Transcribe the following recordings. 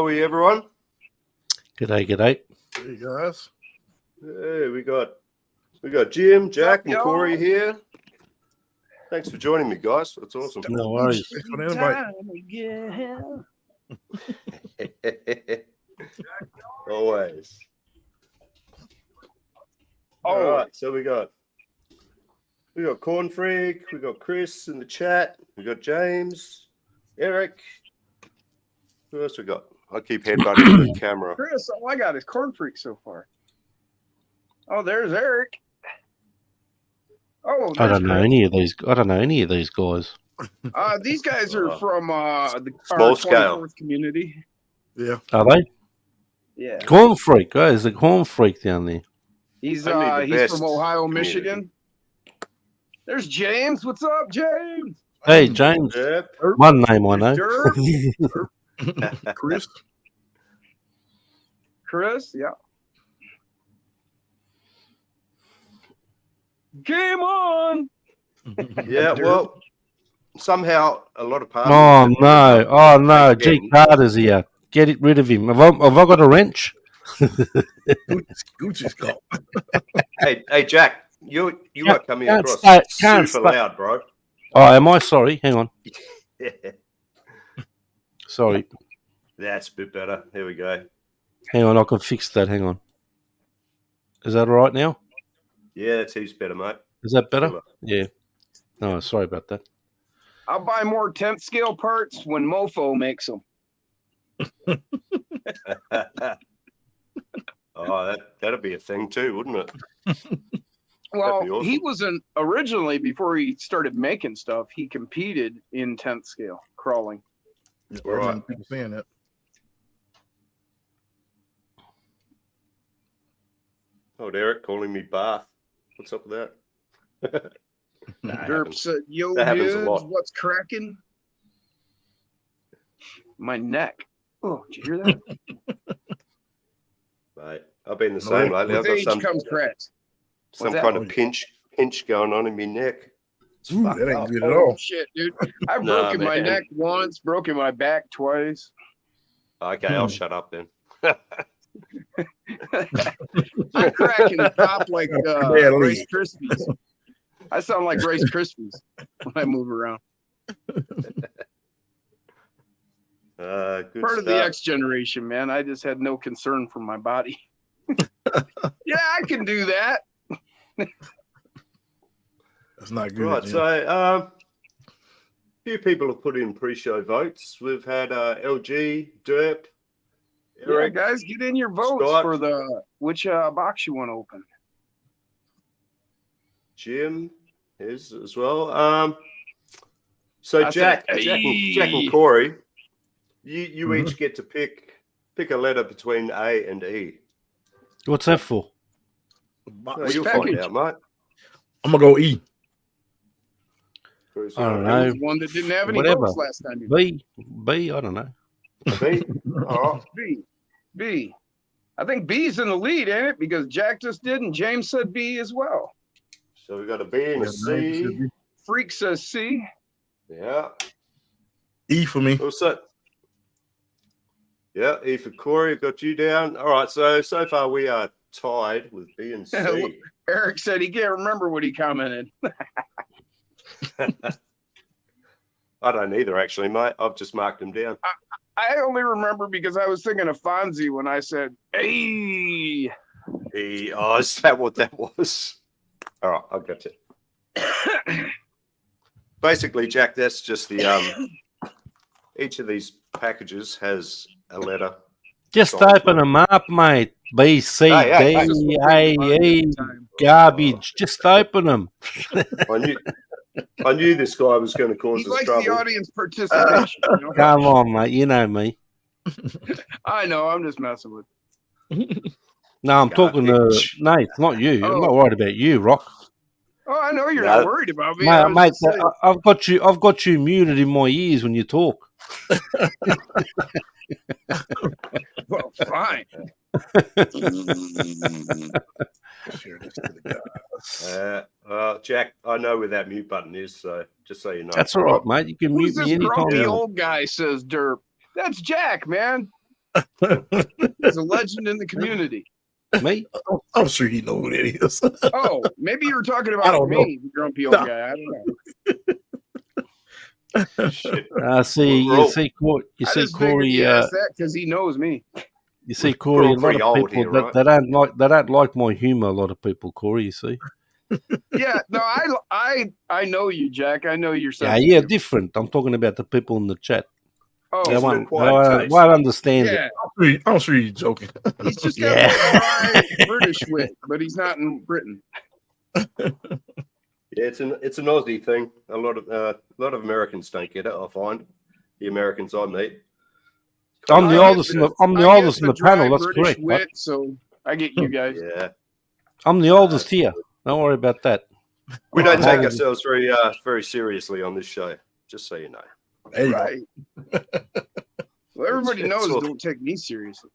are we, everyone? G'day. Hey guys. Hey, we got Jim, Jack, and Corey here. Thanks for joining me, guys. That's awesome. No worries. Thanks for the invite. Always. Oh. All right, so we got Corn Freak, we got Chris in the chat, we got James, Eric. Who else we got? I keep headbutting the camera. Chris, all I got is Corn Freak so far. Oh, there's Eric. Oh, I don't know any of these. I don't know any of these guys. These guys are from the Small scale 24th community. Yeah. Are they? Yeah. Corn Freak. Oh, there's a Corn Freak down there. He's Only the best from Ohio, community. Michigan. There's James. What's up, James? Hey, James. Yep. One name I know. Dirk. Chris. Chris, yeah. Game on. Yeah, well, somehow a lot of parties. Oh no! G Carter's here. Get rid of him. Have I got a wrench? Gucci's gone. Hey, Jack, you are coming can't across stay- super loud, bro. Oh, am I sorry? Hang on. Sorry. That's a bit better. Here we go. Hang on. I can fix that. Hang on. Is that all right now? Yeah, that's heaps better, mate. Is that better? Yeah. No, sorry about that. I'll buy more 10th scale parts when Mofo makes them. Oh, that'd be a thing too, wouldn't it? Well, That'd be awesome. he wasn't originally, before he started making stuff, he competed in 10th scale crawling. Yeah, All right. I remember people saying that. Oh, Eric calling me Bath. What's up with that? Nah, it Derp happens. said, yo, That happens a dudes, lot. what's cracking? My neck. Oh, did you hear that? Mate, I've been the same lately. I've With got age comes cracks. some What's kind that? of pinch going on in my neck. It's Ooh, fucked that ain't up. good at Oh, all. shit, dude. I've Nah, broken my man. neck once, broken my back twice. Okay, I'll shut up then. I'm cracking the top like Yeah, Rice Krispies. I sound like Rice Krispies when I move around. Good Part of the stuff. X generation, man. I just had no concern for my body. Yeah, I can do that. That's not good. Right, Jim. so a few people have put in pre-show votes. We've had LG, Derp, Yeah, Eric. guys, get in your votes Scott. for the which box you want to open. Jim is as well. So I Jack, said, Jack and Corey, you each get to pick a letter between A and E. What's that for? No, Which you'll package? find out, mate. I'm gonna go E. Corey's I don't got know. There was one that didn't have any Whatever. votes last time. B. I don't know. B. All right. B. I think B's in the lead, ain't it? Because Jack just did, and James said B as well. So we got a B and a C. Freak says C. Yeah. E for me. Also, yeah, E for Corey. Got you down. All right. So far we are tied with B and C. Eric said he can't remember what he commented. I don't either, actually, mate. I've just marked them down. I only remember because I was thinking of Fonzie when I said, hey. Oh, is that what that was? All right, I got you. Basically, Jack, that's just the each of these packages has a letter. Just Sorry. open them up, mate. B, C, Hey, D, A, E, garbage. Just open them. I knew this guy was going to cause He us likes trouble. the audience participation. You know? Come on, mate. You know me. I know, I'm just messing with No, I'm talking to. Garbage. No, it's not you. I'm Oh. not worried about you, Rock. Oh, I know you're No. not worried about me. I Mate, was mate, just saying. I've got you muted in my ears when you talk. Well, fine. Share this to the guys. Well, Jack, I know where that mute button is, so just so you know. That's all right, mate. You can Who's mute me this anytime. grumpy you want. old guy, says Derp? That's Jack, man. He's a legend in the community. Me? I'm sure he knows who that is. Oh, maybe you were talking I about don't me, grumpy old No. guy. I don't know. Shit. See, We're you all- see, I see, just figured Corey. he asked that because he knows me. You see, We're Corey. all A lot pretty of old people here, right? they don't like my humor. A lot of people, Corey. You see. Yeah, no, I know you, Jack. I know you're Yeah, sensitive. different. I'm talking about the people in the chat. Oh, They He's a won't, little quiet taste. won't understand it. yeah. I'm sure you're joking. He's just got Yeah. that dry British wit, but he's not in Britain. Yeah, it's an Aussie thing. A lot of Americans don't get it. I find the Americans I meet. I'm the I oldest. get I'm the I oldest get in the dry panel. That's British correct. Right? wit, so I get you guys. Yeah, I'm the oldest here. Don't worry about that. we don't take Oh. ourselves very seriously on this show. Just so you know. There you go. Right. Well, everybody It's knows all- don't take me seriously.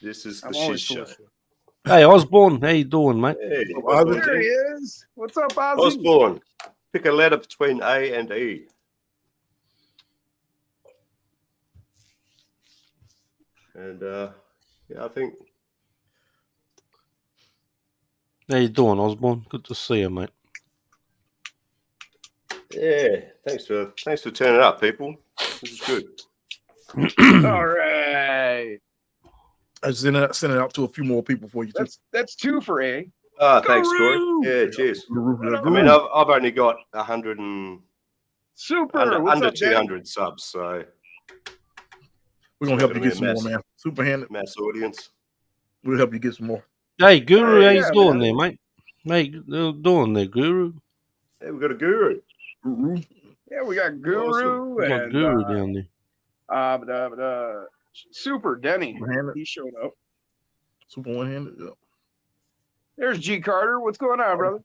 This is the I'm shit always show. full of Hey, Osborne, how you doing, mate? Hey, Ozzy. There he is. What's up, Ozzy? Osborne, pick a letter between A and E. And yeah, I think How you doing, Osborne? Good to see you, mate. yeah. Thanks for turning up, people. This is good. All right. I send it out to a few more people for you. Too. That's two for A. Thanks, Corey. Guru! Yeah, cheers. Guru. I mean, I've only got 100 and Super. under What's up, Dan? 200 subs, so We're gonna help you It'll be get a some more, mess. man. Superhanded. mass audience. We'll help you get some more. Hey, Guru, Hey, how you yeah, doing man. there, mate? Mate, you doing there, Guru? Hey, we've got a guru. Yeah, we got Guru Awesome. We got and Guru down there. Super Denny. Superhanded. He showed up. Super one-handed. Yeah. There's G Carter. What's going on, brother?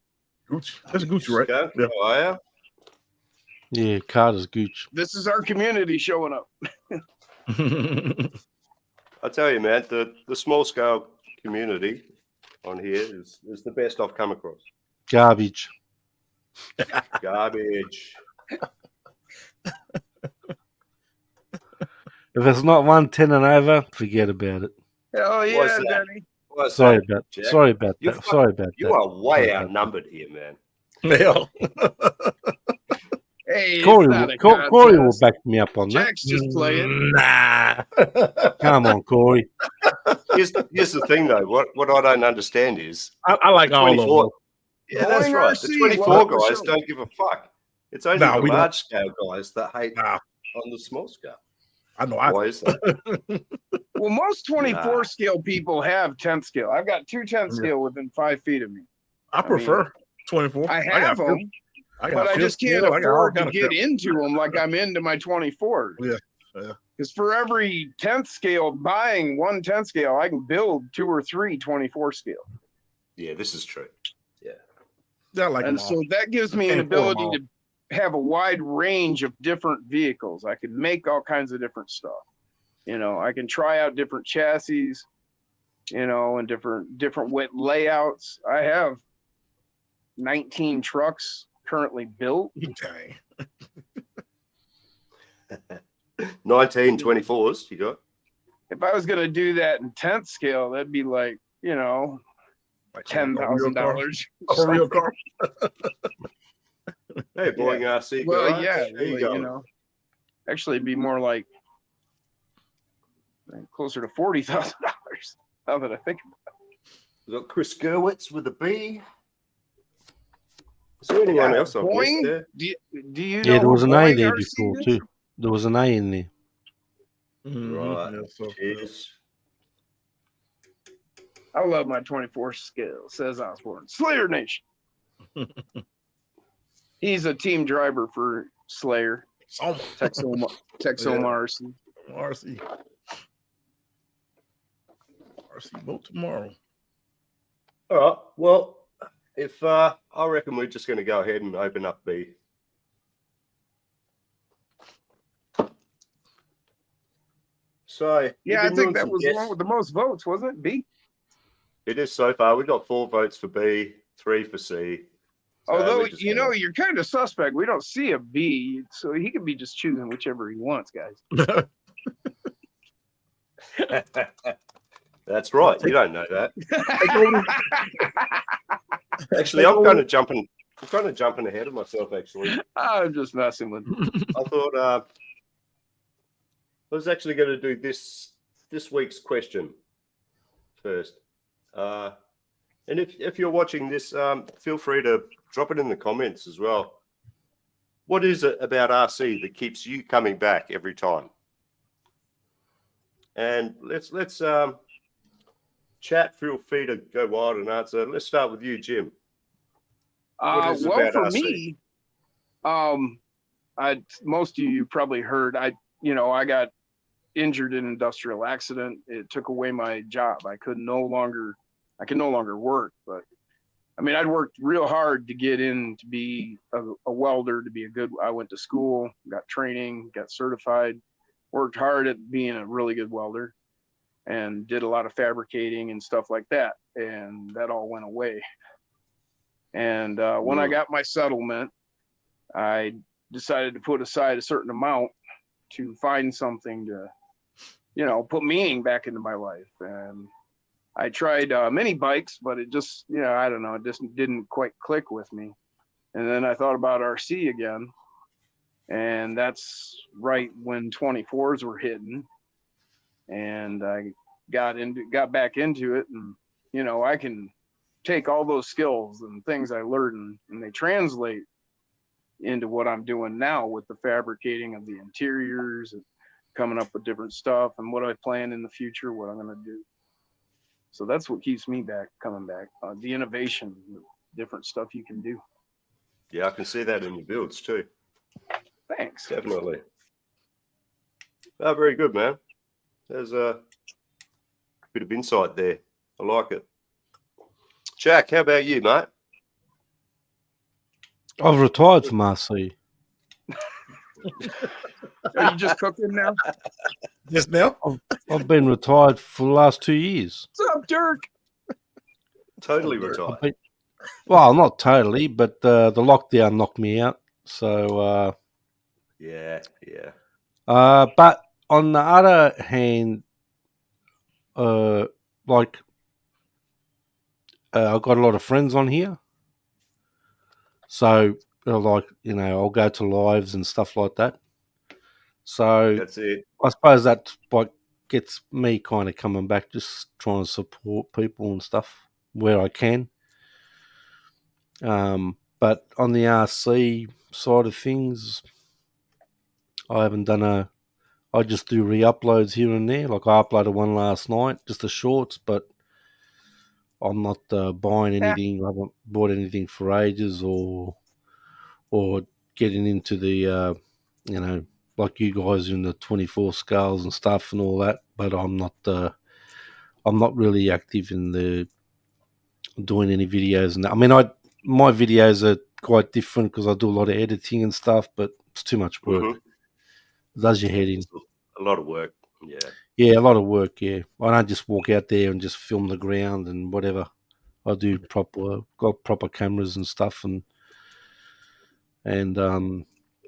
Gucci. That's Gucci, right? Go. Yeah. How are Yeah, Carter's Gooch. This is our community showing up. you? I tell you, man, the small scale community on here is the best I've come across. Garbage. Garbage. If it's not 110 and over, forget about it. Hell What's yeah, that? Denny. What's Sorry that, about Jack? sorry about You that. fuck- Sorry about You that. are way Sorry about outnumbered here, man. Yeah. Hey, Corey, it's not a Corey will contest. back me up on that. Jack's just playing. Nah. Come on, Corey. Here's the thing, though. What I don't understand is I like all of 24. them. Yeah, that's Boeing right. The RC, 24 welcome to the guys show. don't give a fuck. It's only Nah, the we don't. large scale guys that hate Nah. on the small scale. I know. Why is that? Well, most 24 Nah. scale people have 10th scale. I've got two 10th Yeah. scale within 5 feet of me. I prefer 24. I got have them, I got but I fifth just can't scale. I got all afford to kind of get stuff. into them like I'm into my 24. Yeah, yeah. Because for every 10th scale, buying one 10th scale, I can build 2 or 3 24 scale. Yeah, this is true. Yeah, I like And them all. so that gives me an Can't afford 'em ability to have a wide range of different vehicles. I can make all kinds of different stuff. You know, I can try out different chassis, you know, and different wet layouts. I have 19 trucks currently built. Dang. 19 24s, you got? If I was gonna do that in 10th scale, that'd be like, you know, Like $10,000. A real car. Hey, Boeing RC Well, guys. yeah, There really, you go. you know, actually, it'd be more like closer to $40,000. Now that I think about We got Chris Gerwitz with a B. Is there anyone Yeah, else I've missed Boeing? there? it. Do you know Yeah, there was who an A Boeing there RC before is? too. There was an A in there. Right. Yeah, so, Cheers. I love my 24 scale, says Osborne. Slayer Nation. He's a team driver for Slayer, so Texoma RC. RC. RC vote tomorrow. All right. Well, if I reckon we're just going to go ahead and open up B. So Yeah, I you've been think doing that some was the guess- one with the most votes, wasn't it? B. It is so far. We got 4 votes for B, 3 for C. So Although we're just you know gonna- you're kind of suspect. We don't see a B, so he could be just choosing whichever he wants, guys. That's right. You don't know that. Actually, I'm kind of jumping ahead of myself. Actually, I'm just messing with you. I thought I was actually going to do this week's question first. And if you're watching this, feel free to drop it in the comments as well. What is it about RC that keeps you coming back every time? And let's chat. Feel free to go wild and answer. Let's start with you, Jim. What is it Well, about for RC? me, most of you probably heard, I got injured in an industrial accident. It took away my job. I could no longer work. But I mean, I'd worked real hard to get in to be a welder, to be I went to school, got training, got certified, worked hard at being a really good welder, and did a lot of fabricating and stuff like that. And that all went away. And when I got my settlement, I decided to put aside a certain amount to find something to, put meaning back into my life. And I tried mini bikes, but it just, I don't know, it just didn't quite click with me. And then I thought about RC again. And that's right when 24s were hitting. And I got back into it. And, I can take all those skills and things I learned and they translate into what I'm doing now with the fabricating of the interiors and coming up with different stuff and what I plan in the future, what I'm going to do. So that's what keeps me coming back. The innovation, the different stuff you can do. Yeah, I can see that in your builds too. Thanks. Definitely. Oh, very good, man. There's a bit of insight there. I like it. Jack, how about you, mate? I've retired from RC. Are you just cooking now? Just now? I've been retired for the last 2 years. What's up, Dirk? Totally retired. Well, not totally, but the lockdown knocked me out. So, Yeah. but on the other hand, I've got a lot of friends on here. So, I'll go to lives and stuff like that. So That's it. I suppose that's what gets me kind of coming back, just trying to support people and stuff where I can. But on the RC side of things, I haven't done I just do re-uploads here and there. Like I uploaded one last night, just the shorts, but I'm not buying anything. I haven't bought anything for ages or getting into the, like you guys in the 24 scales and stuff and all that. But I'm not really active in doing any videos. And I mean, my videos are quite different because I do a lot of editing and stuff, but it's too much work. Mhm. It does your head in. A lot of work. Yeah. Yeah, a lot of work, yeah. I don't just walk out there and just film the ground and whatever. I do got proper cameras and stuff and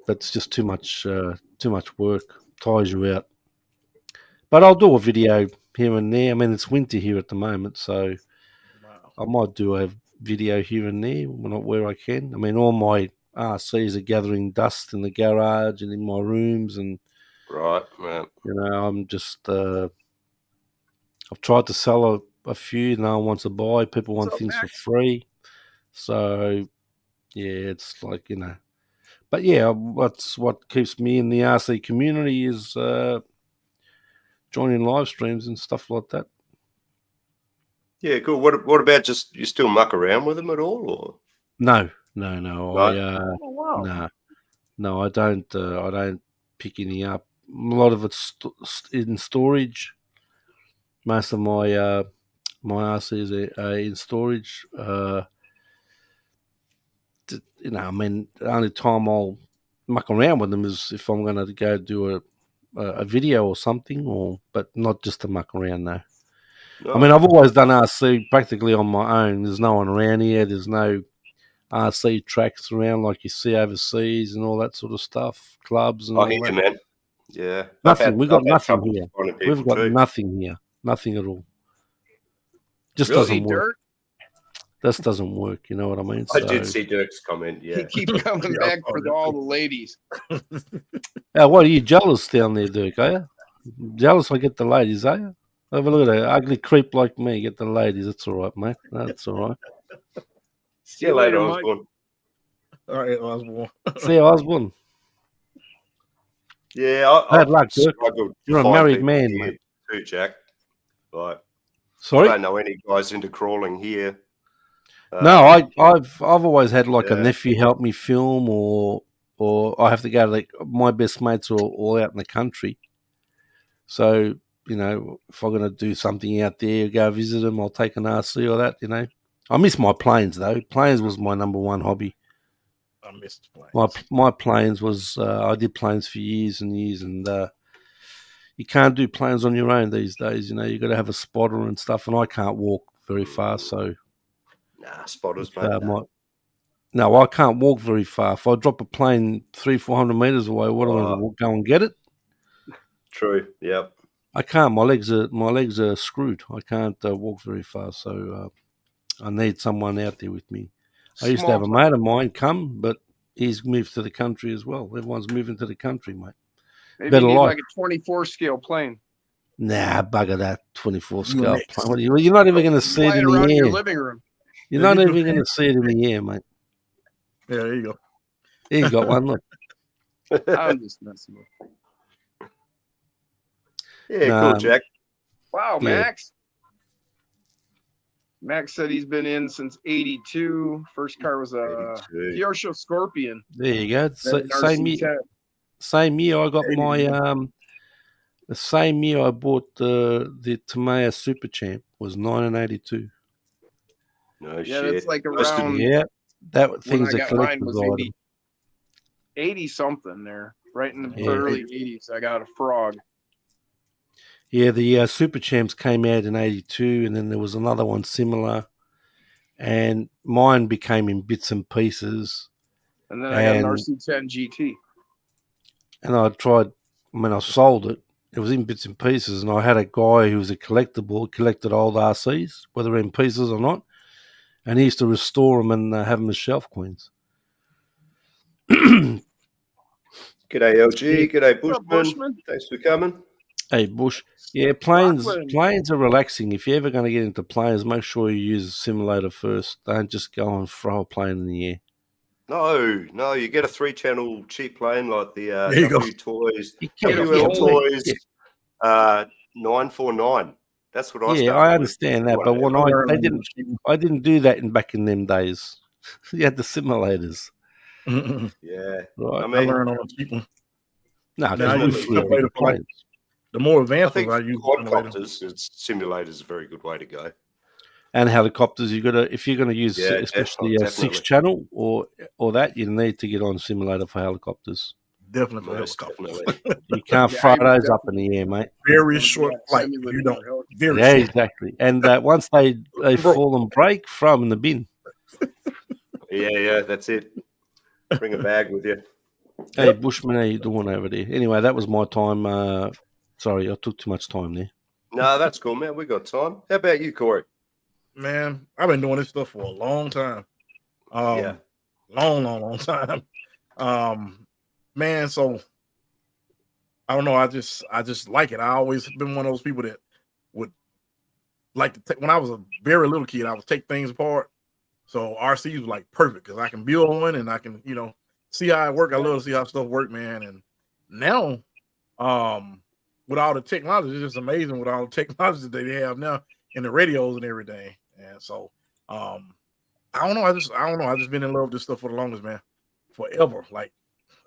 that's just too much work. Tires you out. But I'll do a video here and there. I mean, it's winter here at the moment, so I might do a video here and there where I can. I mean, all my RCs are gathering dust in the garage and in my rooms and Right, man. I'm just I've tried to sell a few. No one wants to buy. People want things for free. So yeah, it's like But yeah, what keeps me in the RC community is joining live streams and stuff like that. Yeah, cool. What about just you still muck around with them at all, or No. Right. No, I don't pick any up. A lot of it's in storage. Most of my my RCs are in storage. I mean, the only time I'll muck around with them is if I'm going to go do a video or something, but not just to muck around, no. no? I mean, I've always done RC practically on my own. There's no one around here. There's no RC tracks around like you see overseas and all that sort of stuff, clubs and all I hear that. you, man. Yeah. Nothing. We've got I've had nothing trouble here. finding people We've got too. nothing here. Nothing at all. Just Really? doesn't work. Dirt. This doesn't work. You know what I mean? I did see Dirk's comment. He Yeah. keeps coming Yeah, I back saw for that all too. the ladies. What are you jealous down there, Dirk? Are you jealous? I get the ladies, are you? Have a look at that ugly creep like me. Get the ladies. That's all right, mate. That's all right. See you later, Osborne. All right, Osborne. See how I was born. Yeah, Bad I've luck, Dirk. struggled to You're a find married people man, here mate. too, Jack. Like, I Sorry. don't know any guys into crawling here. No, I've always had like a yeah. nephew help me film, or I have to go to my best mates are all out in the country. So if I'm going to do something out there, go visit them, I'll take an RC or that. I miss my planes though. Planes was my number one hobby. I missed planes. My planes was I did planes for years and years, and you can't do planes on your own these days. You got to have a spotter and stuff, and I can't walk very far, so. Nah, spotters, mate. No, I can't walk very far. If I drop a plane 300-400 meters away, what am I going to go and get it? True. Yep. I can't. My legs are screwed. I can't walk very far, so I need someone out there with me. I used to have a mate of mine come, but he's moved to the country as well. Everyone's moving to the country, mate. Maybe Better you need life. like a 24 scale plane. Nah, bugger that 24 scale plane. You're not even going to see it in around the your air. living room. You're not even going to see it in the air, mate. Yeah, there you go. He's got one. Look. I'm just messing with you. Yeah, cool, Jack. Wow, Yeah. Max. Max said he's been in since '82. First car was a 82. Kyosho Scorpion. There you go. Then an RC10. Same year I got my the same year I bought the Tamiya Super Champ was 1982. No Yeah, shit. that's like Most of around Yeah, that when thing's I a got mine collector's was item. 80 something there. Right in the Yeah. early 80s. I got a Frog. Yeah, the Super Champs came out in 82, and then there was another one similar, and mine became in bits and pieces. And then I got an And- RC10 GT. And I tried, when I sold it, it was in bits and pieces, and I had a guy who was a collectible, collected old RCs, whether in pieces or not, and he used to restore them and have them as shelf queens. G'day, LG. G'day, What's up, Bushman. Bushman? Thanks for coming. Hey, Bush. Yeah, planes Rockland. are relaxing. If you're ever going to get into planes, make sure you use a simulator first. Don't just go and throw a plane in the air. No, you get a 3-channel cheap plane like the There you go. W Toys, You can't- WL Toys, yeah. 949. That's what I Yeah, started I with. understand that, but when I didn't do that back in them days. You had the simulators, Yeah. right? I I mean, learned on a cheap one. No, Now I there's use no simulator free for like- planes. The more I advanced think ones I use. quadcopters, simulators a very good way to go. And helicopters, if you're going to use Yeah, especially a definitely. 6-channel or that, you need to get on simulator for helicopters. Definitely for Most helicopters. definitely. You can't Yeah, fly I would those up in the air, mate. Very short flight. Simulator You don't. for helicopter. Very Yeah, short. exactly. And once they fall and break, throw them in the bin. Yeah, that's it. Bring a bag with you. Hey, Bushman, how you doing over there? Anyway, that was my time. Sorry, I took too much time there. No, that's cool, man. We got time. How about you, Corey? Man, I've been doing this stuff for a long time. Yeah. Long time. Man, so I don't know. I just like it. I always been one of those people that would like to take. When I was a very little kid, I would take things apart. So RCs was like perfect because I can build one and I can, see how it work. I love to see how stuff work, man. And now, with all the technology, it's just amazing with all the technology that they have now in the radios and everything. And so, I don't know. I don't know. I just been in love with this stuff for the longest, man. Forever. Like,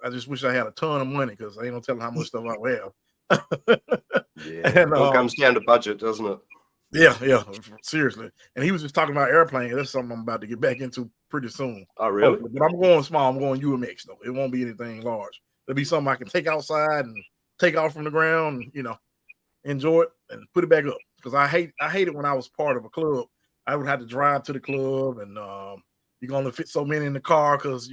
I just wish I had a ton of money because I ain't no telling how much stuff I would have. Yeah. And, it all comes down to budget, doesn't it? Yeah, seriously. And he was just talking about airplanes. That's something I'm about to get back into pretty soon. Oh, really? But I'm going small. I'm going UMX though. It won't be anything large. It'll be something I can take outside and take off from the ground, and, enjoy it and put it back up. Because I hate it when I was part of a club. I would have to drive to the club and you're gonna fit so many in the car because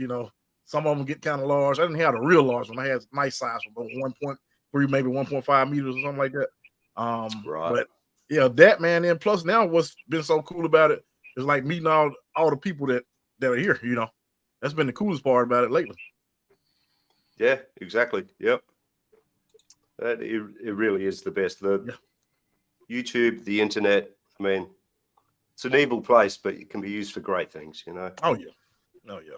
some of them get kind of large. I didn't have the real large one. I had nice size from 1.5 maybe 1.5 meters or something like that. Right. But yeah, that, man. And plus, now what's been so cool about it is like meeting all the people that are here. You know, that's been the coolest part about it lately. Yeah, exactly. Yep. It really is the best. The YouTube, the internet. I mean, it's an evil place, but it can be used for great things. You know. Oh yeah. Oh yeah.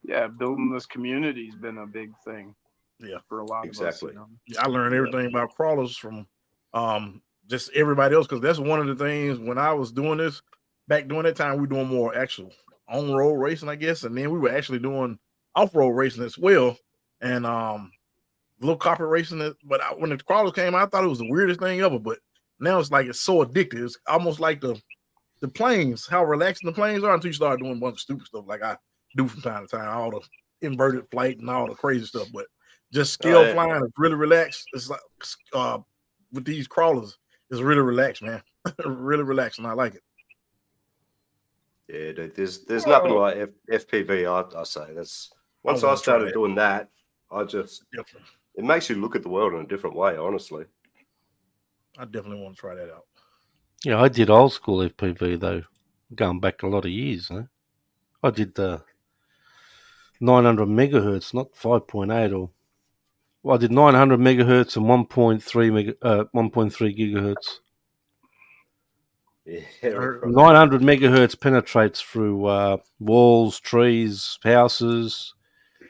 Yeah, building this community's been a big thing. Yeah, for a lot exactly. of us. Yeah, I learned everything about crawlers from just everybody else, because that's one of the things when I was doing this back during that time, we were doing more actual on-road racing, I guess, and then we were actually doing off-road racing as well, and little carpet racing. But when the crawlers came out, I thought it was the weirdest thing ever. But now it's like it's so addictive. It's almost like the planes, how relaxing the planes are until you start doing a bunch of stupid stuff like I do from time to time, all the inverted flight and all the crazy stuff. But just scale flying is really relaxed. It's like with these crawlers, it's really relaxed, man. Really relaxing. I like it. Yeah, dude, there's nothing like FPV. I say that's once I started doing that, it makes you look at the world in a different way. Honestly, I definitely want to try that out. Yeah, I did old school FPV though, going back a lot of years. I did the 900 megahertz, not 5.8 I did 900 megahertz and 1.3 gigahertz. yeah, 900 megahertz penetrates through walls, trees, houses.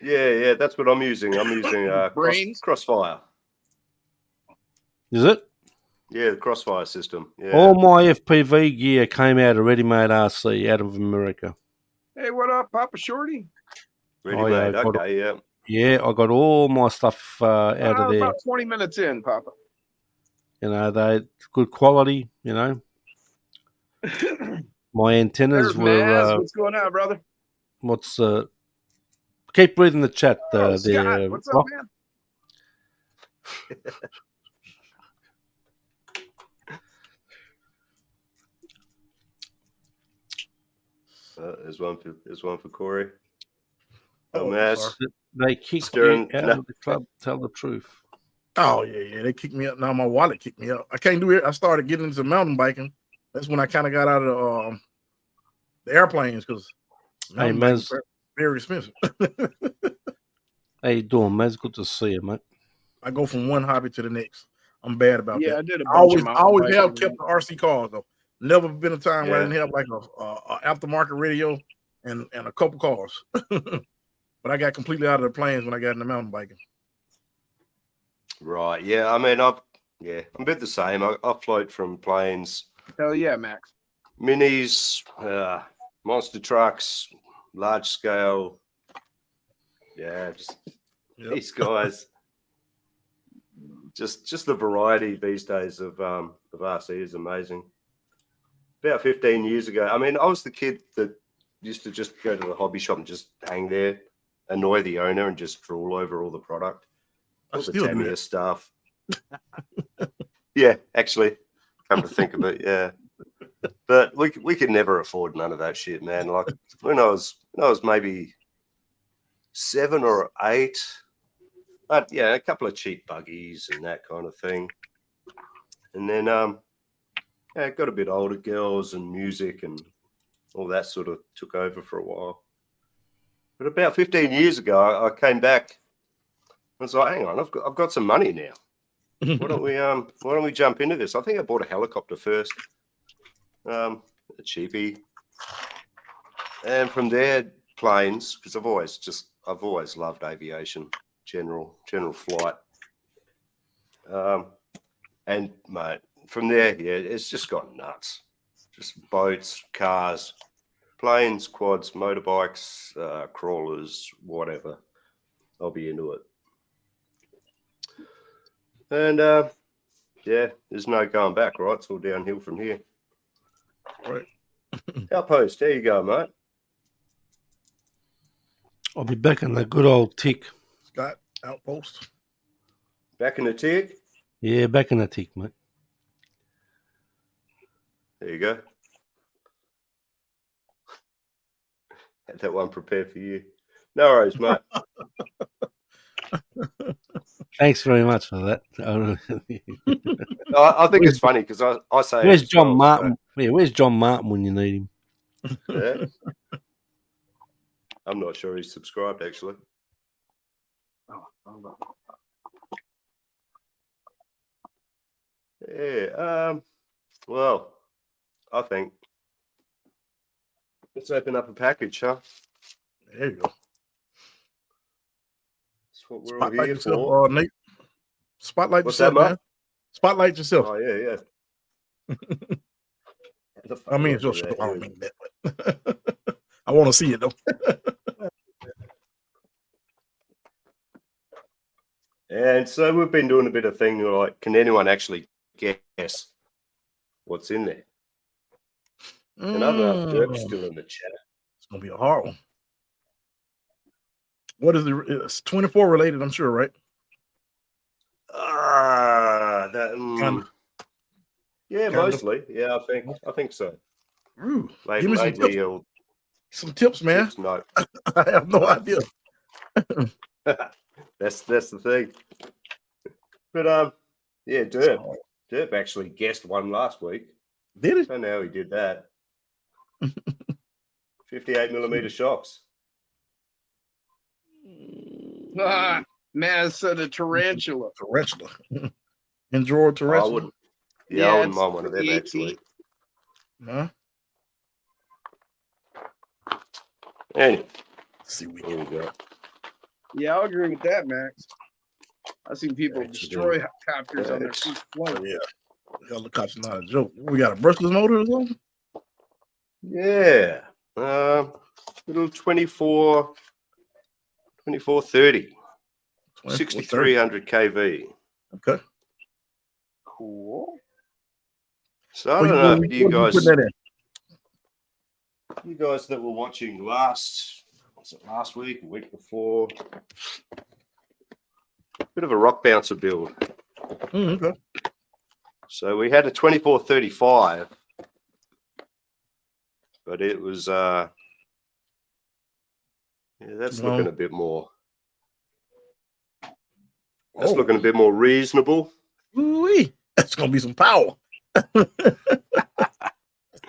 Yeah, that's what I'm using. I'm using Crossfire. Is it? Yeah, the Crossfire system. Yeah. All my FPV gear came out of Ready-Made RC out of America. Hey, what up, Papa Shorty? Ready-made. Okay, yeah. Yeah, I got all my stuff out of there. About 20 minutes in, Papa. You know, they good quality. You know, my antennas were. What's going on, brother? Keep reading the chat. Scott, what's up, man? There's one for Corey. Oh, Mass. They kicked you out of the club. Tell the truth. Oh yeah. They kicked me out. Now my wallet kicked me out. I can't do it. I started getting into mountain biking. That's when I kind of got out of the airplanes, because mountain biking is very expensive. How you doing, Maz? Good to see you, mate. I go from one hobby to the next. I'm bad about that. I did a bunch I always have kept the RC cars though. Never been a time where I didn't have like a aftermarket radio and a couple cars. But I got completely out of the planes when I got into mountain biking. Right. Yeah. I mean, I'm a bit the same. I float from planes. Hell yeah, Max. Minis, monster trucks, large scale. Yeah, just these guys. Just the variety these days of RC is amazing. About 15 years ago, I mean, I was the kid that used to just go to the hobby shop and just hang there, annoy the owner, and just drool over all the product. All the Tamiya stuff. Yeah, actually, come to think of it, yeah. But we could never afford none of that shit, man. Like when I was maybe 7 or 8, but yeah, a couple of cheap buggies and that kind of thing. And then it got a bit older, girls and music and all that sort of took over for a while. But about 15 years ago, I came back. I was like, hang on, I've got some money now. Why don't we jump into this? I think I bought a helicopter first, a cheapie, and from there planes, because I've always loved aviation, general flight, and mate, from there, it's just gone nuts. Just boats, cars, planes, quads, motorbikes, crawlers, whatever. I'll be into it. And there's no going back, right? It's all downhill from here. Right. Outpost, there you go, mate. I'll be back in the good old tick. Scott, Outpost. Back in the tick? Yeah, back in the tick, mate. There you go. Had that one prepared for you. No worries, mate. Thanks very much for that. I think it's funny because I say it Where's as John well, Martin? Yeah, where's John Martin when you need him? so, yeah. I'm not sure he's subscribed actually. Yeah. Well, I think let's open up a package, huh? There you go. That's what we're all Spotlight here yourself, for. Nate. Spotlight What's yourself, that, Mark? man. Spotlight yourself. Oh yeah. I mean, Look sure, at that. I don't mean that, but I want to see it though. And so we've been doing a bit of thing like, can anyone actually guess what's in there? And I don't know if Dirk's still in the chat. It's gonna be a hard one. What is it? It's 24 related, I'm sure, right? Kinda. Yeah, Kinda. mostly. Yeah, I think so. Ooh, Maybe, give me some tips. he'll Some tips, man. tips, no. I have no idea. That's the thing. But yeah, Derp actually guessed one last week. Did it? I don't know how he did that. 58mm shocks. Maz said a tarantula. Tarantula. Enjoy I tarantula. wouldn't. Yeah, Yeah, I wouldn't it's mind one of them 58 actually. feet. Huh? Anyway, Let's see, we here we go. Yeah, I'll agree with that, Max. I've seen people Thanks for destroy doing copters on their Thanks. first flight. Oh, yeah. Helicopter's not a joke. We got a brushless motor or something? Yeah. Little 2430. 6300 kV. Okay. Cool. So I don't know if you guys, put that in? you guys that were watching last week, a week before, bit of a rock bouncer build. Okay. So we had a 2435, but it was yeah, that's looking a bit more. That's looking a bit more reasonable. Ooh-wee. That's gonna be some power.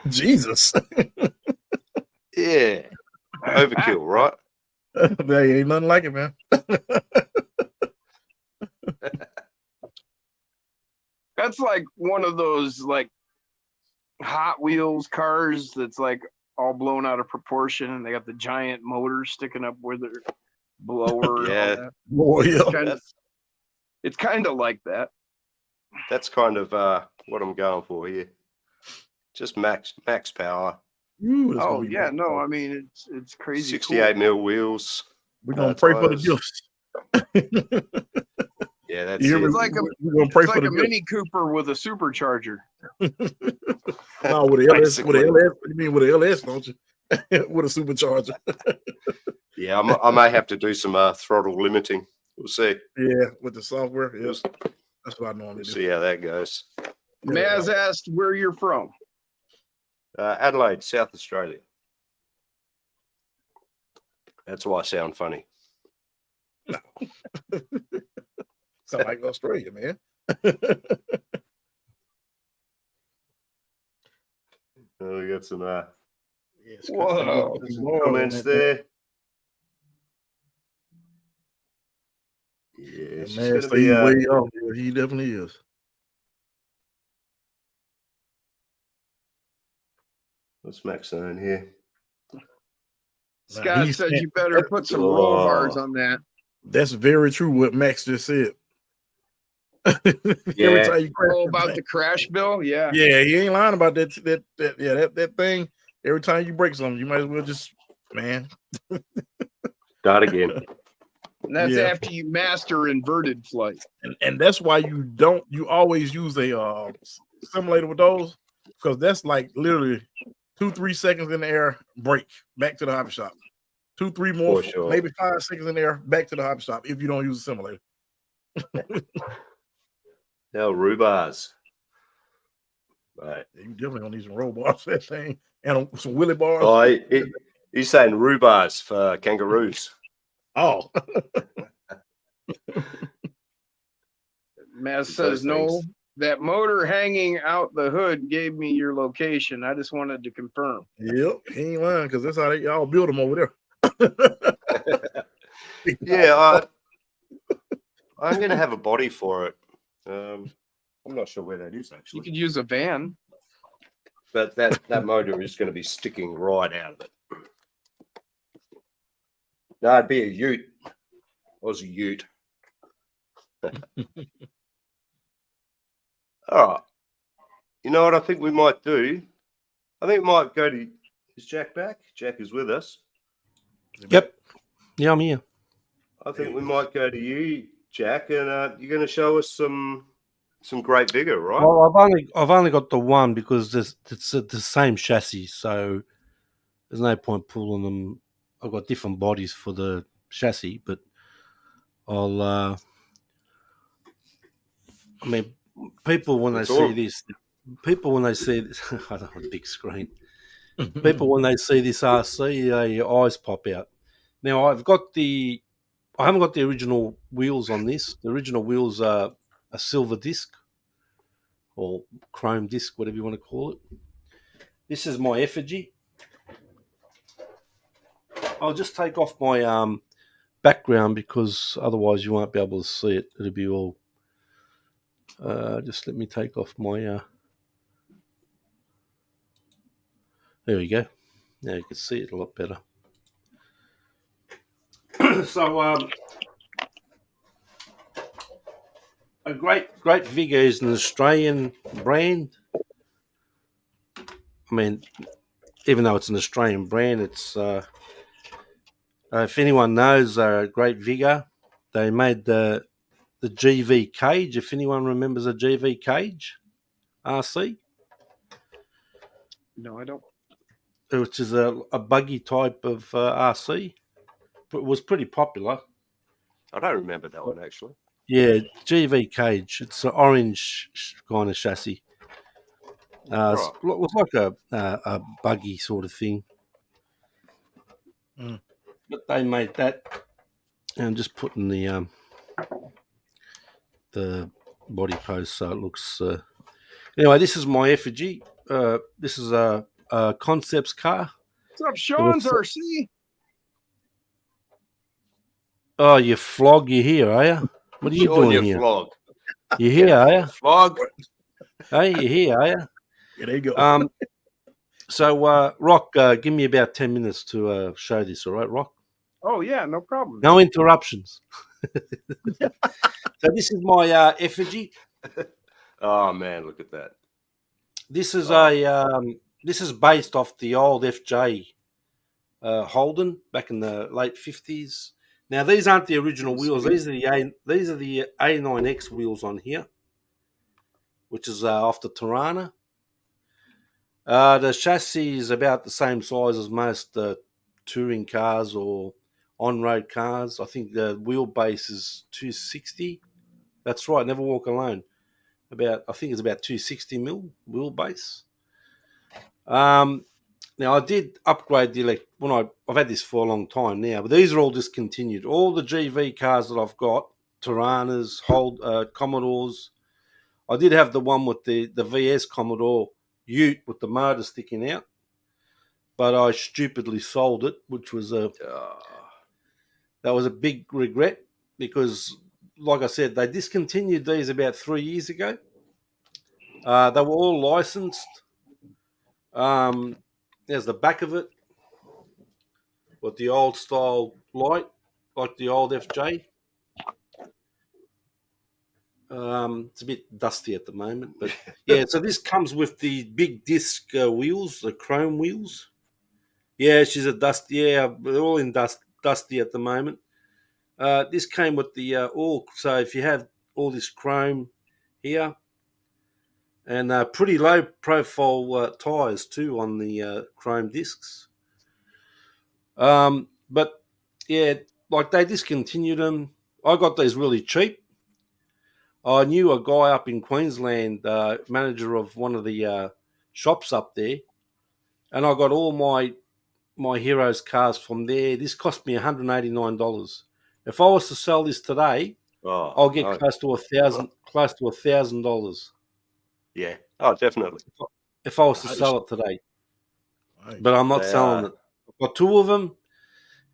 Jesus. Yeah. Overkill, right? There ain't nothing like it, man. That's like one of those like Hot Wheels cars that's like all blown out of proportion, and they got the giant motor sticking up where their blower. And Yeah. all that. Boy, yeah. It's kind of like that. That's kind of what I'm going for here. Just max power. Ooh, that's Oh gonna be yeah, bad. no, I mean it's crazy. 68 mil wheels. We're gonna pray for the tires. gifts. Yeah, that's You hear it. me? It's like We're gonna pray It's for like the a Mini Cooper with a supercharger. No, with the LS, with the Basically. LS. What do you mean with the LS? Don't you? With a supercharger. Yeah, I may have to do some throttle limiting. We'll see. Yeah, with the software. Yeah, We'll that's what I normally do. see how that goes. Maz asked where you're from. Adelaide, South Australia. That's why I sound funny. No. Sound like Australia, man. Oh, we got some Yes, Whoa. comments there. Yeah, she's Man, gonna so be, he way off. Yeah, he definitely is. what's Max saying here? Scott he's- said you better put some roll bars on that. That's very true. What Max just said. Every Yeah. time you crash Oh, that about thing. the crash bill? Yeah. Yeah, he ain't lying about that. That thing. Every time you break something, you might as well just, man. Start again. And that's Yeah. after you master inverted flight. And that's why you always use a simulator with those, because that's like literally 2-3 seconds in the air, break, back to the hobby shop. 2-3 more, For sure. maybe 5 seconds in the air, back to the hobby shop if you don't use a simulator. Now rhubars. Right. You definitely gonna need some roll bars for that thing and some wheelie bars. Oh, he's saying rhubars for kangaroos. Oh. Maz It's says those no. things. That motor hanging out the hood gave me your location. I just wanted to confirm. Yep, he ain't lying because that's how y'all build them over there. Yeah, I'm going to have a body for it. I'm not sure where that is You actually, could use a van. but that motor is going to be sticking right out of it. No, it'd be a Ute. Aussie Ute. All right. You know what I think we might do? I think we might go to. Is Jack back? Jack is with us. Yep. Yeah, I'm here. I think we might go to you, Jack, and you're going to show us some great vigor, right? Well, I've only got the one because it's the same chassis, so there's no point pulling them. I've got different bodies for the chassis, but I'll. I mean, people when That's they all. see this, I don't have a big screen. People when they see this RC, their eyes pop out. Now I haven't got the original wheels on this. The original wheels are a silver disc or chrome disc, whatever you want to call it. This is my effigy. I'll just take off my background because otherwise you won't be able to see it. It'll be all. Just let me take off my. There we go. Now you can see it a lot better. So a great Vigor is an Australian brand. I mean, even though it's an Australian brand, it's if anyone knows Great Vigor, they made the GV Cage. If anyone remembers a GV Cage RC, No, I don't. which is a buggy type of RC, but it was pretty popular. I don't remember that one actually. Yeah, GV Cage. It's an orange kind of chassis. Right. It was like a buggy sort of thing. Mm. But they made that, and I'm just putting the body post so it looks. Anyway, this is my effigy. This is a Concepts car. What's up, Sean's RC? Oh, you flog, you here, are you? What are you Sure, doing you here? flog. You here, are you? Flog. Hey, you here, are you? Yeah, there you go. So, Rock, give me about 10 minutes to show this, all right, Rock? Oh yeah, no problem. No interruptions. So this is my effigy. Oh man, look at that. This is Oh. this is based off the old FJ Holden back in the late 50s. Now these aren't the original wheels. These are the A9X wheels on here, which is off the Tirana. The chassis is about the same size as most touring cars or on-road cars. I think the wheelbase is 260. That's right. Never Walk Alone. I think it's about 260 mil wheelbase. Now I did upgrade the I've had this for a long time now, but these are all discontinued. All the GV cars that I've got, Tiranas, Commodores. I did have the one with the VS Commodore Ute with the motor sticking out, but I stupidly sold it, which was that was a big regret because, like I said, they discontinued these about 3 years ago. They were all licensed. There's the back of it with the old style light, like the old FJ. It's a bit dusty at the moment, but yeah. So this comes with the big disc wheels, the chrome wheels. Yeah, she's a dust. Yeah, they're all in dusty at the moment. This came with the all. So if you have all this chrome here, and pretty low profile tires too on the chrome discs. But yeah, like they discontinued them. I got these really cheap. I knew a guy up in Queensland, manager of one of the shops up there, and I got all my Heroes cars from there. This cost me $189. If I was to sell this today, Oh, I'll get oh, close to $1,000 yeah. Oh, definitely. if I was to Nice. sell it today. Nice. But I'm not They selling are. it. I've got two of them,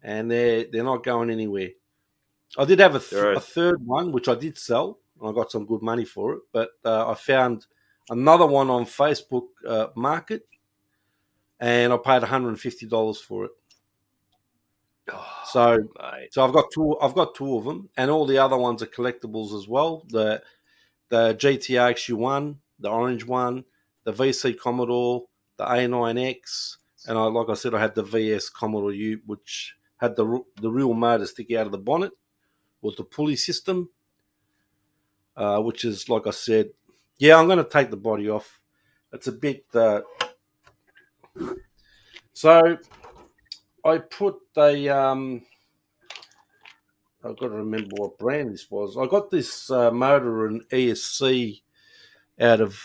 and they're not going anywhere. I did have They're a third one, which I did sell, and I got some good money for it. But I found another one on Facebook Market, and I paid $150 for it. Oh, So mate. I've got two. I've got two of them, and all the other ones are collectibles as well. The GTR XU1, the orange one, the VC Commodore, the A9X, and like I said, I had the VS Commodore U, which had the real motor sticking out of the bonnet with the pulley system, which is, like I said, yeah, I'm going to take the body off. It's a bit. So I put I've got to remember what brand this was. I got this motor and ESC out of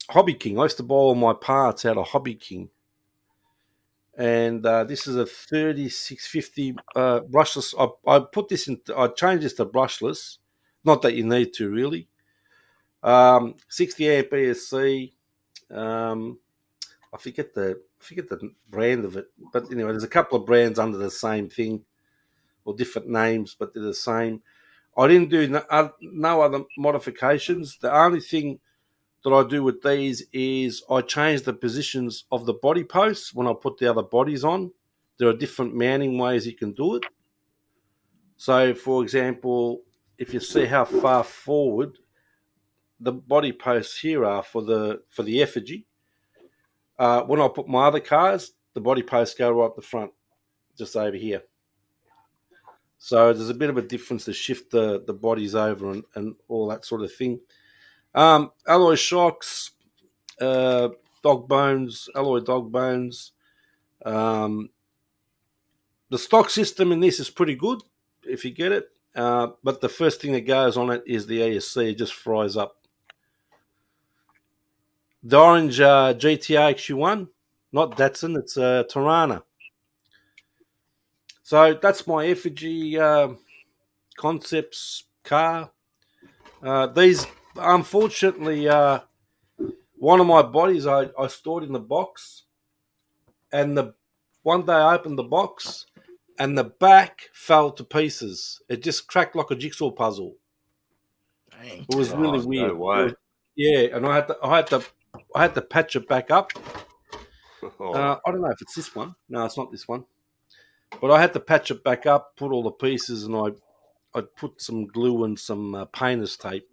Hobby King. I used to buy all my parts out of Hobby King. And this is a 3650 brushless. I put this in. I changed this to brushless. Not that you need to really. 60 amp ESC. I forget the brand of it, but anyway, there's a couple of brands under the same thing, or different names, but they're the same. I didn't do no other modifications. The only thing that I do with these is I change the positions of the body posts when I put the other bodies on. There are different mounting ways you can do it. So, for example, if you see how far forward the body posts here are for the effigy, when I put my other cars, the body posts go right up the front, just over here. So there's a bit of a difference to shift the bodies over and all that sort of thing. Alloy shocks, alloy dog bones. The stock system in this is pretty good if you get it. But the first thing that goes on it is the ESC. It just fries up. The orange GTR XU1, not Datsun, it's Tirana. So that's my effigy concepts car. These, unfortunately, one of my bodies I stored in the box, and one day I opened the box, and the back fell to pieces. It just cracked like a jigsaw puzzle. Dang. It was really Oh, weird. no way. Yeah, and I had to patch it back up. Oh, I don't know if it's this one. No, it's not this one. But I had to patch it back up, put all the pieces, and I put some glue and some painter's tape.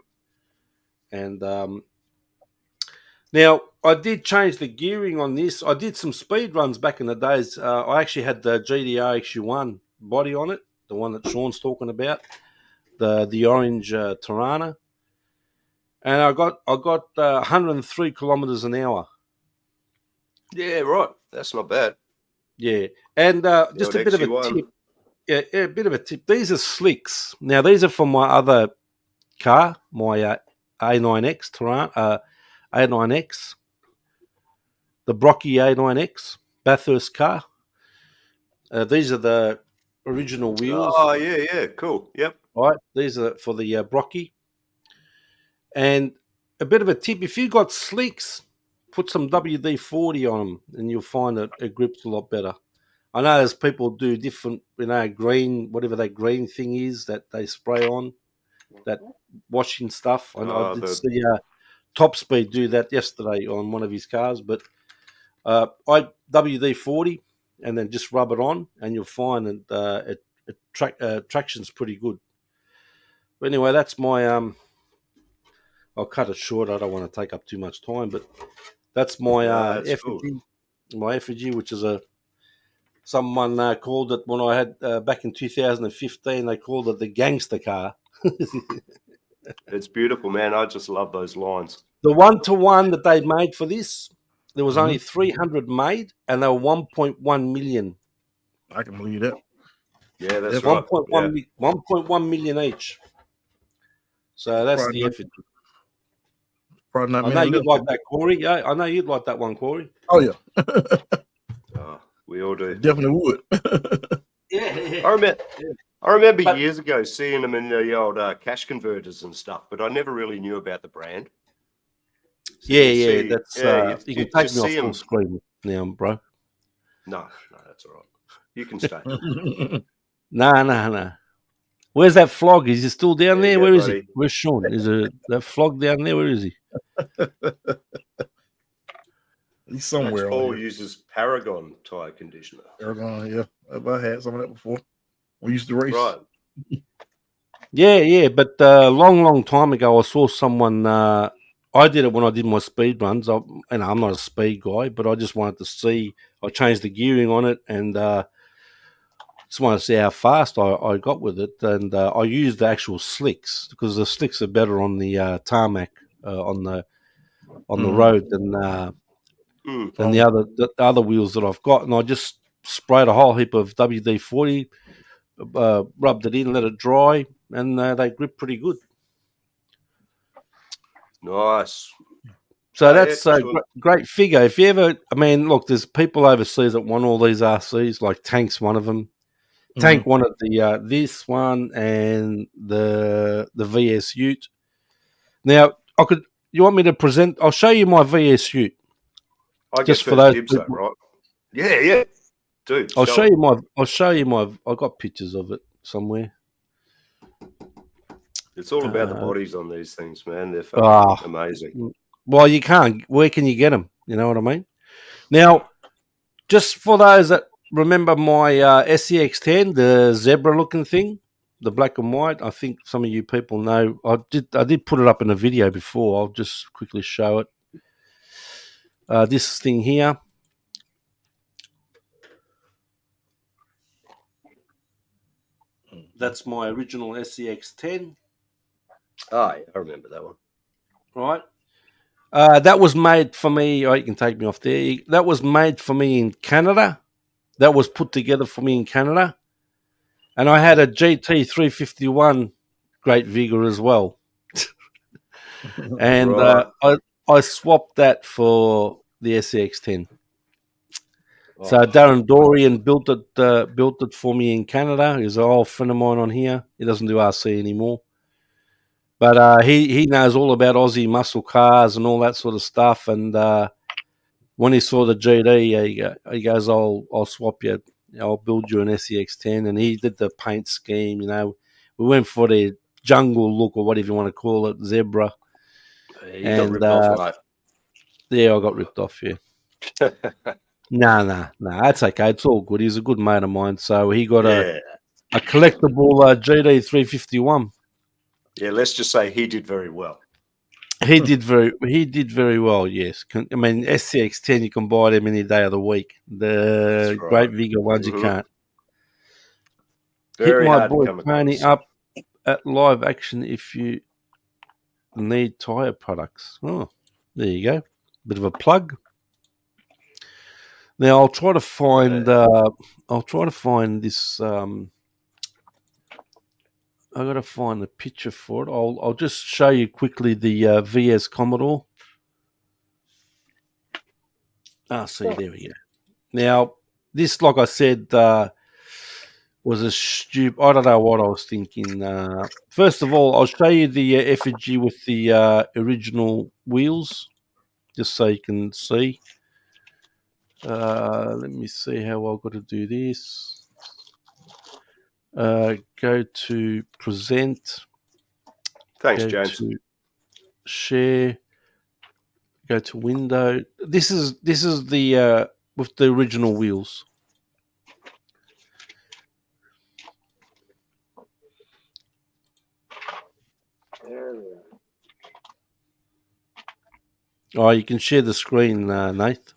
And now I did change the gearing on this. I did some speed runs back in the days. I actually had the GTR XU1 body on it, the one that Sean's talking about, the orange Tirana. And I got 103 kilometers an hour. yeah, right. That's not bad. Yeah, and just a bit of a XU1. tip. Yeah, a bit of a tip. These are slicks. Now these are from my other car, my A9X Tirana, A9X, the Brocky A9X Bathurst car. These are the original wheels. Oh, yeah, cool. Yep. Right, these are for the Brocky. And a bit of a tip: if you got slicks, put some WD-40 on them, and you'll find that it grips a lot better. I know there's people do different, green, whatever that green thing is that they spray on, that washing stuff. I did see Top Speed do that yesterday on one of his cars, but I WD-40 and then just rub it on, and you'll find that traction's pretty good. But anyway, that's my I'll cut it short. I don't want to take up too much time, but that's my that's effigy. cool. My effigy, which is someone called it when I had back in 2015. They called it the gangster car. It's beautiful, man. I just love those lines. The 1-to-1 that they made for this, there was only 300 made, and they were 1.1 million. I can believe that. Yeah, that's They're right. 1.1 million each. So that's Probably the not- effigy. Probably not I know many you'd left. like that, Corey. Yeah, I know you'd like that one, Corey. Oh yeah, Oh, we all do. definitely would. Yeah. I remember. I remember But- years ago seeing them in the old cash converters and stuff, but I never really knew about the brand. So Yeah, you yeah, see- that's you can you take just me off see full 'em. screen now, bro. No, that's all right. You can stay. Nah. Where's that flog? Is he still down There you there? go, Where is he? buddy. Where's Sean? Is there that flog down there? Where is he? He's Max somewhere on Paul here. uses Paragon tire conditioner. Paragon, yeah. I had some of that before. We used to race. Right. Yeah. But long time ago, I saw someone. I did it when I did my speed runs. I'm not a speed guy, but I just wanted to see. I changed the gearing on it, and just wanted to see how fast I got with it. And I used the actual slicks because the slicks are better on the tarmac on the road than the other wheels that I've got. And I just sprayed a whole heap of WD-40, rubbed it in, let it dry, and they grip pretty good. Nice. So Oh, that's a excellent. great figure. If you ever, I mean, look, there's people overseas that want all these RCs, like Tank's one of them. Tank wanted the this one and the VS Ute. Now, you want me to present? I'll show you my VS Ute. I Just get for first those dibs, though, people- right? Yeah. Dude, I'll show you my. I got pictures of it somewhere. It's all about the Uh, bodies on these things, man. They're Ah. fucking amazing. Well, you can't. Where can you get them? You know what I mean? Now, just for those that remember my SCX10, the zebra-looking thing, the black and white. I think some of you people know. I did put it up in a video before. I'll just quickly show it. This thing here. That's my original SCX10. Oh, yeah, I remember that one. Right. That was made for me. Oh, you can take me off there. That was made for me in Canada. That was put together for me in Canada. And I had a GT 351 Great Vigor as well. And Right. I swapped that for the SCX10. So Oh, Darren Dorian built it for me in Canada. He's an old friend of mine on here. He doesn't do RC anymore. But he knows all about Aussie muscle cars and all that sort of stuff. And when he saw the GD, he goes, "I'll swap you. I'll build you an SCX10." And he did the paint scheme. You know, we went for the jungle look or whatever you want to call it, zebra. you got ripped off, Yeah, I got ripped off. Yeah. mate. Nah. That's okay. It's all good. He's a good mate of mine. So he got Yeah. a collectible GD 351. Yeah, let's just say he did very well. He did very well. Yes, I mean SCX10. You can buy them any day of the week. The That's right. Great Vigor ones you Mhm. can't. Very Hit my hard to boy come Tony across. up at Live Action if you need tire products. Oh, there you go. Bit of a plug. Now I'll try to find. This. I got to find the picture for it. I'll just show you quickly the VS Commodore. See, there we go. Now, this, like I said, was a stupid. I don't know what I was thinking. First of all, I'll show you the effigy with the original wheels, just so you can see. Let me see how I've got to do this. Go to present. Thanks, Go James. to share. Go to window. This is the with the original wheels. Oh, you can share the screen, Nath.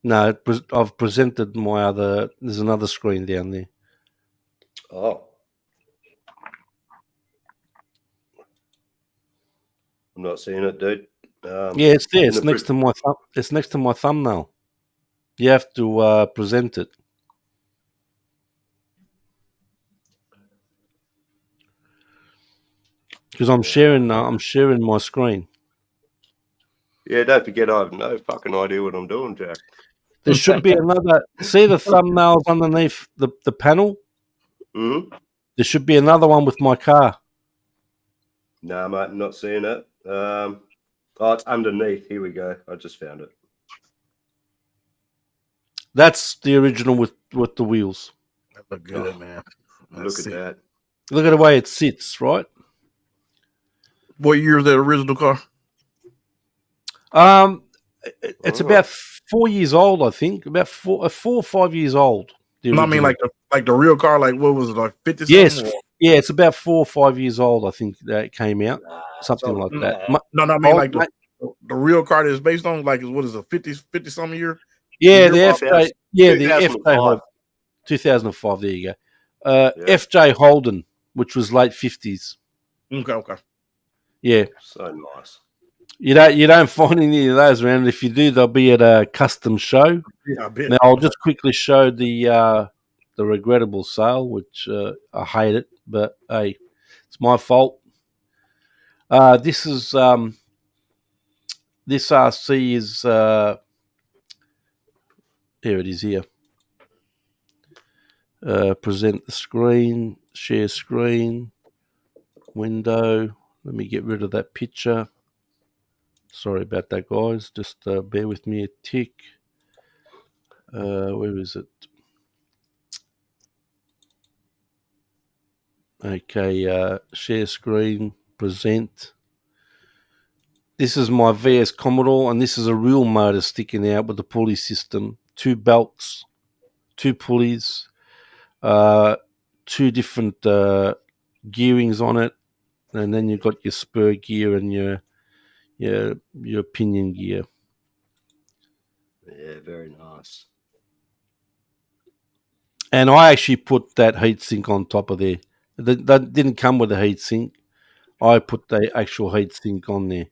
No, I've presented my other. There's another screen down there. Oh. I'm not seeing it, dude. Yeah, it's there. It's the next to my it's next to my thumbnail. You have to present it. Because I'm sharing my screen. Yeah, don't forget I have no fucking idea what I'm doing, Jack. There should be another. See the thumbnails underneath the panel. Mm-hmm. There should be another one with my car. No, mate, I'm not seeing it. Oh, it's underneath. Here we go. I just found it. That's the original with the wheels. That look good, Oh, man. Look at that. Look at the way it sits, right? What year is that original car? It's Oh. about 4 years old, I think. About 4 or 5 years old. The No, I mean original. like the real car. Like what was it? Like 50 Yes, something? Or- yeah, it's about 4 or 5 years old. I think that it came out, something like that. No, I mean Oh, like the real car that it's based on. Like what is it? 50 something year? Yeah, Year the model? FJ. Yeah, the 2005. FJ Holden. 2005. There you go. Yeah. FJ Holden, which was late 50s. Okay. So Yeah, nice. you don't find any of those around. If you do, they'll be at a custom show. Yeah, I bet. Now I'll just quickly show the regrettable sale, which I hate it, but hey, it's my fault. This is this RC is here it is here. Present the screen, share screen, window. Let me get rid of that picture. Sorry about that, guys. Just bear with me a tick. Where is it? Okay, share screen, present. This is my VS Commodore, and this is a real motor sticking out with the pulley system. 2 belts, 2 pulleys, 2 different gearings on it, and then you've got your spur gear and your pinion gear. Yeah, very nice. And I actually put that heatsink on top of there. That didn't come with a heatsink. I put the actual heatsink on there.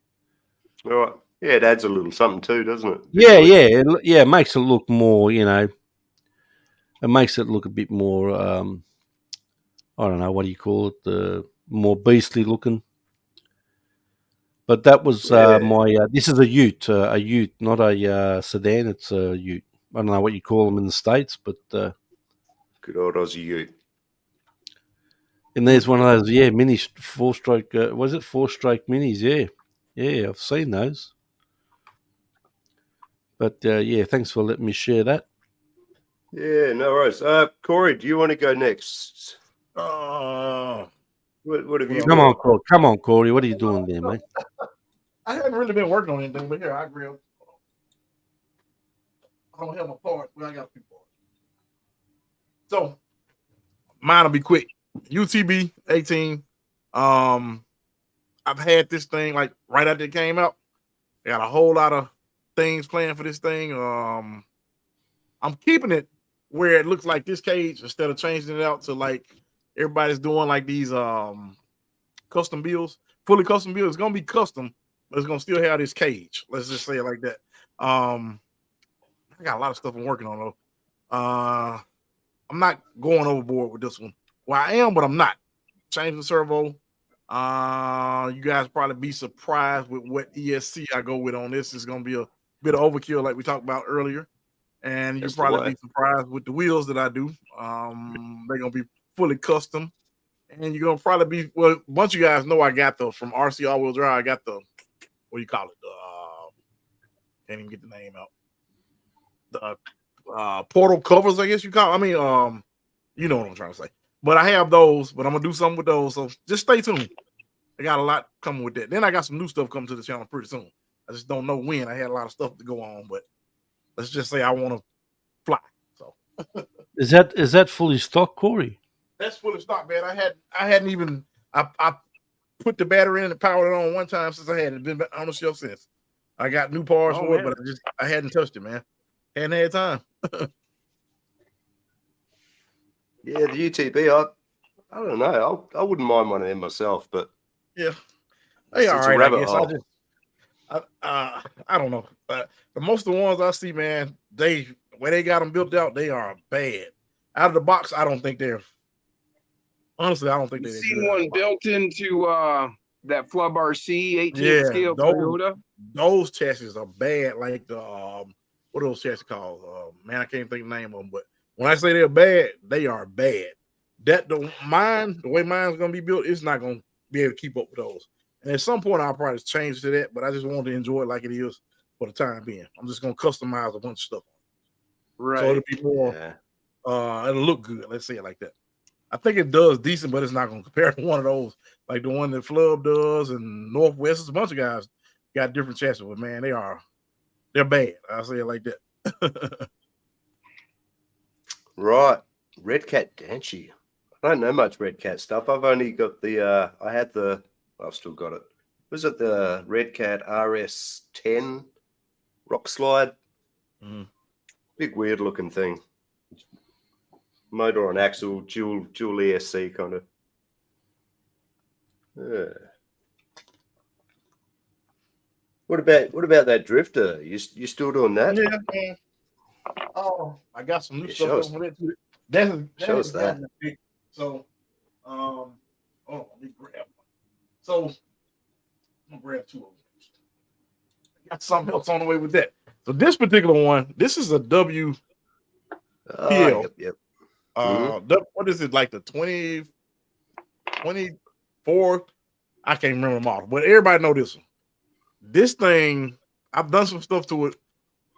All right. Yeah, it adds a little something too, doesn't it? Yeah, it makes it look more, it makes it look a bit more, I don't know, what do you call it, more beastly looking. But that was Yeah. this is a ute, not a sedan, it's a ute. I don't know what you call them in the States, but, Good old Aussie ute. and there's one of those, mini 4-stroke, was it 4-stroke minis? Yeah. Yeah, I've seen those. But, thanks for letting me share that. Yeah, no worries. Corey, do you want to go next? Uh, What have you Come got? on, Corey. Come on, Corey. What are you doing there, mate? I haven't really been working on anything, but here I grill. I don't have my part, but I got a few parts. So mine will be quick. UTB 18. I've had this thing like right after it came out. I got a whole lot of things planned for this thing. I'm keeping it where it looks like this cage instead of changing it out to like everybody's doing like these custom builds. Fully custom build. It's gonna be custom, but it's gonna still have this cage. Let's just say it like that. I got a lot of stuff I'm working on though. I'm not going overboard with this one. Well, I am, but I'm not. Changing the servo. You guys probably be surprised with what ESC I go with on this. It's gonna be a bit of overkill, like we talked about earlier. And you'll That's the probably way. be surprised with the wheels that I do. They're gonna be fully custom. And you're gonna probably be well. A bunch of you guys know I got the from RC All Wheel Drive. I got the what do you call it? Can't even get the name out. The portal covers, I guess you call. I mean, you know what I'm trying to say. But I have those. But I'm gonna do something with those. So just stay tuned. I got a lot coming with that. Then I got some new stuff coming to the channel pretty soon. I just don't know when. I had a lot of stuff to go on, but let's just say I want to fly. So Is that fully stock, Corey? that's fully stock, man. I hadn't even I put the battery in and powered it on one time since I had it. Been on the shelf since. I got new parts for it, but I hadn't touched it, man. Hadn't had time. Yeah, the UTB. I don't know. I wouldn't mind one of them myself, but Yeah, they all it's a right. I rabbit guess hole. I don't know. But most of the ones I see, man, they where they got them built out, they are bad. Out of the box, I don't think they're. Honestly, I don't think You they're. seen good. one built into that Flub RC 18 Yeah, scale those- Toyota? Those chassis are bad. Like the what are those chassis called? Man, I can't think of the name of them. But when I say they're bad, they are bad. the way mine's gonna be built, it's not gonna be able to keep up with those. And at some point, I'll probably change to that, but I just want to enjoy it like it is for the time being. I'm just gonna customize a bunch of stuff, Right. so it'll be more. Yeah. It'll look good. Let's say it like that. I think it does decent, but it's not gonna compare to one of those like the one that Flub does and Northwest. It's a bunch of guys got different chassis, but man, they're bad. I'll say it like that. Right. Red Cat Danchi. I don't know much Red Cat stuff. I've only got I've still got it. Was it the Red Cat RS10 rock slide? Mhm. Big weird looking thing. Motor on axle, dual ESC kind of. Yeah. What about that drifter? You still doing that? Yeah, man. Oh, I got some new Yeah, stuff show us. over there too. That Show us has that. gotten big. So, let me grab one. So, I'm gonna grab two of them. Got something else on the way with that. So this particular one, this is a W. Oh, yep. What is it, like the 24? I can't remember the model, but everybody know this one. This thing, I've done some stuff to it.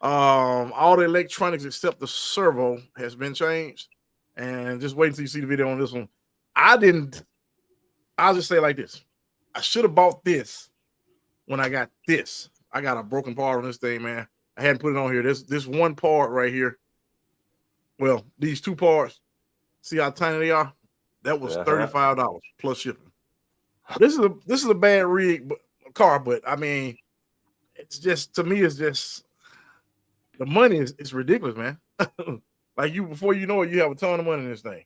All the electronics except the servo has been changed, and just wait until you see the video on this one. I'll just say it like this: I should have bought this when I got this. I got a broken part on this thing, man. I hadn't put it on here. This one part right here. Well, these two parts. See how tiny they are? That was $35 plus shipping. This is a bad car, but I mean, it's just, to me, it's just the money is ridiculous, man. Like, before you know it, you have a ton of money in this thing,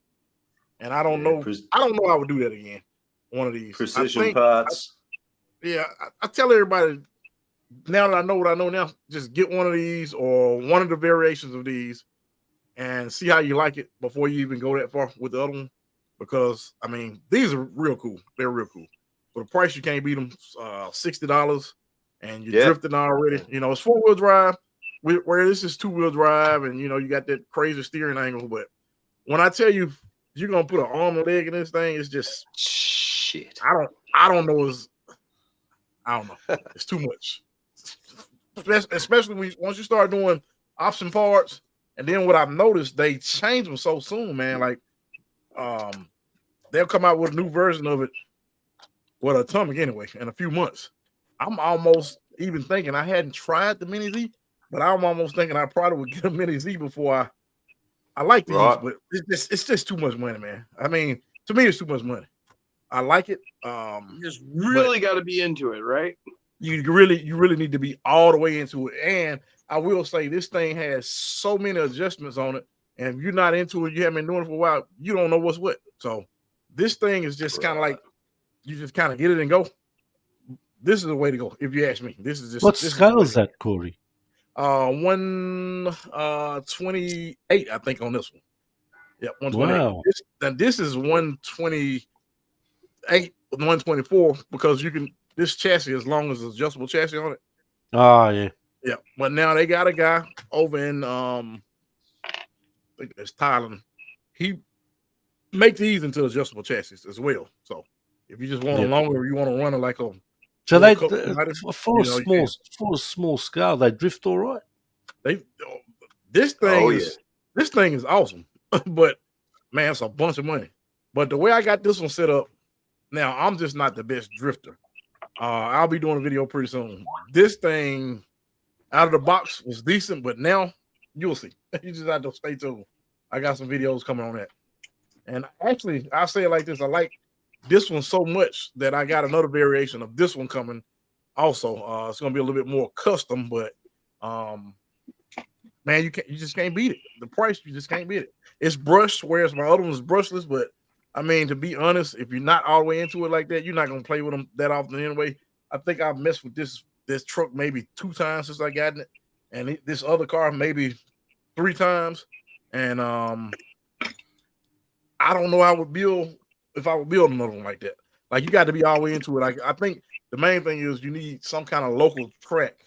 and I don't know I would do that again. One of these Precision parts. I tell everybody, now that I know what I know now, just get one of these or one of the variations of these and see how you like it before you even go that far with the other one. Because, I mean, these are real cool. They're real cool. For the price, you can't beat them. $60, and you're drifting already. You know, it's 4-wheel drive, where this is 2-wheel drive, and, you know, you got that crazy steering angle. But when I tell you, you're going to put an arm and leg in this thing, it's just, shit. I don't know. I don't know. It's too much. Especially once you start doing option parts. And then what I've noticed, they change them so soon, man. Like, they'll come out with a new version of it, well, Atomic anyway, in a few months. I'm almost even thinking, I hadn't tried the Mini Z, but I'm almost thinking I probably would get a Mini Z before I like these, but it's just too much money, man. I mean, to me, it's too much money. I like it. You just really got to be into it, right? You really need to be all the way into it. And I will say, this thing has so many adjustments on it, and if you're not into it, you haven't been doing it for a while, you don't know what's what. So this thing is just kind of like, you just kind of get it and go. This is the way to go, if you ask me. This is just what scale is that, Corey? 128, I think, on this one. Yep, 128. Wow. This is 128, 124, because this chassis, as long as it's adjustable chassis on it. Oh, yeah. Yeah, but now they got a guy over in I think it's Thailand. He makes these into adjustable chassis as well. So if you just want a longer, you want to run it like a so they for a small scale, they drift all right. This thing is awesome, but man, it's a bunch of money. But the way I got this one set up, now I'm just not the best drifter. I'll be doing a video pretty soon. This thing out of the box was decent, but now you'll see. You just have to stay tuned. I got some videos coming on that. And actually, I'll say it like this: I like this one so much that I got another variation of this one coming. Also, it's gonna be a little bit more custom, but man, you just can't beat it. The price, you just can't beat it. It's brushed, whereas my other one is brushless. But I mean, to be honest, if you're not all the way into it like that, you're not gonna play with them that often anyway. I think I've messed with this truck maybe 2 times since I got it, and this other car maybe 3 times. And I don't know how I would build if I would build another one like that. Like, you got to be all the way into it. Like, I think the main thing is you need some kind of local track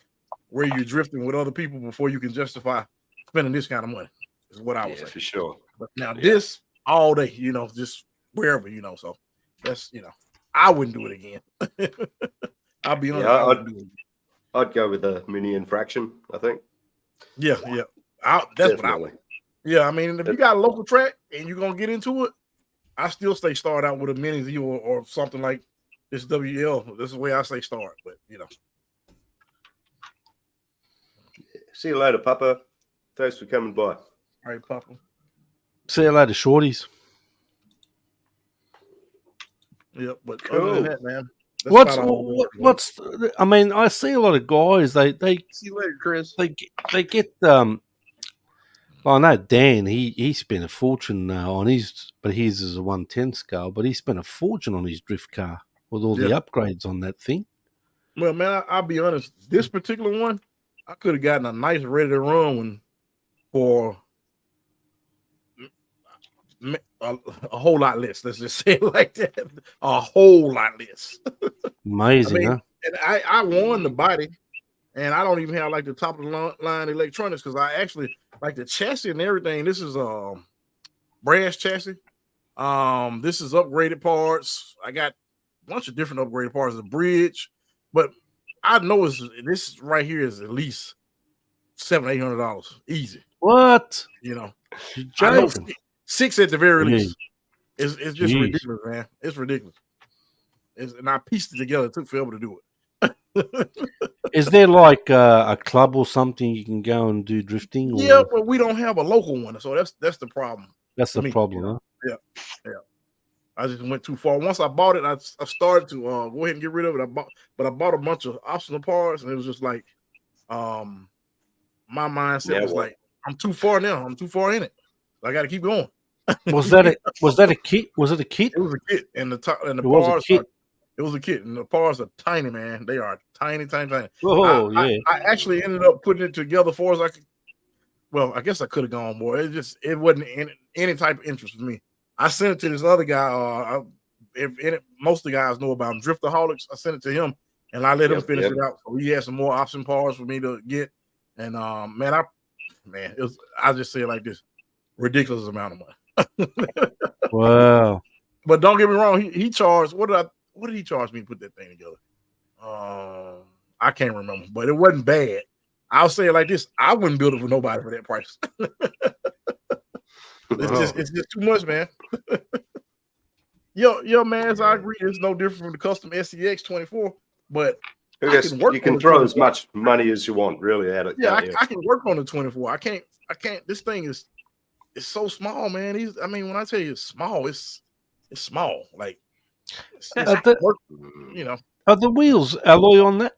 where you're drifting with other people before you can justify spending this kind of money. Is what I would say for sure. But now this all day, just wherever, So that's, I wouldn't do it again. I'll be honest, Yeah, I wouldn't do it again. I'd go with a mini infraction, I think. Yeah. That's what I would. Definitely. Yeah, I mean, if you got a local track and you're gonna get into it, I still say start out with a mini Z or something like this WL. This is the way I say start, but See you later, Papa. Thanks for coming by. All right, Papa. See you later, shorties. Yeah, but other Cool. than that, man. that's about all I'm doing. I mean, I see a lot of guys. They See you later, Chris. get well, I know Dan. He spent a fortune on his, but his is a 110 scale. But he spent a fortune on his drift car with all the upgrades on that thing. Well, man, I'll be honest. This particular one, I could have gotten a nice ready to run one for a whole lot less. Let's just say it like that. A whole lot less. Amazing, I mean, huh? and I won the body, and I don't even have like the top of the line electronics because I actually like the chassis and everything. This is brass chassis. This is upgraded parts. I got a bunch of different upgraded parts. The bridge, but I know this right here is at least $700-800 easy. What? You're I know joking? six at the very Yeah. least. It's just Jeez. ridiculous, man. It's ridiculous. And I pieced it together. It took forever to do it. Is there like a club or something you can go and do drifting? Or Yeah, but we don't have a local one, so that's the problem. that's for the me, problem, huh? Yeah. I just went too far. Once I bought it, I started to go ahead and get rid of it. I bought a bunch of optional parts, and it was just like, my mindset was like, I'm too far now. I'm too far in it. I got to keep going. Was that a kit? Was it a kit? It was a kit, and the top and the It was a parts. kit. It was a kit, and the parts are tiny, man. They are tiny. Oh, yeah. I actually ended up putting it together for as I could. Well, I guess I could have gone more. It wasn't any type of interest for me. I sent it to this other guy. Most of the guys know about him, Driftaholics. I sent it to him, and I let him finish it out. So he had some more option parts for me to get. And I just say it like this: ridiculous amount of money. Wow. But don't get me wrong, he charged. What did he charge me to put that thing together? I can't remember, but it wasn't bad. I'll say it like this: I wouldn't build it for nobody for that price. It's just too much, man. Yo, man, I agree. It's no different from the custom SCX 24, but you can throw as much money as you want, really, at it. Yeah, I can work on the 24. I can't. This thing is so small, man. When I tell you it's small, it's small. Like, Are the wheels alloy on that?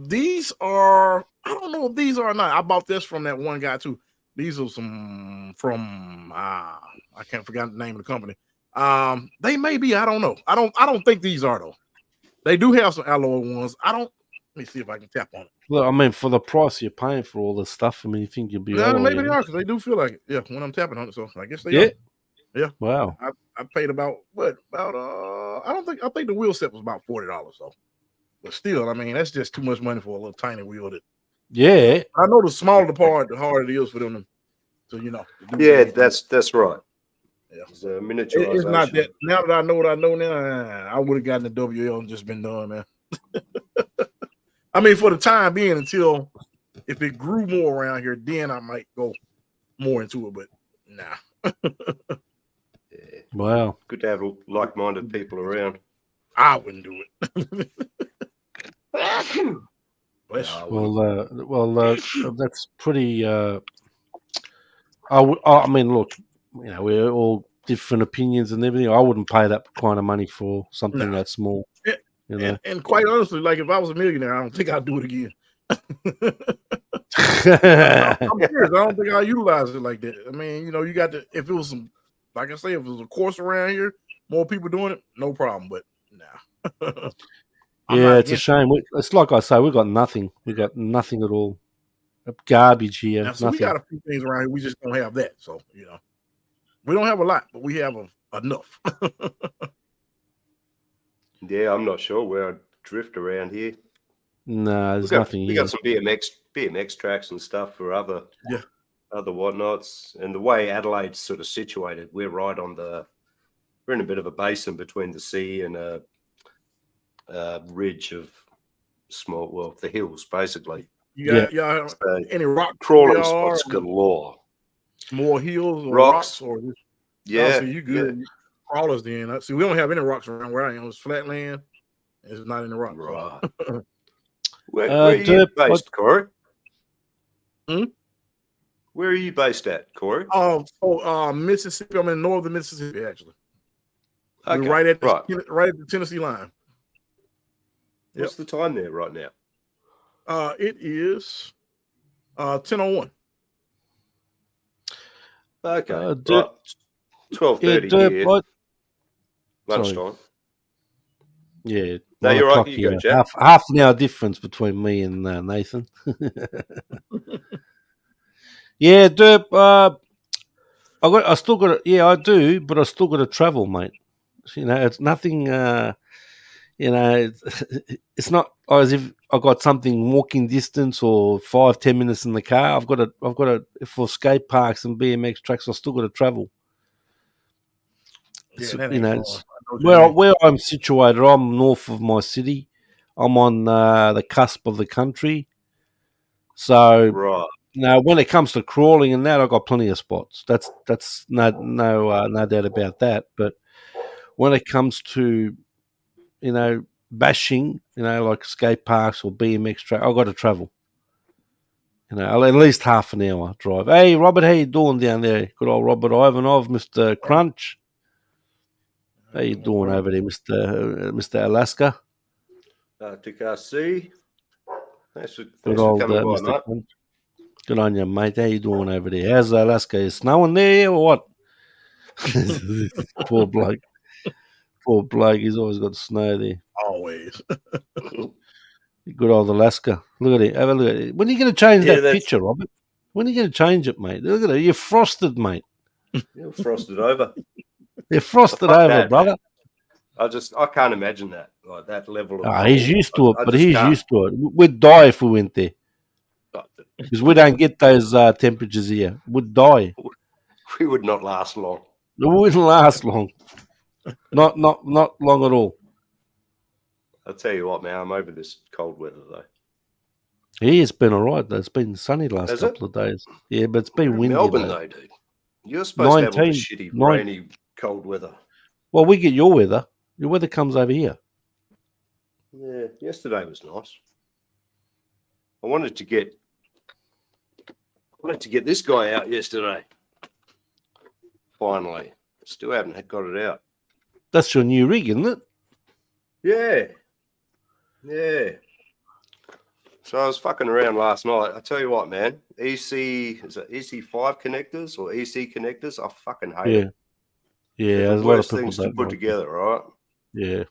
These are. I don't know if these are or not. I bought this from that one guy too. These are some from I can't forget the name of the company. They may be. I don't know. I don't think these are though. They do have some alloy ones. Let me see if I can tap on it. Well, I mean, for the price you're paying for all this stuff, I mean, you think you'll be maybe they are because they do feel like it. Yeah, when I'm tapping on it, so I guess they are. Yeah. Wow. I paid about I think the wheel set was about $40. So, but still, I mean, that's just too much money for a little tiny wheel. Yeah. I know the smaller the part, the harder it is for them to Yeah, that's right. Yeah. It's a miniaturization. It's not that. Now that I know what I know now, I would have gotten the WL and just been done, man. I mean, for the time being, until if it grew more around here, then I might go more into it. But nah. Yeah. Wow. Good to have like-minded people around. I wouldn't do it. Well, that's pretty. I mean, look, we're all different opinions and everything. I wouldn't pay that kind of money for something that small. And quite honestly, like if I was a millionaire, I don't think I'd do it again. I'm serious. I don't think I'll utilize it like that. I mean, you got to. If it was some, like I say, if it was a course around here, more people doing it, no problem. But nah. Yeah, it's a shame. It's like I say, we got nothing. We got nothing at all. Garbage here. Now, so nothing. we got a few things around here. We just don't have that. So we don't have a lot, but we have enough. Yeah, I'm not sure where I'd drift around here. No, there's nothing We here. got some BMX tracks and stuff for other other whatnots. And the way Adelaide's sort of situated, we're in a bit of a basin between the sea and a ridge of the hills, basically. You got So any rock crawling y'all, spots galore. more hills or Rocks. rocks or just, Yeah. so you good crawlers then. See, we don't have any rocks around where I am. It's flat land. It's not in the rocks. Right. Where are you Derp, based, Corey? Hmm? Where are you based at, Corey? Mississippi. I'm in northern Mississippi, actually. Okay. We're right at the Tennessee line. What's the time there right now? It is 10:01. Okay. Derp, Right. 12:30 here. Derp, Lunchtime. yeah. No, 9 you're right. o'clock You go, here. Jack. Half an hour difference between me and Nathan. Yeah, Derp. I still got. I do, but I still got to travel, mate. It's nothing. It's not as if I got something walking distance or 5-10 minutes in the car. I've got to for skate parks and BMX tracks. I still got to travel. Yeah, So, that ain't far. it's where I'm situated. I'm north of my city. I'm on the cusp of the country. So Right. when it comes to crawling and that, I've got plenty of spots. That's no doubt about that. But when it comes to bashing, like skate parks or BMX track, I've got to travel. At least half an hour drive. Hey, Robert, how you doing down there? Good old Robert Ivanov, Mr. Crunch. How you doing over there, Mr. Alaska? TKC. Thanks Good for old coming by, Mr. mate. Crunch. Good on you, mate. How you doing over there? How's Alaska? Is snowing there or what? Poor bloke. Poor bloke. He's always got snow there. Always. Good old Alaska. Look at it. Have a look at it. When are you going to change Yeah, that that's- picture, Robert? When are you going to change it, mate? Look at it. You're frosted, mate. You're frosted over. You're frosted Fuck over, that, brother. I can't imagine that. Like that level of He's cold. used to it, I but just he's can't. used to it. We'd die if we went there because we don't get those temperatures here. We'd die. We would not last long. It wouldn't last long. Not long at all. I'll tell you what, man. I'm over this cold weather though. Yeah, it's been all right. Though. It's been sunny the last Has it? couple of days. Yeah, but it's been You're in windy. Melbourne though. though, dude. You're supposed to have all the 19, shitty, 9 rainy, cold weather. Well, we get your weather. Your weather comes over here. Yeah, yesterday was nice. I wanted to get this guy out yesterday. Finally, still haven't got it out. That's your new rig, isn't it? Yeah. So I was fucking around last night. I tell you what, man. Is it EC5 connectors or EC connectors? I fucking hate Yeah. it. Yeah, They're there's the a lot of worst people things to don't put like together, right? it. Yeah.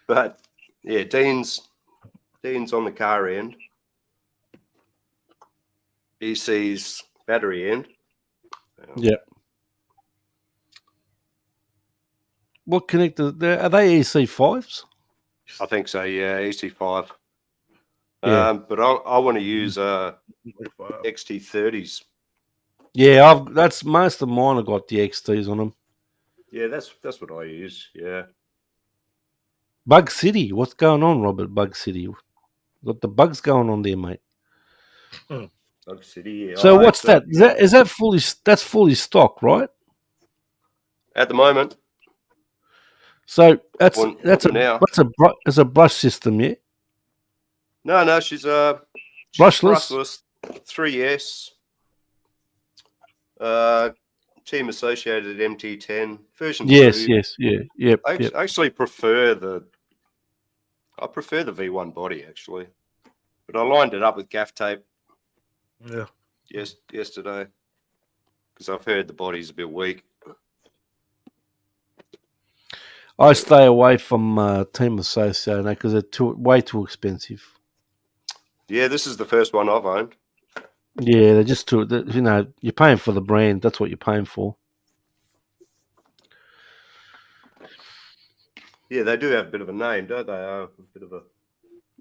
But yeah, Dean's on the car end. EC's battery end. Yeah. What connector? Are they EC5s? I think so. Yeah, EC5. Yeah. But I want to use XT30s. Yeah, that's most of mine. Have got the XTs on them. Yeah, that's what I use. Yeah. Bug City. What's going on, Robert? Bug City. Got the bugs going on there, mate. Bug City. Yeah. So what's that? Is that fully? That's fully stock, right? At the moment? So that's Well, a it's a brush system, yeah. No, she's Brushless? 3S. Team Associated MT10 version 2. Yes, yep. I actually prefer the V1 body actually, but I lined it up with gaff tape. Yeah. Yesterday, because I've heard the body's a bit weak. I stay away from Team Associated because they're way too expensive. Yeah, this is the first one I've owned. Yeah, they're just too. You're paying for the brand. That's what you're paying for. Yeah, they do have a bit of a name, don't they? A bit of a.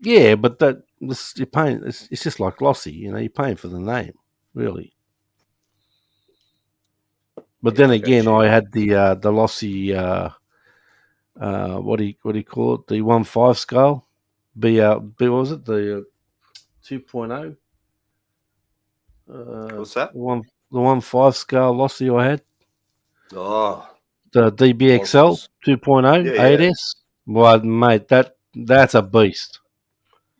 Yeah, but you're paying. It's just like Glossy. You're paying for the name, really. But Yeah, then I again, got you. I had the Lossy what do you call it? The 1.5 scale. What was it? The 2.0. What's that? The 1.5 scale Lossy I had. Oh, The DBXL monsters. 2.0 Yeah, yeah. 8S. Well, mate, that's a beast.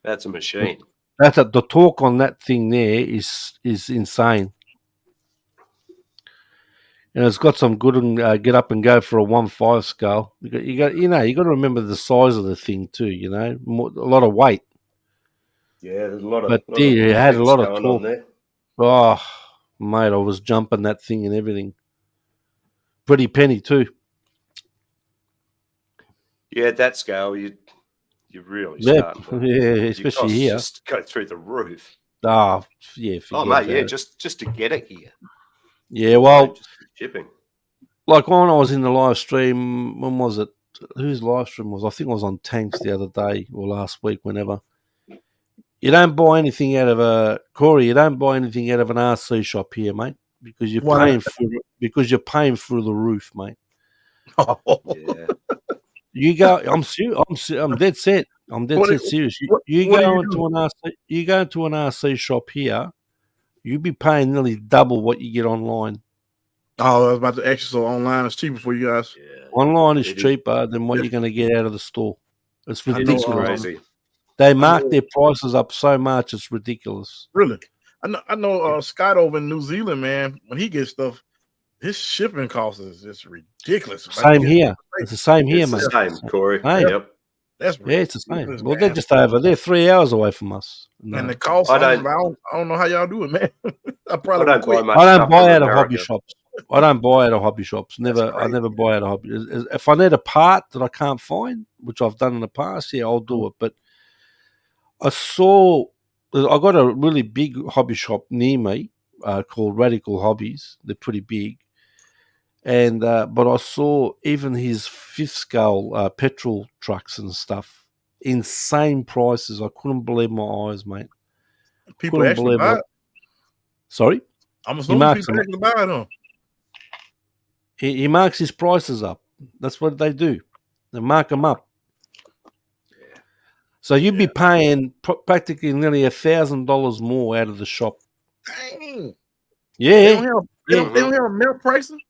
That's a machine. The torque on that thing there is insane. And it's got some good get up and go for a 1.5 scale. You got to remember the size of the thing too. A lot of weight, Yeah, there's a lot but of it had a things lot of going on torque. there. Oh, mate, I was jumping that thing and everything. Pretty penny too. Yeah, at that scale, you really Yeah, start. To, yeah, your especially costs here. just go through the roof. Ah, yeah, Oh, forget mate, about yeah, it. just to get it here. Yeah, well, Just shipping. like when I was in the live stream, when was it? Whose live stream was? I think I was on Tanks the other day or last week, whenever. You don't buy anything out of Corey. You don't buy anything out of an RC shop here, mate, because you're Why? you're paying through the roof, mate. Yeah. You go. I'm serious. I'm dead set. I'm dead What set do- serious. what do you do? You go into an RC shop here, you'd be paying nearly double what you get online. Oh, I was about to ask you. So online is cheaper for you guys. Yeah. Online is It is. cheaper than what you're going to get out of the store. It's I know, ridiculous. Crazy. They I mark know. their prices up so much, it's ridiculous. Really? I know. Scott over in New Zealand, man. When he gets stuff, his shipping cost is just ridiculous. Same here. It's the same here, It's mate. the same, Corey. Same. Yep. That's Yeah, it's the same. ridiculous, Well, man. they're just over. They're 3 hours away from us. No. And the cost, I I don't- don't know how y'all do it, man. I I probably don't would quit. buy much I don't stuff buy from out of hobby America. shops. I don't buy out of hobby shops. Never. I crazy. never buy out of hobby. If I need a part that I can't find, which I've done in the past, yeah, I'll do it. But I got a really big hobby shop near me called Radical Hobbies. They're pretty big. And but I saw even his fifth scale petrol trucks and stuff, insane prices. I couldn't believe my eyes, mate. People Couldn't actually believe buy it. it. Sorry, I'm assuming marks people them. actually buy it, huh? He marks his prices up. That's what they do. They mark them up. So you'd be paying practically nearly $1,000 more out of the shop. Dang. Yeah, They don't have a melt pricing.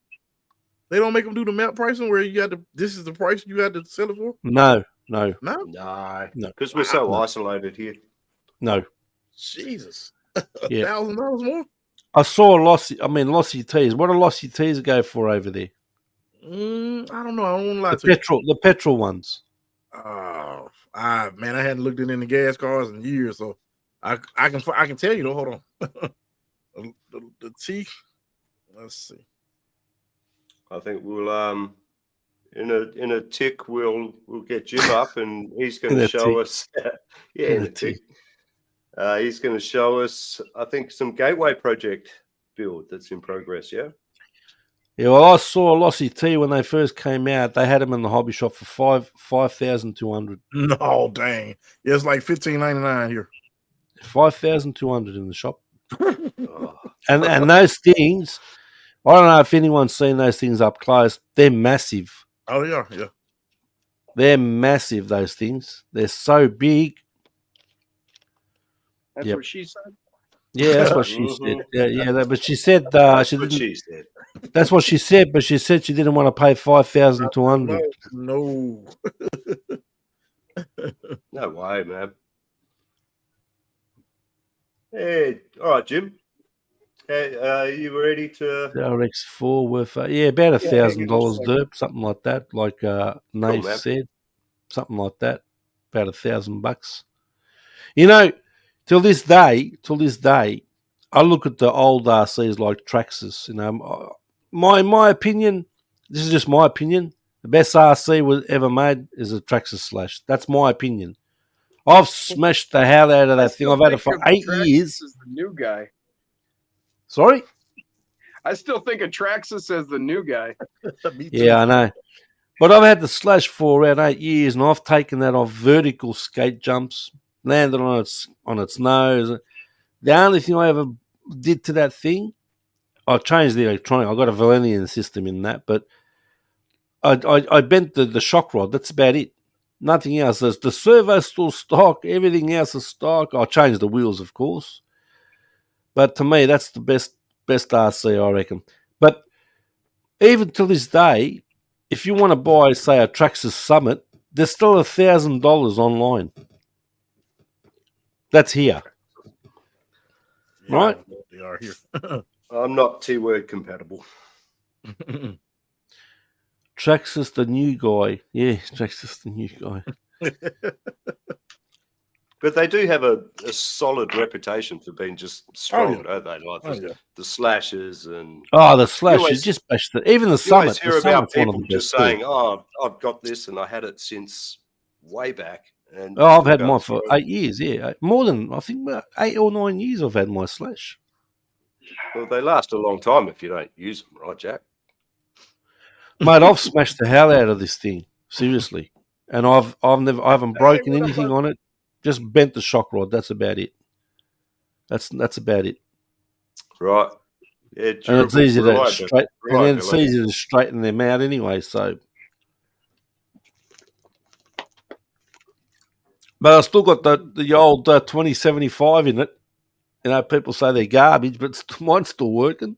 They don't make them do the melt pricing where you got to. This is the price you got to sell it for. no, No, No, No. because we're so No. isolated here. no. Jesus, Yeah. $1,000 more. I saw Lossy teas. What do Lossy teas go for over there? I don't know. I don't want to lie The to you. the petrol ones. Oh, man, I hadn't looked in the gas cars in years, so I can tell you though. Hold on, the T. Let's see. I think we'll in a tick we'll get Jim up and he's going In to a show tick. us. Yeah, in a tick. He's going to show us, I think, some gateway project build that's in progress. Yeah. Yeah, well, I saw Lossy tea when they first came out. They had them in the hobby shop for $5,200. No, dang. Yeah, it's like $15.99 here. 5,200 in the shop. Oh, And those things, I don't know if anyone's seen those things up close. They're massive. Oh yeah. They're massive. Those things. They're so big. That's Yep. what she said. Yeah, that's what she said. Mhm. Yeah. But she said that's she what didn't. she said. That's what she said. But she said she didn't want to pay 5,200. No. No way, man. Hey, all right, Jim. Hey, you ready to? RX4 worth about $1,000 give us derp, something like that. Like Nave man. said, something like that. About $1,000. You know, till this day, I look at the old RCs like Traxxas. You know, my opinion. This is just my opinion. The best RC was ever made is a Traxxas Slash. That's my opinion. I've smashed the hell out of that thing. I've had it for 8 years. Is the new guy. Sorry. I still think of Traxxas as the new guy. Me too. Yeah, I know. But I've had the Slash for around 8 years, and I've taken that off vertical skate jumps, landed on its nose. The only thing I ever did to that thing, I changed the electronic. I got a Valenian system in that, but I bent the shock rod. That's about it. Nothing else. The servo's still stock. Everything else is stock. I changed the wheels, of course. But to me, that's the best RC, I reckon. But even to this day, if you want to buy, say, a Traxxas Summit, there's still $1,000 online. That's here. Yeah, Right. They are here. I'm not T-word compatible. Traxxas, the new guy. Yeah, Traxxas, the new guy. But they do have a solid reputation for being just strong, yeah. don't they? Like Oh, yeah. the slashes and Oh, the Slash always- is just bashed it. Even the you always Summit. hear The about Summit's one of people the just best too. saying, "Oh, I've got this and I had it since way back." And Oh, I've still had going mine for strong. 8 years. Yeah, more than I think 8 or 9 years. I've had my Slash. Well, they last a long time if you don't use them, right, Jack? Mate, I've smashed the hell out of this thing. Seriously, and I haven't broken what anything about- on it. Just bent the shock rod. That's about it. That's about it. Right. Yeah, And it's easy to reliability. straight, and then it's easy to straighten them out anyway. So, but I still got the old 2075 in it. You know, people say they're garbage, but mine's still working.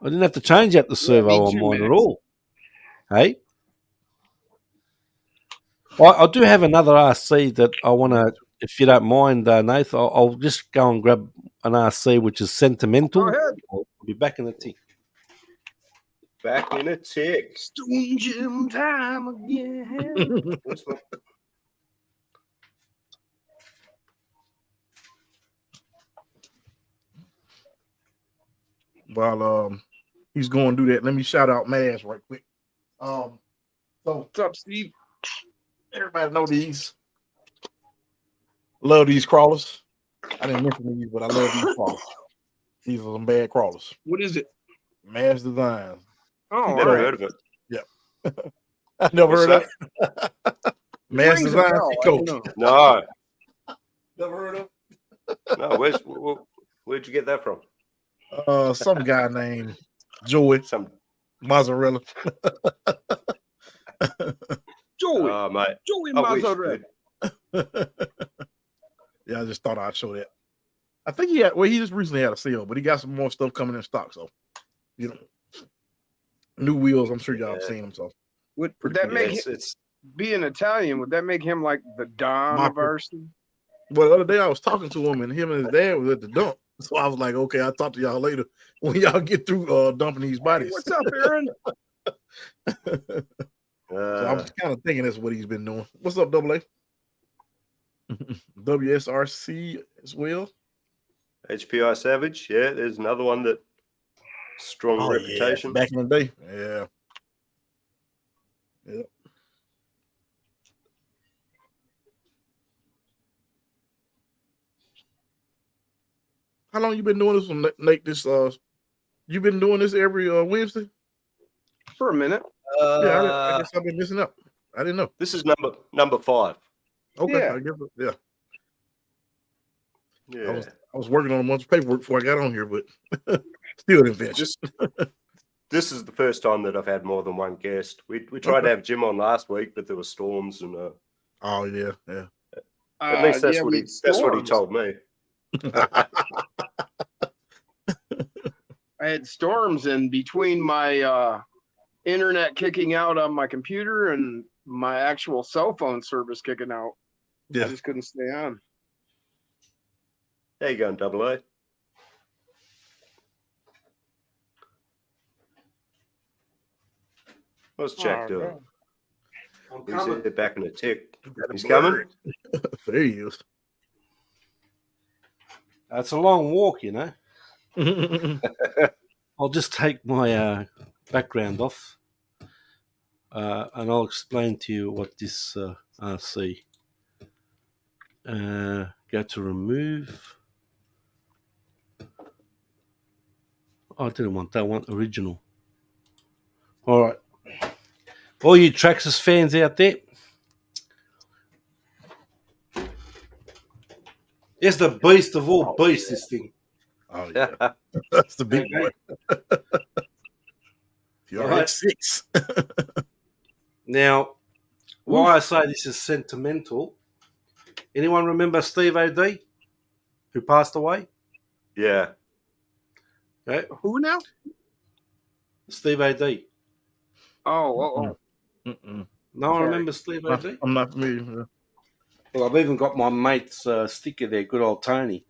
I didn't have to change out the servo me on too, mine at Max. all. Hey, I do have another RC that I want to, if you don't mind, Nath, I'll just go and grab an RC which is sentimental. Go ahead. I'll be back in a tick. Back in a tick. Stone Gym time again. What's my- While he's going to do that, let me shout out Maz right quick. So What's up, Steve? everybody know these. Love these crawlers. I didn't mention these, but I love these crawlers. These are some bad crawlers. What is it? Maz Design. Oh, Never all right. heard of it. I never What's heard of it. Maz Rings a Design. bell, I Coach. don't know. No, Never heard of no. Where'd you get that from? some guy named Joey Some Mozzarella. Joey. mate. Joey I wish, Mazzarella. dude. Yeah, I just thought I'd show that. I think he just recently had a sale, but he got some more stuff coming in stock. So, new wheels. I'm sure y'all have Yeah. seen them. So, Would Pretty that good. make It's, him, it's being Italian, would that make him like the Don of Mopper. RC? well, the other day I was talking to him, and him and his dad was at the dump. So I was like, okay, I'll talk to y'all later when y'all get through dumping these Hey, bodies. what's up, Aaron? So I was kind of thinking that's what he's been doing. What's up, Double A? WSRC as well. HPI Savage. Yeah, there's another one that strong Oh, reputation. yeah. Back in the day. Yeah. Yep. How long you been doing this one, Nate? You been doing this every Wednesday? For a minute. Yeah, I guess I've been missing out. I didn't know. This is number 5. Okay, Yeah. I guess yeah. Yeah. I was working on a bunch of paperwork before I got on here, but still didn't finish. This is the first time that I've had more than one guest. We tried to have Jim on last week, but there were storms, and Oh yeah, yeah. at least that's Yeah, what we he had storms. told me. I had storms in between my internet kicking out on my computer and my actual cell phone service kicking out. I Yeah. just couldn't stay on. How you going, Double A? What's Jack Oh, doing? I'm He's coming. back in a tick. Got He's it coming? blurred. There he is. It's a long walk, you know. I'll just take my background off, and I'll explain to you what this RC. Go to remove. Oh, I didn't want that. I want original. All right. All you Traxxas fans out there. It's the beast of all beasts, this thing. Oh yeah, that's the big Okay. boy. You're Right. 6. Now, why I say this is sentimental. Anyone remember Steve O'D, who passed away? Yeah. Okay. Who now? Steve O'D. Oh. Mm-mm. No one Sorry. remembers Steve O'D? I'm not familiar. Well, I've even got my mate's sticker there, good old Tony.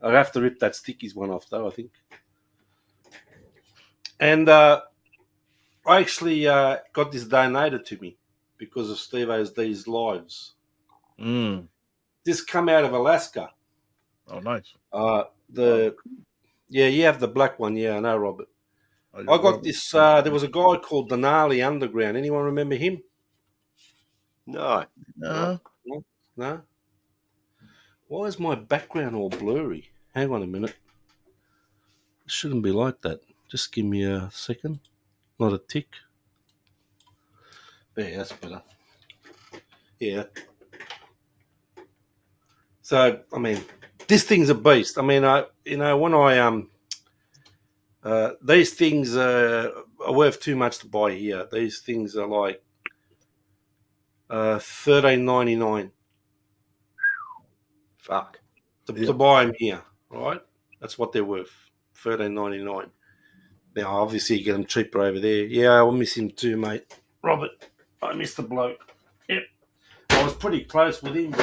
I'll have to rip that Stickies one off, though, I think. And I actually got this donated to me because of Steve O'D's lives. Mm. This come out of Alaska. Oh, nice. Yeah, you have the black one. Yeah, I know, Robert. Oh, I got this. There was a guy called Denali Underground. Anyone remember him? No. Uh, No? Why is my background all blurry? Hang on a minute. It shouldn't be like that. Just give me a second. Not a tick. Yeah, that's better. Yeah. So, I mean, this thing's a beast. I mean, when I these things are worth too much to buy here. These things are like $13.99 Fuck. to buy them here, right? That's what they're worth, $13.99. Now, obviously, you get them cheaper over there. Yeah, I'll miss him too, mate. Robert, I missed the bloke. Yep, I was pretty close with him.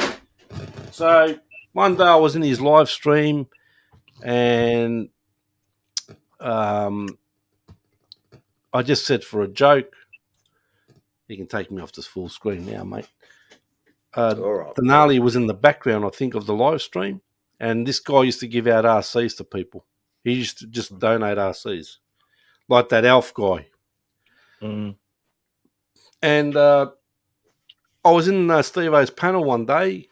So one day I was in his live stream, and I just said for a joke, you can take me off this full screen now, mate. All right. Denali was in the background, I think, of the live stream, and this guy used to give out RCs to people. He used to just donate RCs, like that Alf guy. mm. And I was in Steve-O's panel one day,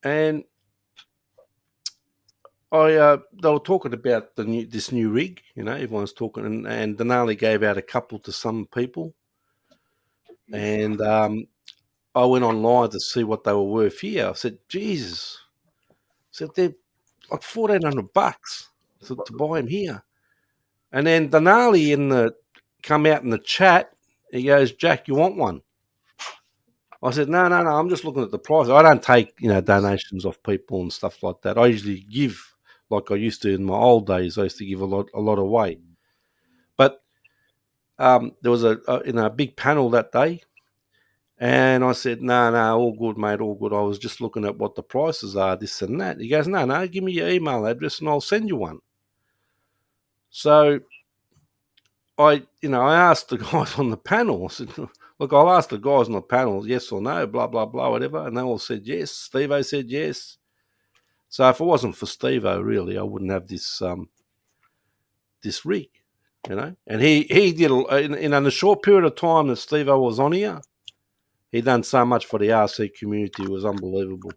and they were talking about this new rig. Everyone's talking, and Denali gave out a couple to some people, and I went online to see what they were worth here. I said, Jesus. I said, they're like $1,400 to buy them here. And then Denali come out in the chat. He goes, Jack, you want one? I said, no, I'm just looking at the price. I don't take, donations off people and stuff like that. I usually give like I used to in my old days. I used to give a lot away. But there was a big panel that day. And I said, no, all good, mate, all good. I was just looking at what the prices are, this and that. He goes, no, give me your email address and I'll send you one. So I asked the guys on the panel. I said, look, I'll ask the guys on the panel, yes or no, blah, blah, blah, whatever. And they all said yes. Steve-O said yes. So if it wasn't for Steve-O, really, I wouldn't have this rig, And he did, in a short period of time that Steve-O was on here, he done so much for the RC community. It was unbelievable.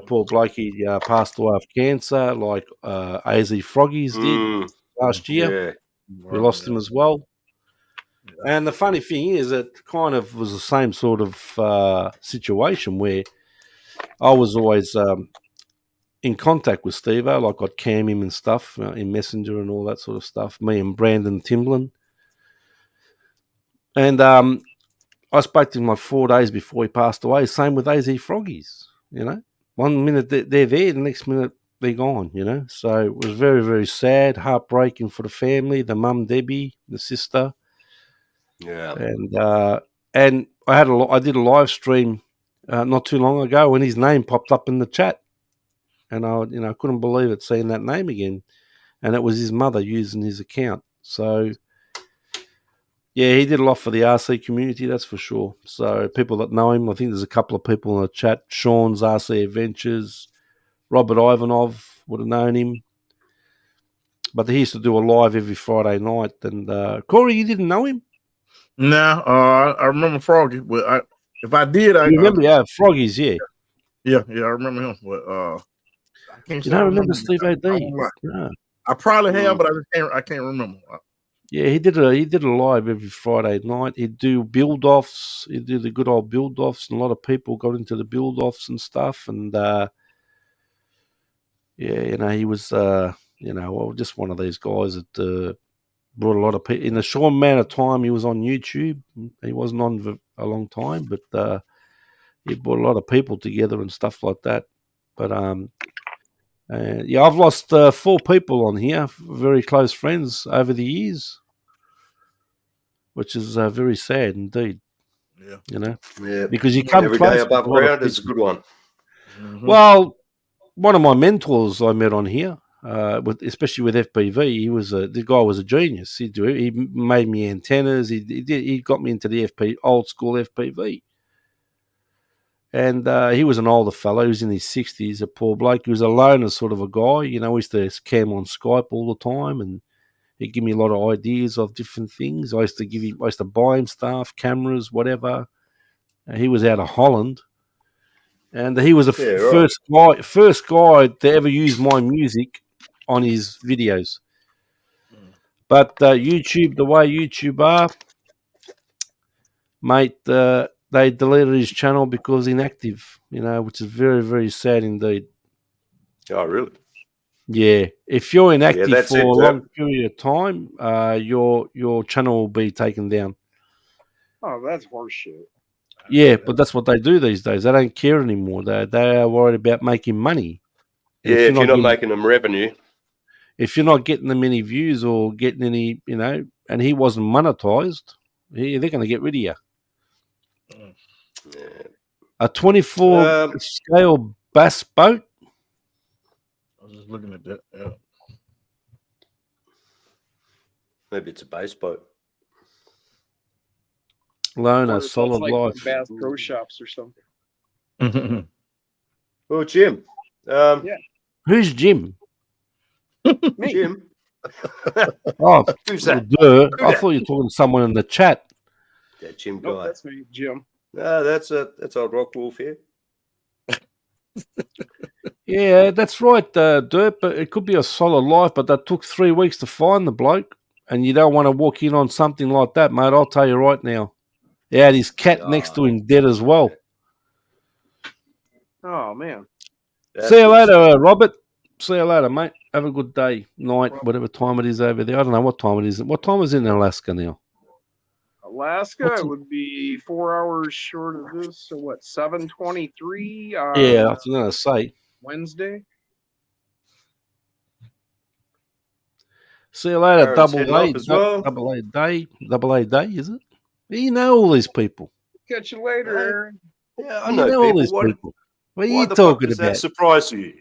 Poor bloke, he passed away of cancer, like AZ Froggies did last year. Yeah. We lost him as well. Yeah. And the funny thing is, it kind of was the same sort of situation where I was always in contact with Steve-O, like I'd cam him and stuff in Messenger and all that sort of stuff, me and Brandon Timblin. And I spoke to him like 4 days before he passed away. Same with AZ Froggies, 1 minute they're there, the next minute they're gone, So it was very, very sad, heartbreaking for the family, the mum, Debbie, the sister. Yeah. And I did a live stream not too long ago when his name popped up in the chat. And I couldn't believe it, seeing that name again. And it was his mother using his account. So yeah, he did a lot for the RC community, that's for sure. So people that know him, I think there's a couple of people in the chat. Sean's RC Adventures, Robert Ivanov would have known him. But he used to do a live every Friday night. And Corey, you didn't know him? No, I remember Froggy. But if I did, I remember. Yeah, Froggies. Yeah, I remember him. But I can't. You don't remember Steve O'D? I probably have, but I can't remember. Yeah, he did a live every Friday night. He'd do build offs. He'd do the good old build offs, and a lot of people got into the build offs and stuff. And yeah, he was just one of these guys that brought a lot of people in a short amount of time. He was on YouTube. He wasn't on for a long time, but he brought a lot of people together and stuff like that. But yeah, I've lost 4 people on here, very close friends over the years, which is very sad indeed. Yeah. Yeah. Because you come Every close day with above a lot of ground is a people. good one. Mhm. Well, one of my mentors I met on here, especially with FPV, the guy was a genius. He made me antennas. He got me into the old school FPV. And he was an older fellow. He was in his 60s, a poor bloke. He was a loner sort of a guy. We used to cam on Skype all the time, and he'd give me a lot of ideas of different things. I used to buy him stuff, cameras, whatever. He was out of Holland, and he was the first guy to ever use my music on his videos. But YouTube, the way YouTube are, mate, they deleted his channel because inactive, which is very, very sad indeed. Oh, really? Yeah, if you're inactive that's for it, a long period of time, your channel will be taken down. Oh, that's horseshit. Yeah, but that's what they do these days. They don't care anymore. They are worried about making money. And Yeah, if you're not getting, making them revenue. if you're not getting them any views or getting any, and he wasn't monetized, they're going to get rid of you. Yeah. A 24 scale bass boat. I was just looking at that. Yeah. Maybe it's a bass boat. Loner, Or if solid that's like life. from Bass Pro Shops or something. Well, Jim. Yeah. Who's Jim? Me. Jim. Oh, Who's that? duh. I thought you were talking to someone in the chat. That Jim guy. Nope, that's me, Jim. No, that's old Rock Wolf here. Yeah, that's right, Dirt, but it could be a solid life, but that took 3 weeks to find the bloke, and you don't want to walk in on something like that, mate. I'll tell you right now. He had his cat next to him dead as well. Oh man. See you later, Robert. See you later, mate. Have a good day, night, whatever time it is over there. I don't know what time it is. What time is it in Alaska now? Alaska, it would be 4 hours short of this. So what? 7:23. Yeah, I was going to say. Wednesday. See you later, Aaron's heading up as well. double A day, is it? You know all these people. Catch you later, Aaron. Yeah, I You know know all people. these Why, people. What are why you the fuck talking does that about? surprise you?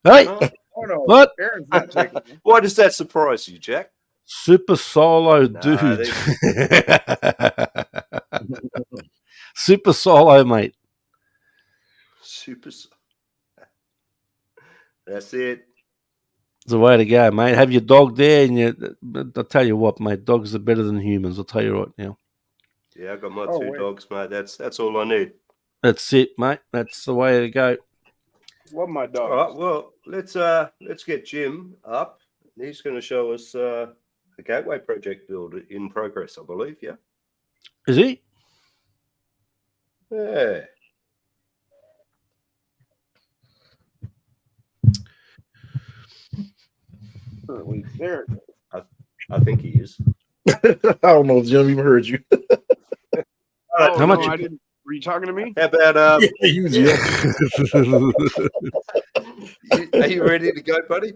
Hey, Huh? Oh no, What? Aaron's not taking me. Why does that surprise you, Jack? super solo Nah, dude. Super solo, mate. Super. That's it. It's the way to go, mate. Have your dog there, and I'll tell you what, mate. Dogs are better than humans. I'll tell you right now. Yeah, I got my Oh, two wait. dogs, mate. That's all I need. That's it, mate. That's the way to go. Love my dog. All right. Well, let's get Jim up. He's going to show us the Gateway project build in progress, I believe. Yeah. Is he? Yeah. Currently there. I think he is. I don't know if Jim even heard you. Oh, How no, much- I didn't. Were you talking to me? How about Yeah, he was Jim. are you ready to go, buddy?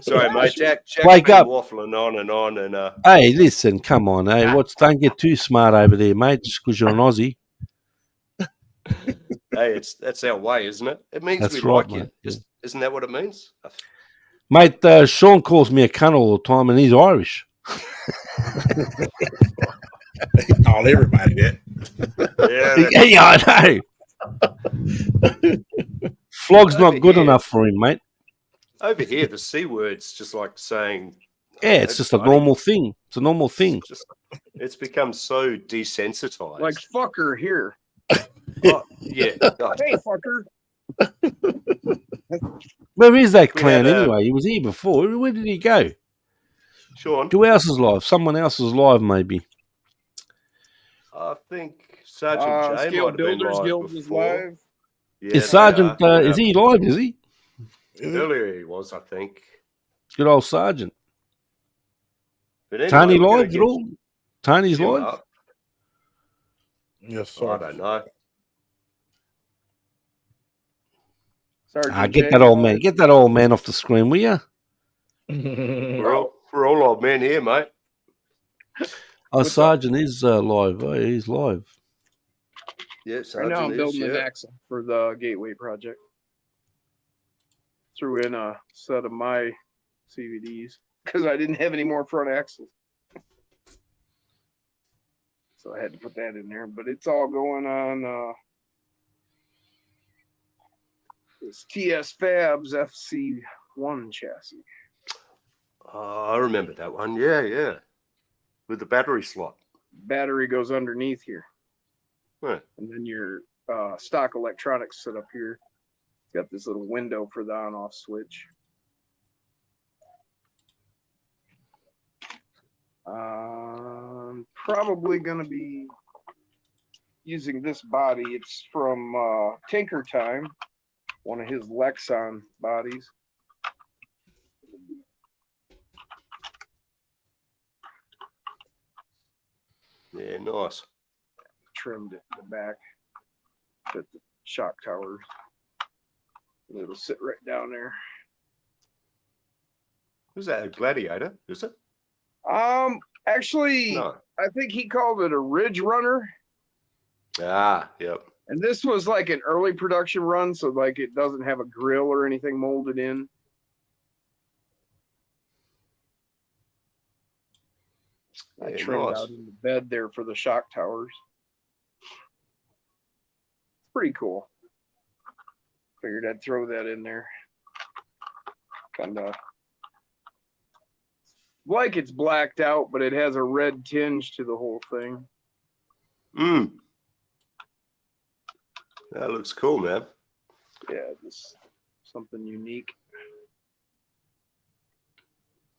Sorry, mate. Jack's Wake been up. waffling on, and Hey, listen, come on, hey, don't get too smart over there, mate, just because you're an Aussie. hey, that's our way, isn't it? It means That's we right, like you. mate. Just isn't that what it means? Mate, Sean calls me a cunt all the time, and he's Irish. Call everybody that. Yeah. Yeah, I know. Flog's Over not good here. enough for him, mate. Over here, the C word's just like saying. Yeah, it's just a buddy. normal thing. It's a normal thing. It's become so desensitized. Like fucker here. Oh, yeah. Oh, Hey fucker. Where is that We clown had, anyway? He was here before. Where did he go? Sean, Who else is live? Someone else is live, maybe. I think Sergeant J Scale might have been Builders live Guild is before. live. Yeah, Is Sergeant? they are. Is he live? Is he? Is it? Earlier he was, I think. Good old Sergeant. But anyway, Tony we're gonna live at get all? Tony's Jim live. up. Yes, Oh, I sir. don't know. Sergeant Get J that old live. man. Get that old man off the screen, will you? We're all old men here, mate. Oh, What's Sergeant is live. Oh, he's live. Yeah, Right now Sergeant I'm is, building an yeah. axle for the Gateway project. Threw in a set of my CVDs because I didn't have any more front axles. So I had to put that in there, but it's all going on this TS Fabs FC1 chassis. I remember that one. Yeah. With the battery slot. Battery goes underneath here. Huh. And then your stock electronics sit up here. It's got this little window for the on-off switch. Probably going to be using this body. It's from Tinker Time, one of his Lexon bodies. Yeah, nice. Trimmed it in the back, fit the shock towers. And it'll sit right down there. Was that a Gladiator? Is it? Actually, No. I think he called it a Ridge Runner. Ah, yep. And this was like an early production run, so like it doesn't have a grill or anything molded in. I Yeah, trimmed nice. out in the bed there for the shock towers. It's pretty cool. Figured I'd throw that in there. Kind of like it's blacked out, but it has a red tinge to the whole thing. That looks cool, man. Yeah, just something unique.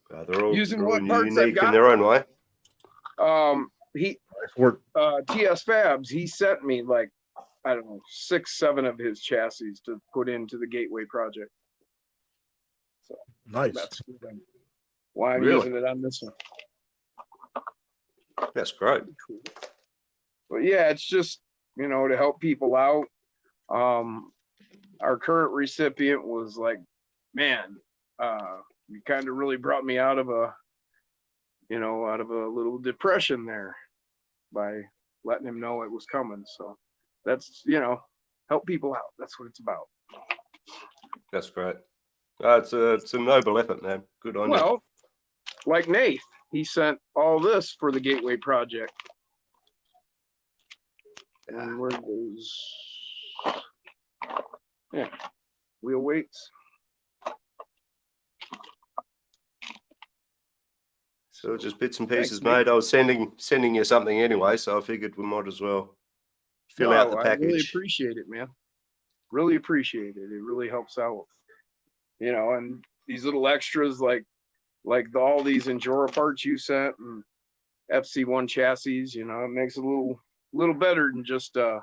They're all, Using they're all what parts I've unique in got? their own way. Nice work. TS Fabs, he sent me like, I don't know, 6, 7 of his chassis to put into the Gateway project. So Nice. that's why I'm Really? using it on this one. That's great. Cool. But yeah, it's just, to help people out. Our current recipient was like, man, you kind of really brought me out of a little depression there by letting him know it was coming. So that's, help people out. That's what it's about. That's great. It's a noble effort, man. Good on you. Well, like Nath, he sent all this for the Gateway project. And where goes, yeah, wheel weights. So just bits and Thanks, pieces, mate. mate. I was sending you something anyway, so I figured we might as well fill out the I really package. appreciate it, man. Really appreciate it. It really helps out. And these little extras like all these Endura parts you sent and FC1 chassis, it makes it a little better than just a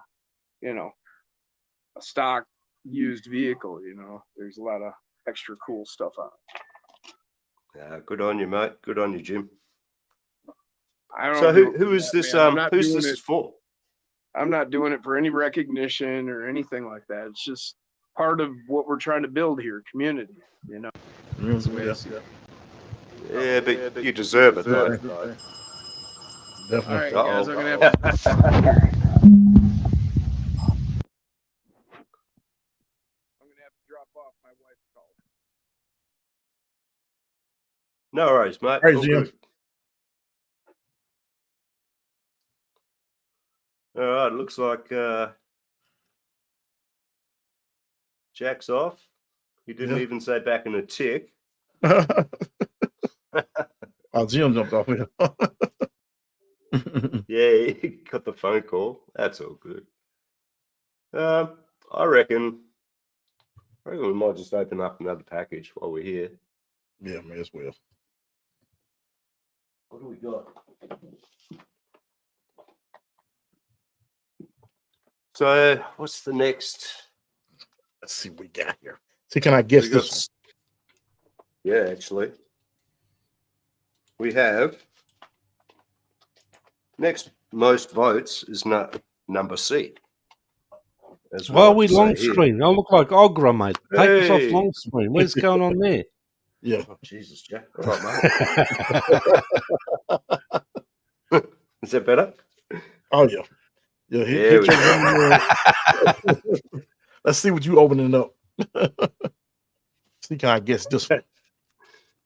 stock used vehicle. There's a lot of extra cool stuff on it. Good on you, mate. Good on you, Jim. I don't So do it who for is that, this? man. I'm not Who's doing this it- for? I'm not doing it for any recognition or anything like that. It's just part of what we're trying to build here, community. That's the way I see it. Yeah, but you deserve it, though. Definitely. All right, guys, I'm gonna have to drop off. My wife called. No worries, mate. All right, All Jim. good. All right, looks like Jack's off. He didn't Yeah. even say back in a tick. Oh, Jim jumped off here. Yeah, he got the phone call. That's all good. I reckon we might just open up another package while we're here. Yeah, may as well. What do we got? So, what's the next? Let's see what we got here. See, can I guess We got this Yeah, actually. We have next most votes is number C. As Why are like we to say long here. screen? I look like Ogra, mate. Take this off Hey! long screen. What's going on there? one? Yeah. Oh, Jesus, Jack. All right, mate. Is that better? Oh yeah. Yeah. Hit, There hit we your go. Let's see what you opening up. See, can I guess this one?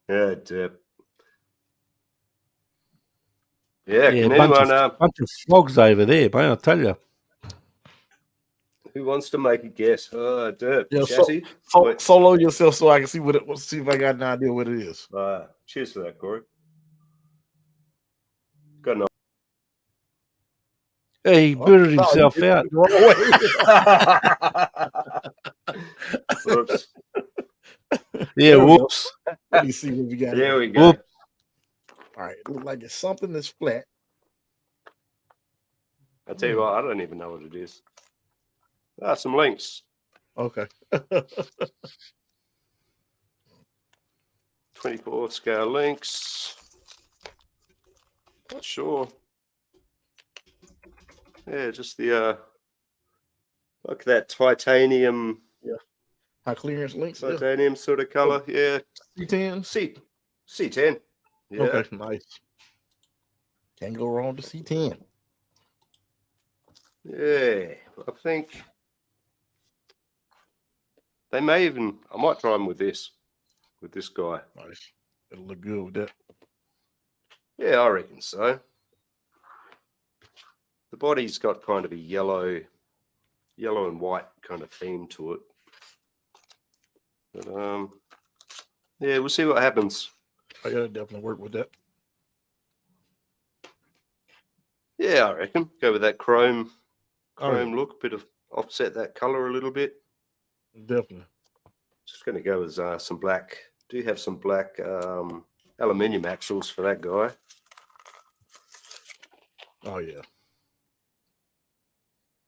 Yeah, dip. Yeah, Yeah, can bunch anyone, of flogs over there, mate. I tell you. who wants to make a guess? Oh, dip. Yeah, Chassis? Wait. solo yourself so I can see see if I got an idea what it is. Cheers for that, Corey. Got no. Hey, he booted himself you out. did it the wrong way. Oops. Yeah, There we go. whoops. Let me see what we got. There we go. Whoop. All right, look like it's something that's flat. I tell you what, I don't even know what it is. Some links. Okay. 24 scale links. Not sure. Yeah, just the look at that titanium High clearance links. Yeah. titanium sort of color. Yeah. C10. C10. Yeah. Okay, nice. Can't go wrong with C10. Yeah. I think they may even I might try them with this guy. Nice. It'll look good with that. Yeah, I reckon so. The body's got kind of a yellow and white kind of theme to it. But yeah, we'll see what happens. I gotta definitely work with that. Yeah, I reckon. Go with that chrome Oh, yeah. look, bit of offset that color a little bit. Definitely. Just going to go with some black. Do have some black aluminium axles for that guy. Oh yeah.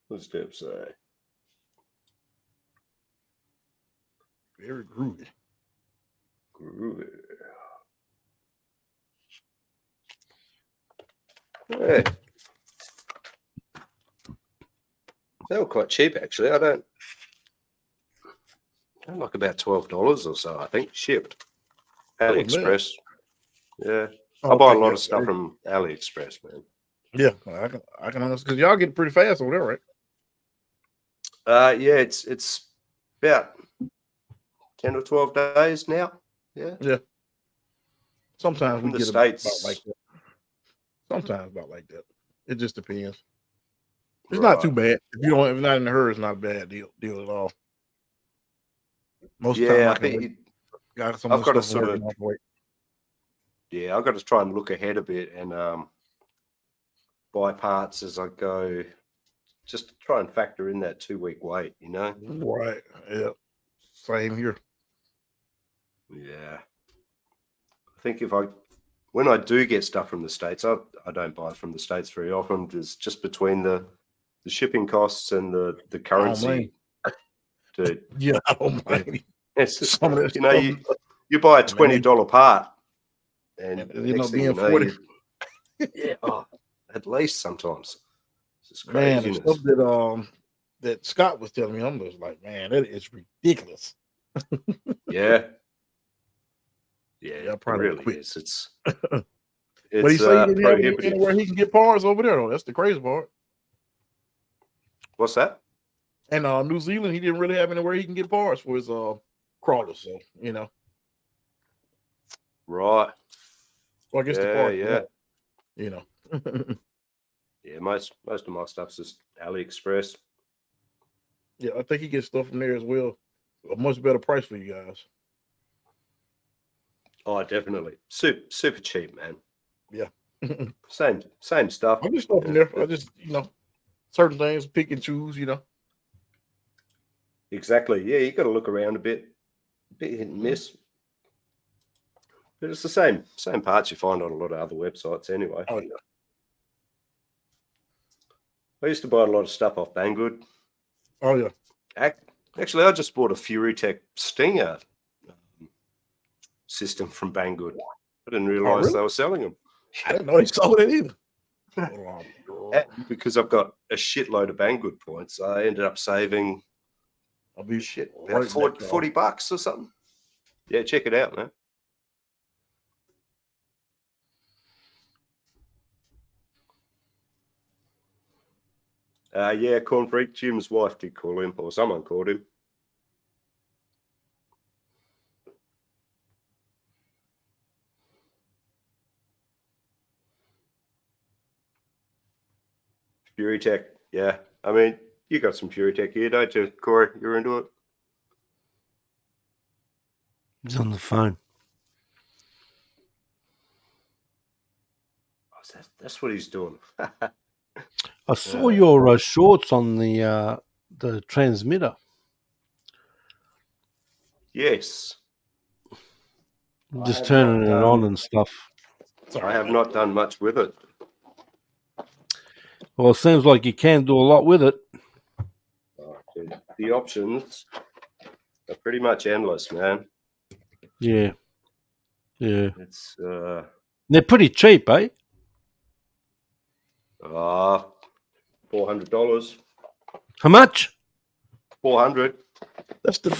What's Deb say? Very groovy. Groovy. Yeah. They were quite cheap, actually. They're like about $12 or so, I think, shipped. AliExpress. Yeah. I buy a lot of stuff from AliExpress, man. Yeah, I can understand because y'all get pretty fast over there, right? Yeah, it's about 10 or 12 days now. Yeah. Sometimes we In the get States. about like that. Sometimes about like that. It just depends. It's not too bad. If you're not in a hurry, it's not a bad deal at all. Most of the time, I think I've got to sort of. Yeah, I've got to try and look ahead a bit and buy parts as I go. Just to try and factor in that 2-week wait, you know? Right. Yeah. Same here. Yeah. I think when I do get stuff from the States, I don't buy from the States very often. There's just between the shipping costs and the currency. Dude. Yeah, I don't mind. It's just, Some of that you know, you buy a $20 part and you know, next thing being you know, 40. yeah, at least sometimes. It's Man, the craziness. stuff that Scott was telling me, I'm just like, man, that is ridiculous. Yeah, Yeah, it probably really quit. is. It's But he said he didn't have prohibitive. anywhere he can get parts over there, though. That's the crazy part. What's that? And New Zealand, he didn't really have anywhere he can get parts for his crawlers. So, you know. Right. Well, I guess the part, Yeah. you know. Yeah, most of my stuff's just AliExpress. Yeah, I think he gets stuff from there as well. A much better price for you guys. Oh, definitely. Super cheap, man. Yeah. Same stuff. I get stuff from there. I just, you know, certain things, pick and choose, you know. Exactly. Yeah, you got to look around a bit hit and miss. But it's the same parts you find on a lot of other websites anyway. Oh yeah. I used to buy a lot of stuff off Banggood. Oh yeah. Actually, I just bought a FuryTech Stinger system from Banggood. I didn't realize really? they were selling them. I didn't know they sold it either. Because I've got a shitload of Banggood points, I ended up saving I'll be about $40 or something. Yeah, check it out, man. Yeah, Corn Freak, Jim's wife did call him, or someone called him. FuryTech, yeah. I mean, you got some FuryTech here, don't you, Corey? You're into it? He's on the phone. Oh, that's what he's doing. I saw your shorts on the transmitter. Yes. Just turning it on and stuff. I have not done much with it. Well, it seems like you can do a lot with it. Oh, dude, the options are pretty much endless, man. Yeah. Yeah. It's They're pretty cheap, eh? $400. How much? 400. That's the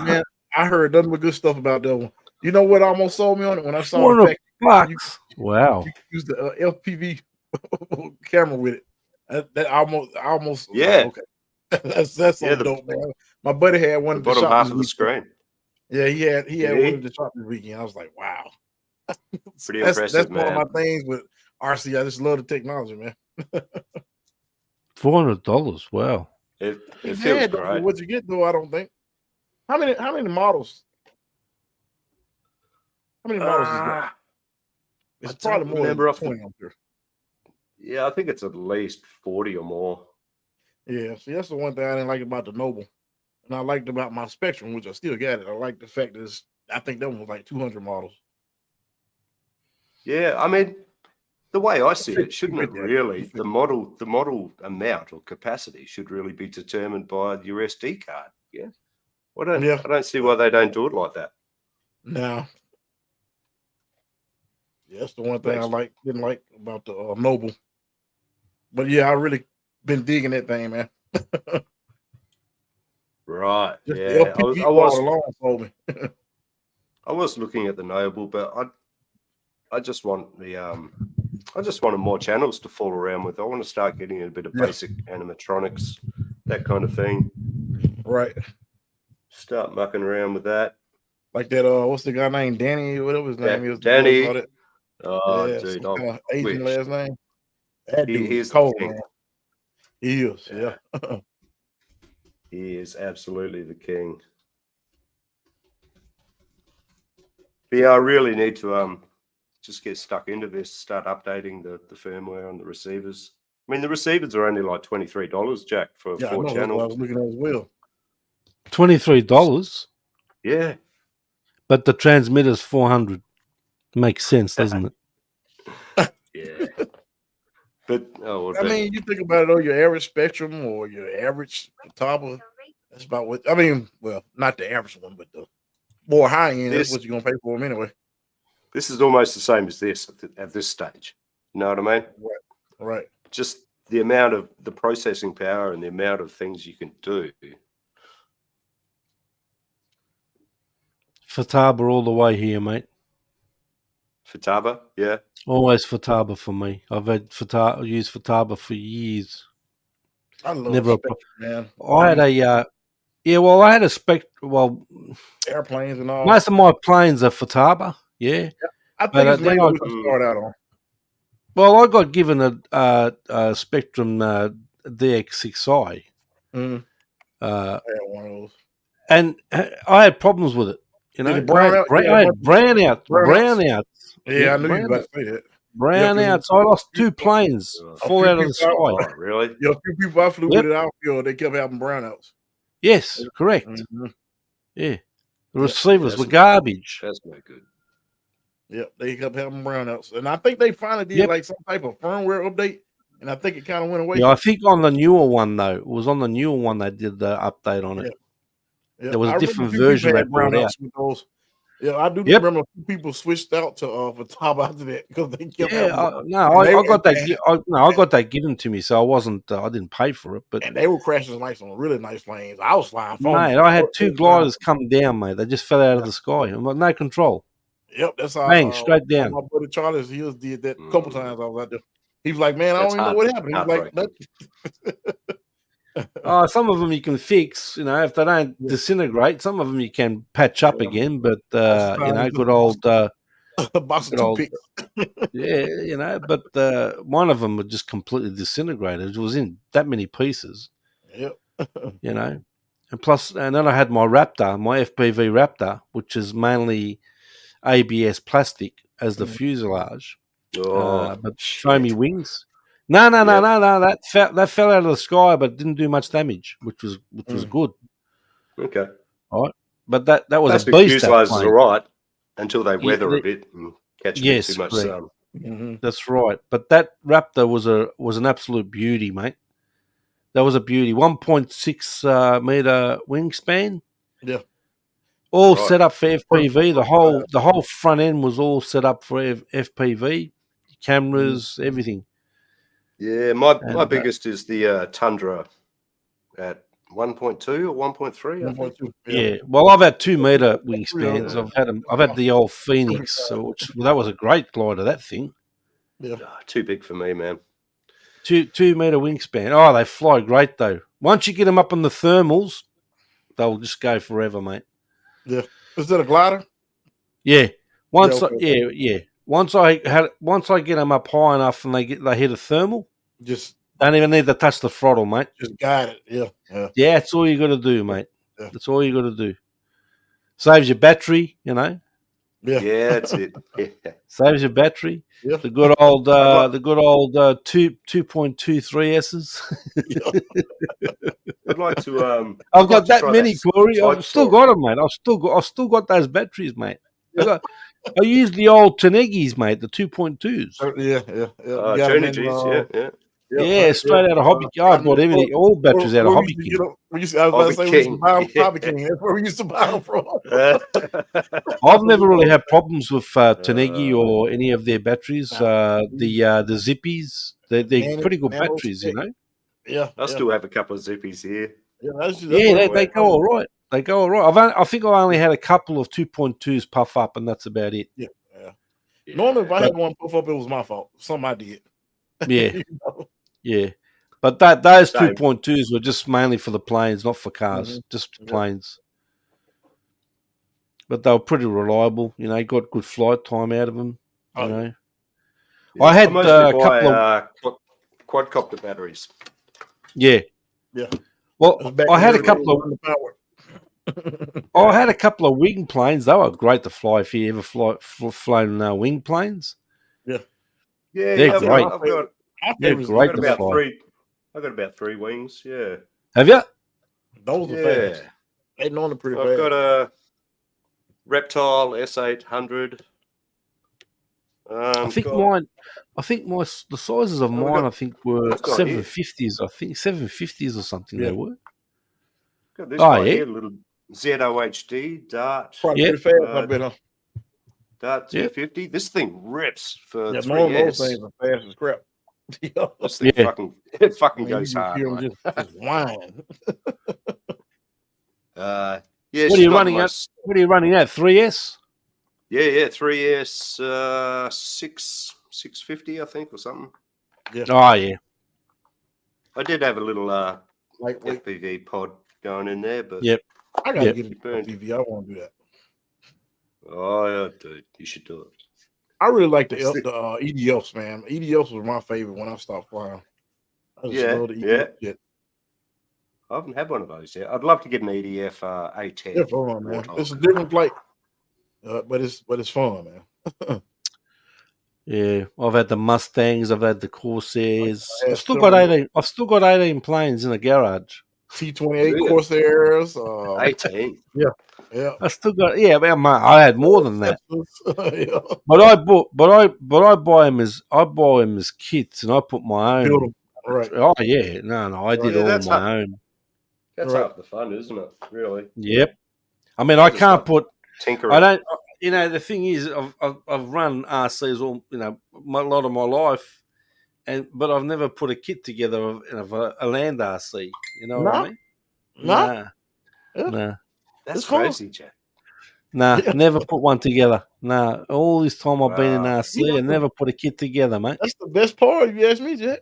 man. I heard nothing but good stuff about that one. You know what almost sold me on it when I saw the $400. Wow. You use the FPV camera with it. That almost Yeah. okay. that's so dope, man. My buddy had one. The bottom half of the screen. Yeah, he had one of the shop this weekend. I was like, wow. Pretty impressive, that's man. one of my things with RC. I just love the technology, man. $400. Wow. It feels great. What you get though, I don't think. How many models? How many models is that? It's probably more than 20, I'm sure. Yeah, I think it's at least 40 or more. Yeah, see, that's the one thing I didn't like about the Noble. And I liked about my Spectrum, which I still got it. I like the fact that I think that one was like 200 models. Yeah, I mean, the way I see it, shouldn't it really, the model amount or capacity should really be determined by your SD card. Yeah. I don't see why they don't do it like that. No. Yeah, that's the one thing I didn't like about the Noble. But yeah, I really been digging that thing, man. Right. Just yeah. I was looking at the Noble, but I just want I just wanted more channels to fool around with. I want to start getting a bit of basic animatronics, that kind of thing. Right. Start mucking around with that. Like that, what's the guy named Danny? Whatever his name is. Danny. Oh, dude. Asian last name. That dude is cold, man. He is, yeah. He is absolutely the king. But yeah, I really need to just get stuck into this, start updating the firmware on the receivers. I mean, the receivers are only like $23, Jack, for 4 channels. I was looking at as well. $23? Yeah. But the transmitter's $400. Makes sense, doesn't it? Yeah. But I mean, you think about it, though, your average Spectrum or your average Futaba, that's about what I mean. Well, not the average one, but the more high end. That's what you're gonna pay for them anyway. This is almost the same as this at this stage. You know what I mean? Right. Just the amount of the processing power and the amount of things you can do. Futaba all the way here, mate. Futaba, yeah. Always Futaba for me. I've used Futaba for years. I love Spectrum, man. I had I had a airplanes and all. Most of my planes are Futaba, yeah. I think it's mainly what you start out on. Well, I got given a Spectrum DX6i. I had one of those. And I had problems with it. You know, I had brownouts. Yeah, I knew you were about to say that. Brownouts. I lost 2 planes fall out of the sky. Oh, really? Yeah, a few people I flew with it outfield, they kept having brownouts. Yes, correct. Yeah. The receivers were garbage. That's no good. Yep, they kept having brownouts, and I think they finally did Yep. like some type of firmware update, and I think it kind of went away. Yeah, I think on the newer one though, it was on the newer one they did the update on it. Yeah, There was I a remember different few people version they had brought out. brownouts with those. Yeah, I do Yep. remember a few people switched out to for top after that because they kept Yeah, having, I got that. I got that given to me, so I wasn't. I didn't pay for it, but and they were crashing like some really nice planes. I was flying foam. mate, I had two gliders come down, mate. They just fell out of the sky. I'm like, no control. Yep, that's how. Bang, straight down. My buddy Charles, he did that a couple times. I was out there. He was like, "Man, I That's don't even know what happened." He was like, heartbreaking. Some of them you can fix, if they don't disintegrate. Some of them you can patch up again, but good old, box of toothpicks. yeah, but one of them was just completely disintegrated. It was in that many pieces. Yep. And plus, and then I had my Raptor, my FPV Raptor, which is mainly ABS plastic as the fuselage, but foamy wings. No. That fell out of the sky, but didn't do much damage, which was good. Okay. All right, but that was Plastic a beast. fuselage is all right until they weather a bit and catch yes, too much correct. sun. Mm-hmm. That's right. But that Raptor was an absolute beauty, mate. That was a beauty. 1.6 meter wingspan. Yeah. All Right. set up for FPV. The whole front end was all set up for FPV, cameras, everything. Yeah, my And, biggest is the Tundra at 1.2 or 1.3. I think. 1.2. Yeah. Well, I've had 2 meter wingspans. I've had the old Phoenix, that was a great glider. That thing. Yeah. Too big for me, man. 2 meter wingspan. Oh, they fly great though. Once you get them up on the thermals, they'll just go forever, mate. Yeah. Is that a glider? Yeah. Once okay. Once I get them up high enough and they hit a thermal, Just don't even need to touch the throttle, mate. just guide it. Yeah. Yeah, that's all you got to do, mate. Yeah. That's all you got to do. Saves your battery, Yeah. Yeah, that's it. Yeah. Saves your battery. Yeah. The good old 2.23 S's. I'd like to. I've got that try many, that Corey. Type I've still Saw. got them, mate. I've still got those batteries, mate. I use the old Tanegis, mate, the 2.2s. Yeah. Trinitys, yeah. Yeah, straight out of Hobby King. I bought all batteries out of Hobby King. We used to buy them from Hobby King. That's where we used to buy them from. I've never really had problems with Tanegi or any of their batteries. The Zippies, they're pretty good batteries, Yeah. I still have a couple of Zippies here. Yeah, they go all right. They go all right. I think I only had a couple of 2.2s puff up, and that's about it. Yeah. Normally, if I had one puff up, it was my fault. Something I did. Yeah. Yeah. But those 2.2s were just mainly for the planes, not for cars, just planes. But they were pretty reliable. Got good flight time out of them. Yeah. I had a couple of quadcopter batteries. Yeah. Well, I had a couple of. I had a couple of wing planes. They were great to fly if you ever flown wing planes. Yeah, they're great. They're great to fly. I've got about 3 wings. Yeah. Have you? Those are fast. They're normally pretty fast. I've got a Reptile S800. I think mine. I think the sizes of mine. I think were 750s. I think 750s or something. They were. Got this one here, little ZOHD Dart. Pretty fast, I bet, huh? Dart 250. This thing rips for 3S. Those things are fast as crap. This thing fucking goes hard. Just whine. Yeah. What are you running at? 3S. Yeah. 3S 650, I think, or something. Yeah. Oh yeah. I did have a little FPV pod going in there, but yep. I gotta get a FPV. I want to do that. Oh, dude, you should do it. I really like the EDFs, man. EDFs was my favorite when I stopped flying. I just love the EDF jet. I haven't had one of those yet. I'd love to get an EDF A10. Yeah, fun, man. It's a different flight, but it's fun, man. Yeah, I've had the Mustangs. I've had the Corsairs. I've still got 18. I've still got 18 planes in the garage. T28 Yeah. Corsairs. 18. Yeah. I still got I had more than that. Yeah. But I buy them as kits, and I put my Build own. 'em. Right. Oh yeah, no, I did Yeah, all that's my own. That's Right. half the fun, isn't it? Really. Yep. I mean, I I just can't love put. tinkering. I don't. You know, the thing is, I've run RCs all a lot of my life, but I've never put a kit together of a land RC. You know what Nah. I mean? Nah. Nah, Yeah. nah. That's It's fun. crazy, Jack. Nah, Yeah. never put one together. Nah, all this time I've been in Wow. RC, I never put a kit together, mate. That's the best part, if you ask me, Jack.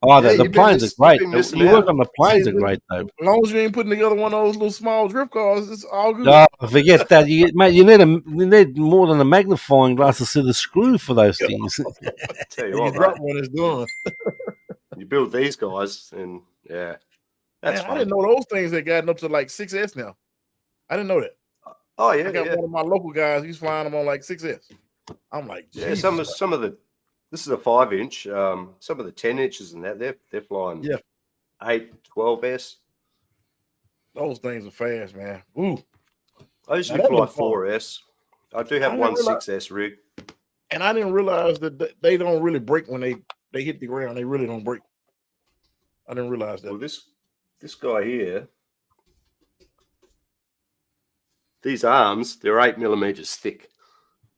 Oh, Yeah, the you've been planes are you've great. been missing You work out. on the planes are great, though. As long as you ain't putting together one of those little small drift cars, it's all good. Oh, forget that. Mate, you need more than a magnifying glass to see the screw for those things. Tell you And you what, drop mate, one, it's done. you build these guys, and yeah, that's Man, I fun. didn't know those things had gotten up to like 6S now. I didn't know that. Oh I yeah, got yeah, one of my local guys, he's flying them on like 6S. I'm like, yeah. Jesus. Some of the this is a 5-inch. Some of the 10 inches and that they're flying. Yeah. 8, 12s. Those things are fast, man. Ooh. I usually that fly was fun. 4S. I do I have didn't one realize- 6S rig. And I didn't realize that they don't really break when they hit the ground. They really don't break. I didn't realize that. Well, this guy here, these arms, they're 8 millimeters thick,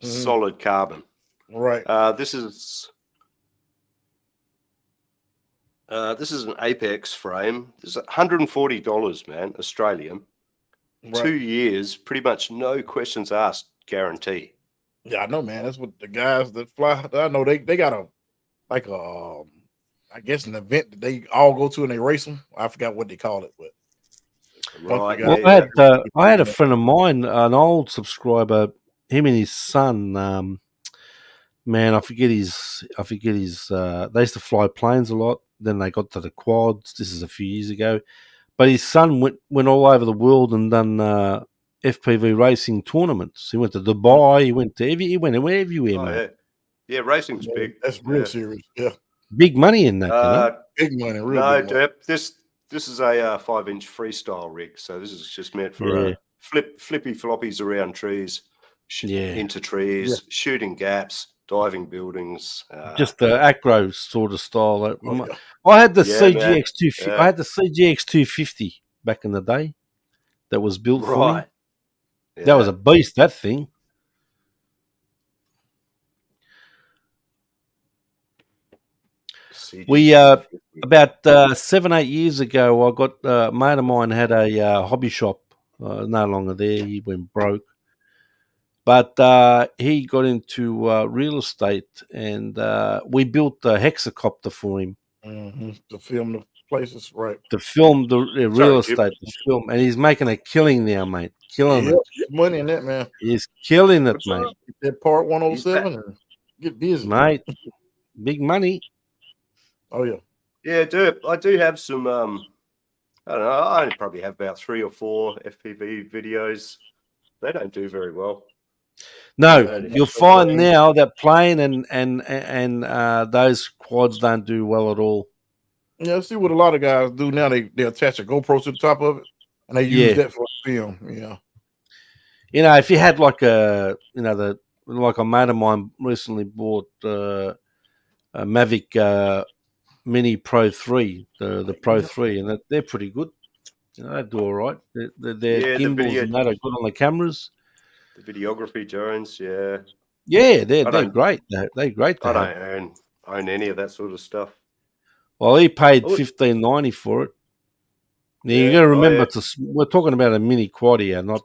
Mhm. solid carbon. Right. This is an Apex frame. This is $140, man, Australian. Right. 2 years, pretty much no questions asked, guarantee. Yeah, I know, man. That's what the guys that fly. I know they got I guess an event that they all go to and they race them. I forgot what they call it, but Right? Well, Well, Yeah, I had a friend of mine, an old subscriber. Him and his son. Man, I forget his. They used to fly planes a lot. Then they got to the quads. This is a few years ago. But his son went all over the world and done FPV racing tournaments. He went to Dubai. He went everywhere, Oh, mate. yeah, racing's yeah, big. that's real Yeah. serious. Yeah, Big money in that, you know. big money, real No, big money. Dep, this is a 5-inch freestyle rig, so this is just meant for Yeah. flippy floppies around trees, Yeah. into trees, shooting gaps, diving buildings. Just the acro sort of style. Oh, yeah. I had the Yeah, man. CGX 250. Yeah. I had the CGX 250 back in the day. That was built for me. Right. That was a beast. That thing. We, About 7-8 years ago, I got a mate of mine had a hobby shop. No longer there. He went broke. But he got into real estate, and we built a hexacopter for him To film the places, right? to film the real Jim. estate. To film, and he's making a killing now, mate. Killing Yeah, it. get money in that, man. He's killing it, What's mate. up? Get that part 107 and get busy. Mate, big money. Oh yeah. Yeah, I do have some. I don't know. I only probably have about 3 or 4 FPV videos. They don't do very well. No, Yeah, you'll find now that plane and those quads don't do well at all. Yeah, see what a lot of guys do now. They attach a GoPro to the top of it, and they use that for film. Yeah. You know, if you had like a mate of mine recently bought a Mavic Mini Pro 3, the Pro 3, and they're pretty good. You know, they do all right. Their gimbals and that are good on the cameras. The videography drones, yeah. Yeah, they're great. They're great. I don't own any of that sort of stuff. Well, he paid $15.90 for it. Now, you got to remember, we're talking about a mini quad here, not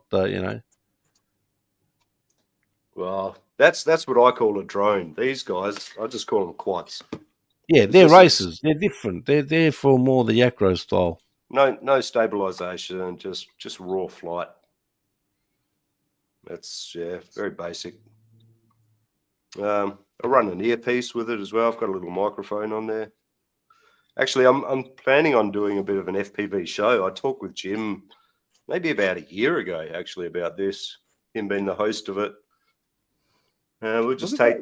Well, that's what I call a drone. These guys, I just call them quads. Yeah, they're racers. They're different. They're for more the acro style. No stabilization, just raw flight. That's very basic. I run an earpiece with it as well. I've got a little microphone on there. Actually, I'm planning on doing a bit of an FPV show. I talked with Jim maybe about a year ago, actually, about this. Him being the host of it. We'll just take.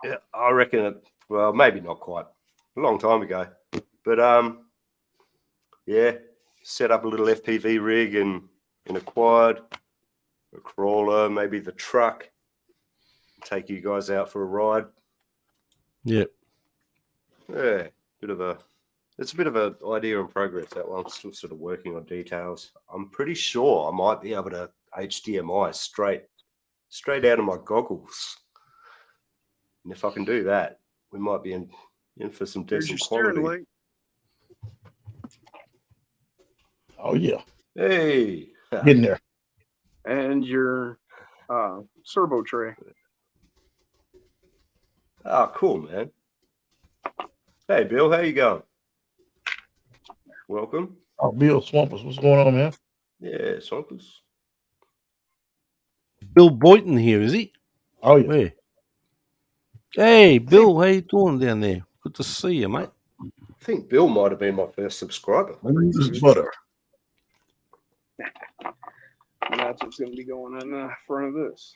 Yeah, I reckon it. Well, maybe not quite. A long time ago, but yeah, set up a little FPV rig in a quad, a crawler, maybe the truck. Take you guys out for a ride. Yep. Yeah, it's a bit of an idea in progress. That one, I'm still sort of working on details. I'm pretty sure I might be able to HDMI straight out of my goggles. And if I can do that, we might be in for some There's decent your steering quality. light Oh yeah, Hey, getting there. and your servo tray. oh, cool, man. Hey, Bill, how you going? Welcome. Oh, Bill Swampus, what's going on, man? Yeah, Swampus. Bill Boynton here, is he? Oh yeah. Where? Hey, Bill, how you doing down there? Good to see you, mate. I think Bill might have been my first subscriber. Who's butter? And that's what's going to be going on the front of this.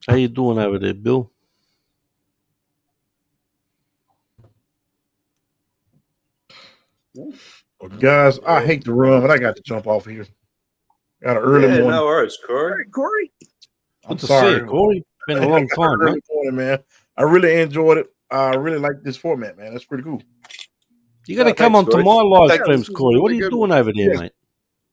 How you doing over there, Bill? Well, guys, I hate to run, but I got to jump off here. Got an early morning. No worries, All Corey. right, Corey. I'm Good to see you, Corey. Been a long time, early mate. morning, man. I really enjoyed it. I really like this format, man. That's pretty cool. You got to No, come thanks, onto Corey. my live Thank- streams, this is Corey. What are really you good doing one. over there, Yeah. mate?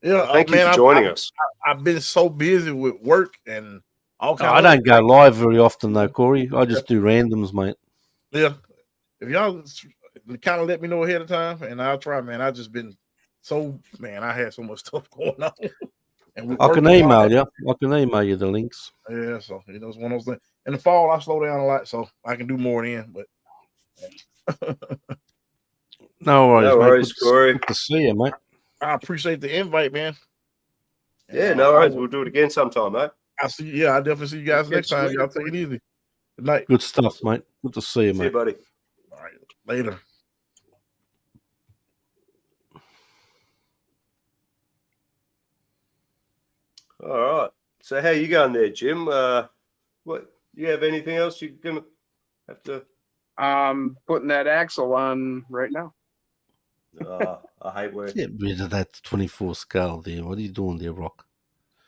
Yeah, Thank you man, for joining I've, us. I've been so busy with work and all Oh, kinds. I don't go live very often, though, Corey. I just do randoms, mate. Yeah, if y'all kind of let me know ahead of time, and I'll try, man. I just been so, man. I had so much stuff going on. And with I work can and all email that- you. I can email you the links. Yeah, so it's one of those things. In the fall, I slow down a lot, so I can do more then. But No worries, No mate. worries, Corey. Good to see you, mate. I appreciate the invite, man. Yeah, no worries. We'll do it again sometime, mate. I see. Yeah, I definitely see you guys Catch next you time. later, Y'all take it easy. Good night. Good stuff, mate. Good to see you, See you, mate. buddy. All right, later. All right. So how you going there, Jim? What you have anything else you're gonna have to? Putting that axle on right now. I hate where Get rid of that 24 scale there. What are you doing there, Rock?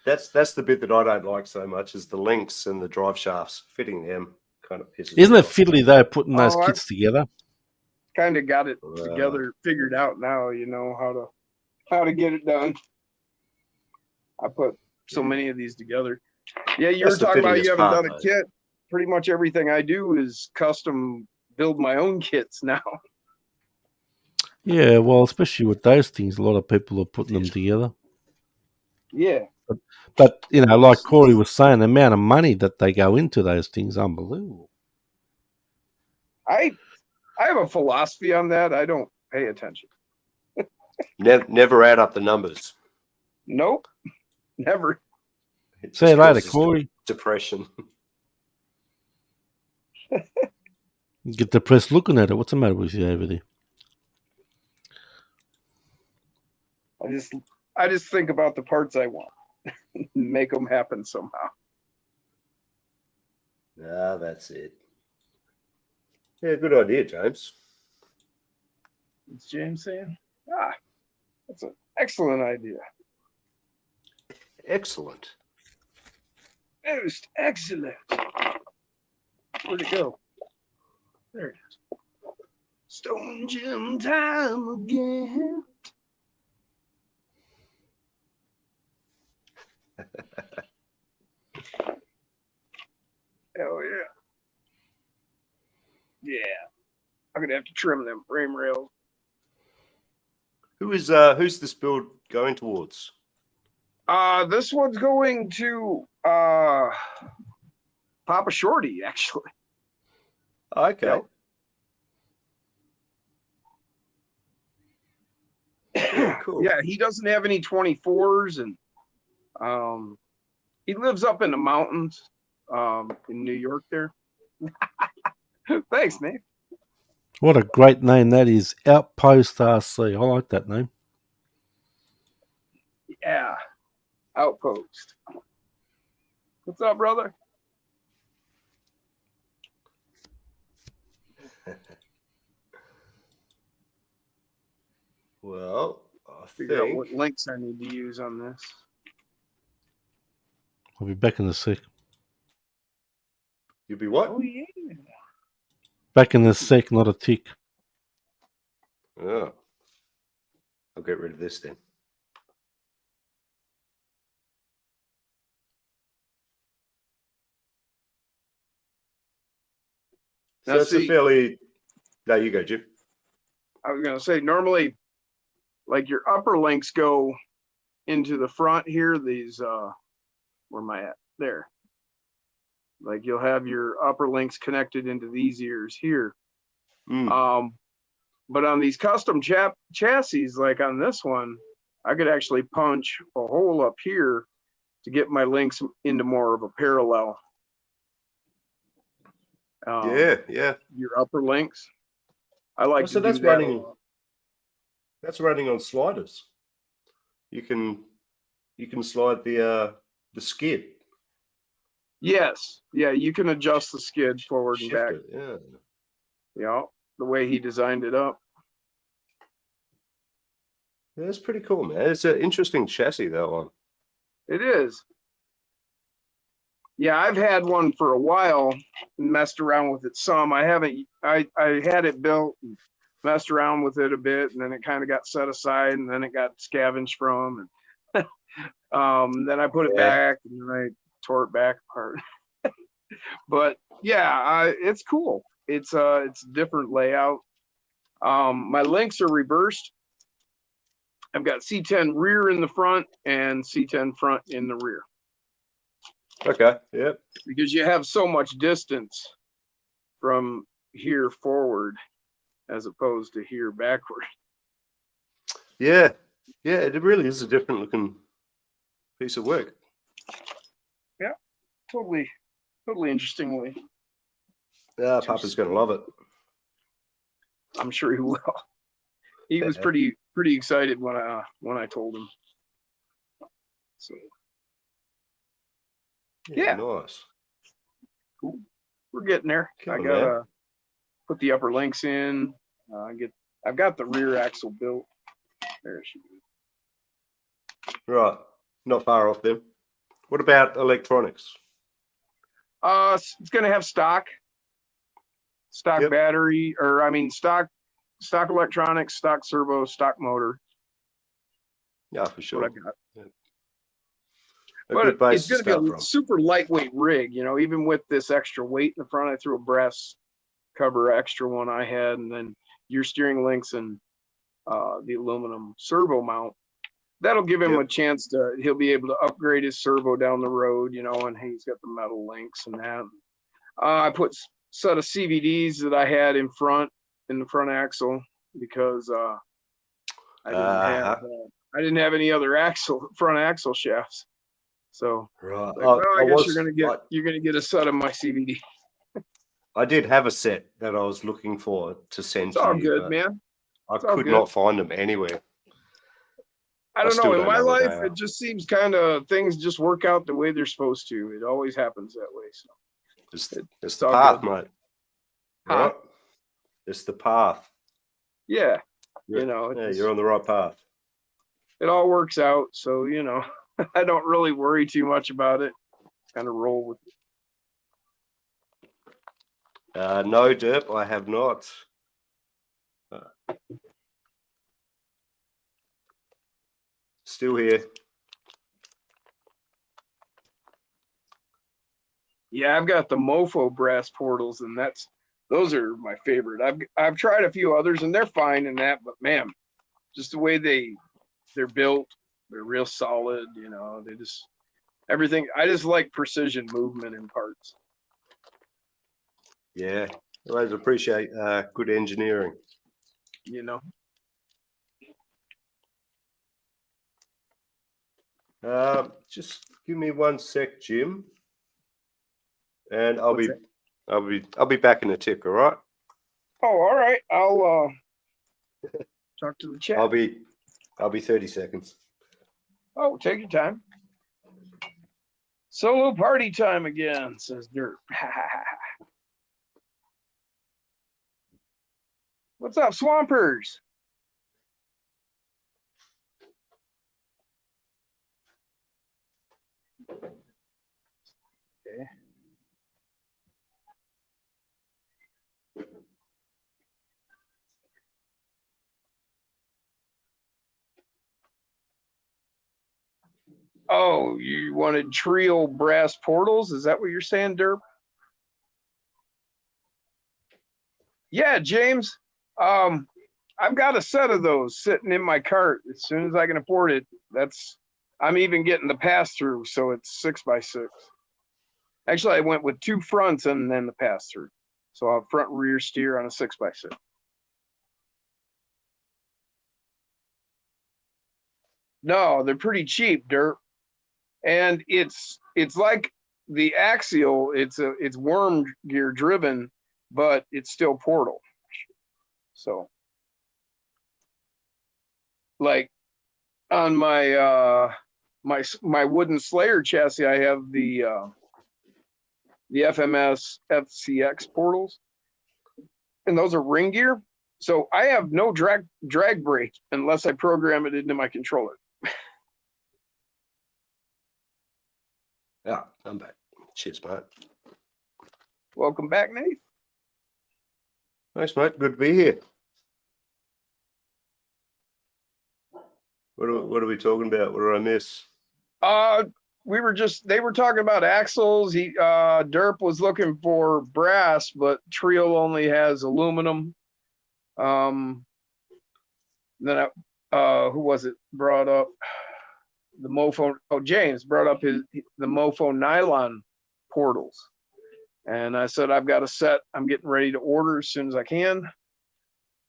that's the bit that I don't like so much is the links and the drive shafts. Fitting them kind of pisses Isn't me it off. fiddly, though, putting those Oh, kits together? Kind of got it Wow. together, figured out now. You know how to get it done. I put so many of these together. Yeah, you That's were the talking about fiddliest you haven't part, done a though. kit. Pretty much everything I do is custom build my own kits now. Yeah, well, especially with those things, a lot of people are putting them together. Yeah. But, you know, like Corey was saying, the amount of money that they go into those things, unbelievable. I have a philosophy on that. I don't pay attention. Never add up the numbers. Nope. Never. It See you just later, causes Corey. Depression. You get depressed looking at it. What's the matter with you over there? I just think about the parts I want. Make them happen somehow. Ah, that's it. Yeah, good idea, James. What's James saying? That's an excellent idea. Excellent. Most excellent. Where'd it go? There it is. Stone Jim time again. Hell yeah. Yeah. I'm gonna have to trim them frame rails. Who's this build going towards? This one's going to Papa Shorty, actually. Oh, okay. Yep. Yeah, cool. Yeah, he doesn't have any 24s, and he lives up in the mountains in New York there. Thanks, man. What a great name that is. Outpost RC. I like that name. Yeah. Outpost. What's up, brother? Well, I Figure out think what links I need to use on this. I'll be back in a sec. you'll be what? Oh yeah. Back in a sec, not a tick. Oh. I'll get rid of this then. So Now, it's a see- fairly. There you go, Jim. I was gonna say normally, like your upper links go into the front here. These where am I at? There. Like you'll have your upper links connected into these ears here. Mm. But on these custom chassis, like on this one, I could actually punch a hole up here to get my links into more of a parallel. Yeah. Your upper links. I like Oh, to so do that's that. running. That's running on sliders. You can slide the skid. Yes. Yeah, you can adjust the skid forward and Shift back. it. Yeah. Yeah, the way he designed it up. Yeah, that's pretty cool, man. It's an interesting chassis, that one. It is. Yeah, I've had one for a while and messed around with it some. I haven't. I had it built, and messed around with it a bit, and then it kind of got set aside, and then it got scavenged from, and then I put it Yeah. back, and then I tore it back apart. But yeah, it's cool. It's a different layout. My links are reversed. I've got C10 rear in the front and C10 front in the rear, Okay. Yep. because you have so much distance from here forward as opposed to here backward. Yeah. Yeah. It really is a different looking piece of work. Totally interestingly. Yeah, Papa's gonna love it. I'm sure he will. He was pretty excited when I told him. So Yeah. Nice. cool. We're getting there. Cool, I man. gotta put the upper links in. I've got the rear axle built. There she is. Right. Not far off them. What about electronics? It's gonna have stock Yep. battery, or I mean stock electronics, stock servo, stock motor. Yeah, for What sure. I got. A But good base it's to gonna be start a from. super lightweight rig, even with this extra weight in the front. I threw a brass cover extra one I had, and then your steering links and the aluminum servo mount. That'll give him Yep. a chance he'll be able to upgrade his servo down the road, and he's got the metal links and that. I put set of CVDs that I had in the front axle, because I didn't have any other front axle shafts. So Right. I guess you're gonna get a set of my CVD. I did have a set that I was looking for to send It's to all you, good, but man. I It's all could good. not find them anywhere. I don't know. still In don't my know what they life, are. it just seems kind of things just work out the way they're supposed to. It always happens that way. So It's the all path, good. mate. Huh? Right? It's the path. yeah, Yeah, you're on the right path. it all works out. So I don't really worry too much about it. Kind of roll with it. No, Derp, I have not. Still here. Yeah, I've got the Mofo brass portals, and those are my favorite. I've tried a few others, and they're fine in that, but man, just the way they're built, they're real solid. They just everything. I just like precision movement in parts. Yeah. I always appreciate good engineering. Just give me 1 sec, Jim. And I'll be back in a tick, all right? Oh, all right. I'll talk to the chat. I'll be 30 seconds. Oh, take your time. Solo party time again, says Dirt. What's up, Swampers? Okay. Oh, you wanted trio brass portals? Is that what you're saying, Derp? Yeah, James. I've got a set of those sitting in my cart as soon as I can afford it. I'm even getting the pass through, so it's 6x6. Actually, I went with 2 fronts and then the pass through. So I'll front rear steer on a 6x6. No, they're pretty cheap, Derp. And it's like the axial, it's worm gear driven, but it's still portal. So like on my my wooden Slayer chassis, I have the FMS FCX portals, and those are ring gear. So I have no drag brake unless I program it into my controller. Yeah, I'm back. Cheers, mate. Welcome back, Nate. Thanks, mate. Good to be here. What are we talking about? What did I miss? They were talking about axles. Derp was looking for brass, but Trio only has aluminum. Then who was it brought up? The Mofo. Oh, James brought up the Mofo nylon portals, and I said I've got a set. I'm getting ready to order as soon as I can.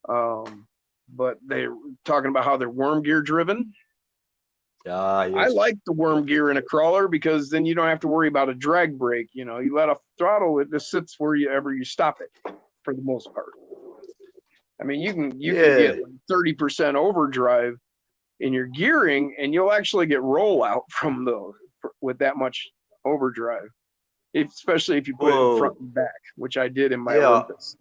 But they're talking about how they're worm gear driven. Ah, yes. I like the worm gear in a crawler because then you don't have to worry about a drag brake. You know, you let off the throttle, it just sits wherever you stop it for the most part. I mean, you can get 30% overdrive in your gearing, and you'll actually get rollout from those with that much overdrive, especially if you put it in front and back, which I did in my Olympus.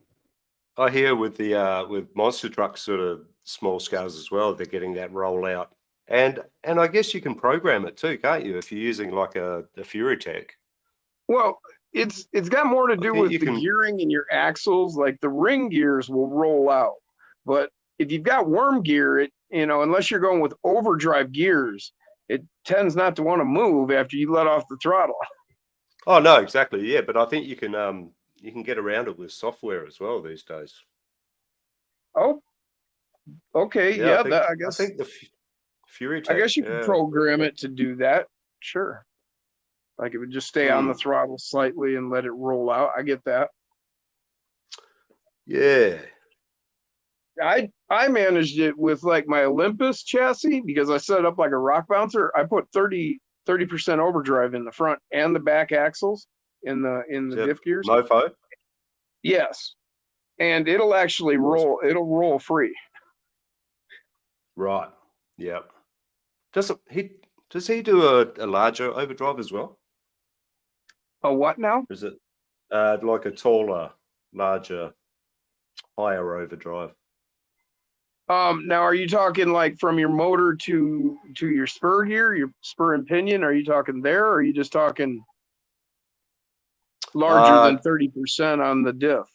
I hear with the with monster trucks, sort of small scales as well, they're getting that rollout. And I guess you can program it too, can't you? If you're using like a FuriTech. Well, it's got more to do with the gearing and your axles. Like the ring gears will roll out, but if you've got worm gear, unless you're going with overdrive gears, it tends not to want to move after you let off the throttle. Oh no, exactly. Yeah, but I think you can get around it with software as well these days. Oh, okay. Yeah, I guess. I think the FuriTech. I guess you can program it to do that. Sure. Like it would just stay on the throttle slightly and let it roll out. I get that. Yeah. I managed it with like my Olympus chassis because I set it up like a rock bouncer. I put 30% overdrive in the front and the back axles in the diff gears. Mofo? Yes. And it'll actually roll. It'll roll free. Right. Yeah. Does he do a larger overdrive as well? A what now? Or is it like a taller, larger, higher overdrive? Now are you talking like from your motor to your spur gear, your spur and pinion? Are you talking there, or are you just talking larger than 30% on the diff?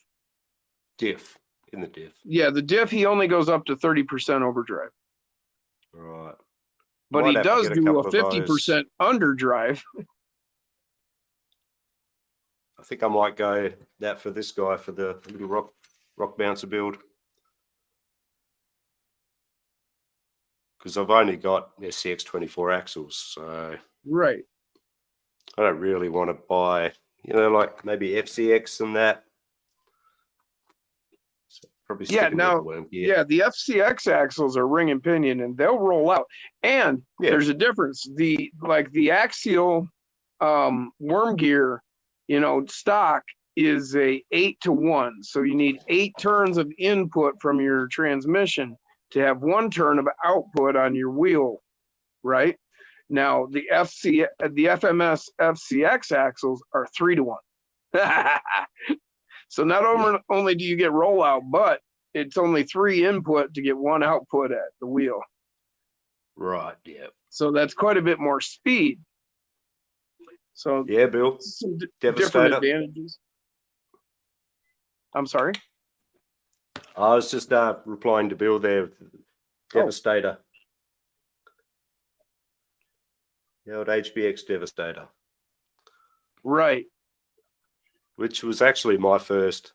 In the diff. Yeah, the diff he only goes up to 30% overdrive. Right. But he does do a 50% underdrive. I think I might go that for this guy for the little rock bouncer build. Because I've only got SCX24 axles, so right. I don't really want to buy, like maybe FCX and that. So probably the FCX axles are ring and pinion, and they'll roll out. And there's a difference. The axial worm gear, stock is a 8-to-1, so you need 8 turns of input from your transmission to have 1 turn of output on your wheel, right? Now the FMS FCX axles are 3-to-1. So not only do you get rollout, but it's only 3 input to get 1 output at the wheel. Right. Yeah. So that's quite a bit more speed. So Yeah, Bill. some different Devastator. advantages. I'm sorry. I was just replying to Bill there. Devastator. The old HBX Devastator, Right. which was actually my first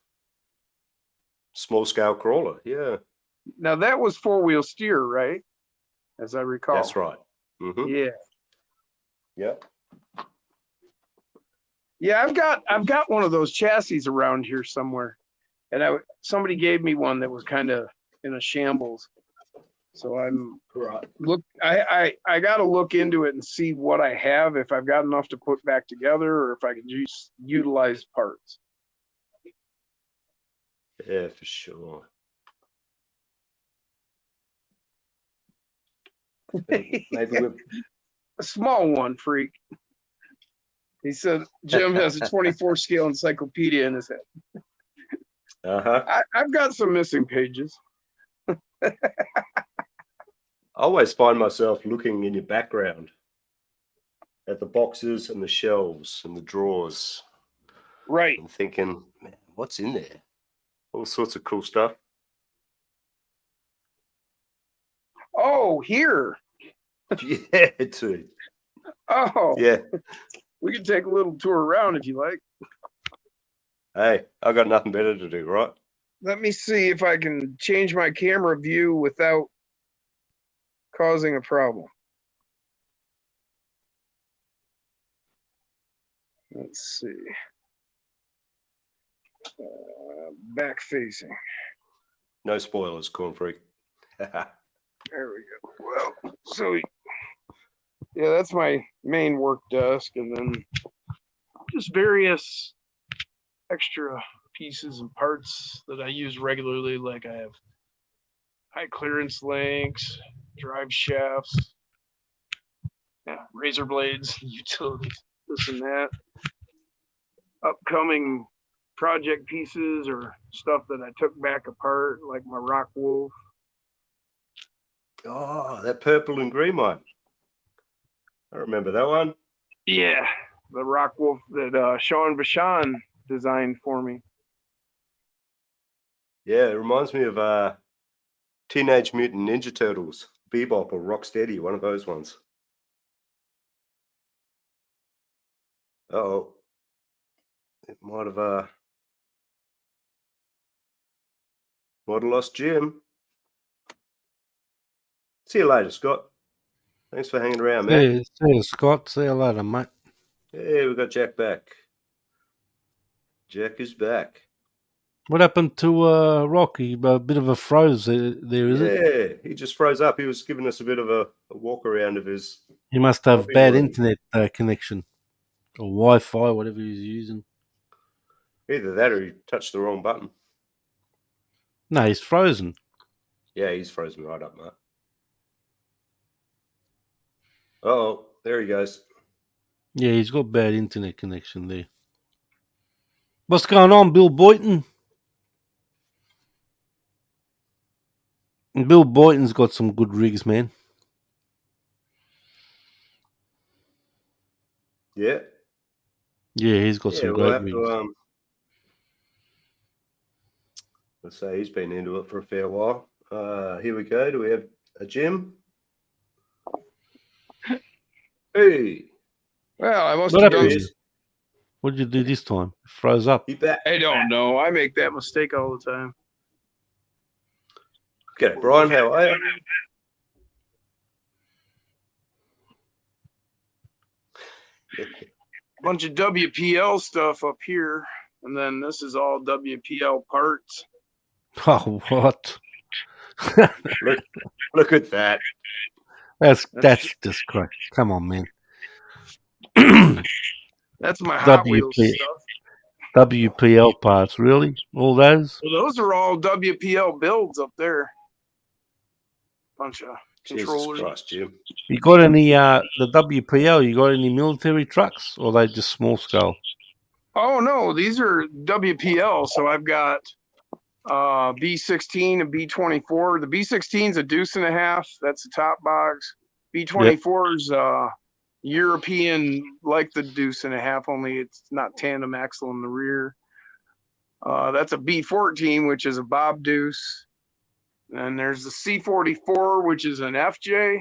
small scale crawler. Yeah, Now that was 4-wheel steer, right? As I recall. that's right. Mm-hmm. Yeah. Yep. Yeah, I've got one of those chassis around here somewhere, and somebody gave me one that was kind of in a shambles. So I'm Right. I got to look into it and see what I have, if I've got enough to put back together, or if I can just utilize parts. Yeah, for sure. Maybe we've A small one, freak. He said Jim has a 24 scale encyclopedia in his head. I've got some missing pages. I always find myself looking in your background at the boxes and the shelves and the drawers. Right. And thinking, man, what's in there? All sorts of cool stuff. Oh, here. Yeah, dude. Oh, Yeah. we can take a little tour around if you like. Hey, I got nothing better to do, right? Let me see if I can change my camera view without causing a problem. Let's see. Back facing. No spoilers, corn freak. There we go. Well, so yeah, that's my main work desk, and then just various extra pieces and parts that I use regularly. Like I have high clearance links, drive shafts, razor blades, utilities, this and that. Upcoming project pieces or stuff that I took back apart, like my Rock Wolf. Oh, that purple and green one. I remember that one. Yeah, the Rock Wolf that Sean Vachon designed for me. Yeah, it reminds me of Teenage Mutant Ninja Turtles, Bebop or Rocksteady, one of those ones. Uh-oh. It might have lost Jim. See you later, Scott. Thanks for hanging around, man. See you, Scott. See you later, mate. Yeah, we got Jack back. Jack is back. What happened to Rocky? A bit of a froze there, is it? Yeah, he just froze up. He was giving us a bit of a walk around of his. He must have Robbie bad Room. internet connection or Wi-Fi, whatever he's using. Either that or he touched the wrong button. No, he's frozen. Yeah, he's frozen right up, mate. Oh, there he goes. Yeah, he's got bad internet connection there. What's going on, Bill Boynton? Bill Boynton's got some good rigs, man. Yeah. Yeah, he's got Yeah, some we'll great have rigs. to let's say he's been into it for a fair while. Here we go. Do we have a Jim? Hey, Well, I must What have happened? done. What did you do this time? Froze up. he back. I don't know. I make that mistake all the time. G'day, Brian. How are you? Bunch of WPL stuff up here, and then this is all WPL parts. Oh, what? Look at that. That's just crazy. Come on, man. That's my Hot Wheels WP. stuff. WPL parts, really? All those? Well, those are all WPL builds up there. Bunch of Jesus controllers. Christ, Jim. You got any the WPL? You got any military trucks, or are they just small scale? Oh no, these are WPL. So I've got B16 and B24. The B16 is a deuce and a half. That's the top box. B24 is European, like the Deuce and a Half, only it's not tandem axle in the rear. That's a B14, which is a Bob Deuce. And there's the C44, which is an FJ.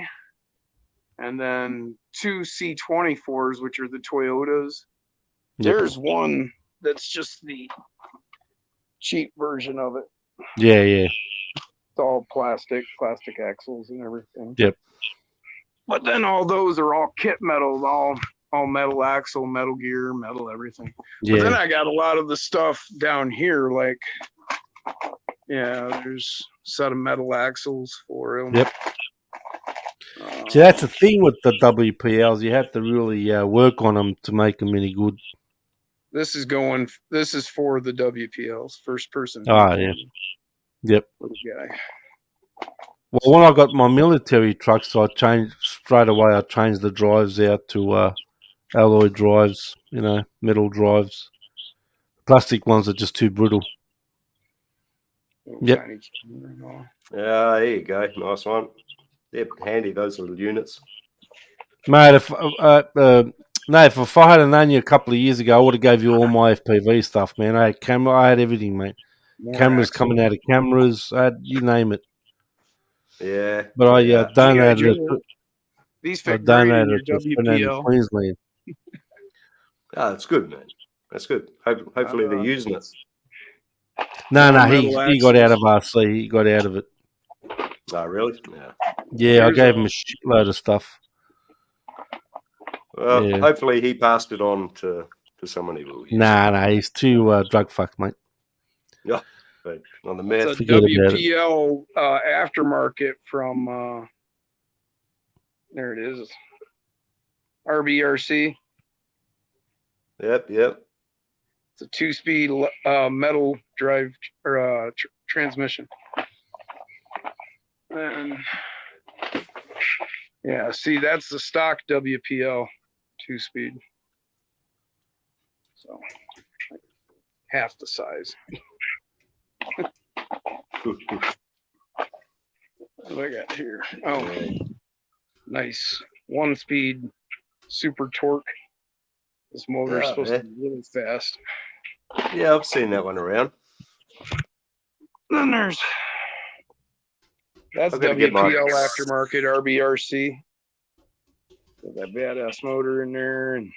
And then two C24s, which are the Toyotas. Yep. There's one that's just the cheap version of it. Yeah, yeah. It's all plastic axles and everything. Yep. But then all those are all kit metal, all metal axle, metal gear, metal everything. But then Yeah. I got a lot of the stuff down here, like, yeah, there's a set of metal axles for them. Yep. See, that's the thing with the WPLs. You have to really work on them to make them any good. This is for the WPLs, first person. Ah, yeah. Yep. Little guy. Well, when I got my military trucks, I changed straight away. I changed the drives out to alloy drives, metal drives. Plastic ones are just too brittle. Little Yep. tiny camera and all. Yeah, there you go. Nice one. They're handy, those little units. Mate, if I had known you a couple of years ago, I would have gave you all my FPV stuff, man. I had camera, I had everything, mate. More Cameras axle. coming out of cameras, I had, you name it. Yeah. But I yeah. donated Yeah, it. Joe, these I fit great in donated your it to Fernando, WPL. Queensland. Oh, that's good, man. That's good. Hopefully they're using it. No, More he metal got out of axles. RC. He got out of it. Oh, really? Yeah. Yeah, I Here's gave a- him a shitload of stuff. Well, Yeah. hopefully he passed it on to someone who will use Nah, he's too drug fucked, mate. it. But on the It's meth. a Forget about it. WPL aftermarket from there it is, RBRC. Yep. It's a 2-speed metal drive or transmission. And yeah, see, that's the stock WPL 2-speed. So half the size. What do I got here? Oh, nice 1-speed super torque. This motor is Yeah, supposed man. to be really fast. Yeah, I've seen that one around. Then that's I'm gonna get my- WPL aftermarket RBRC. Got that badass motor in there and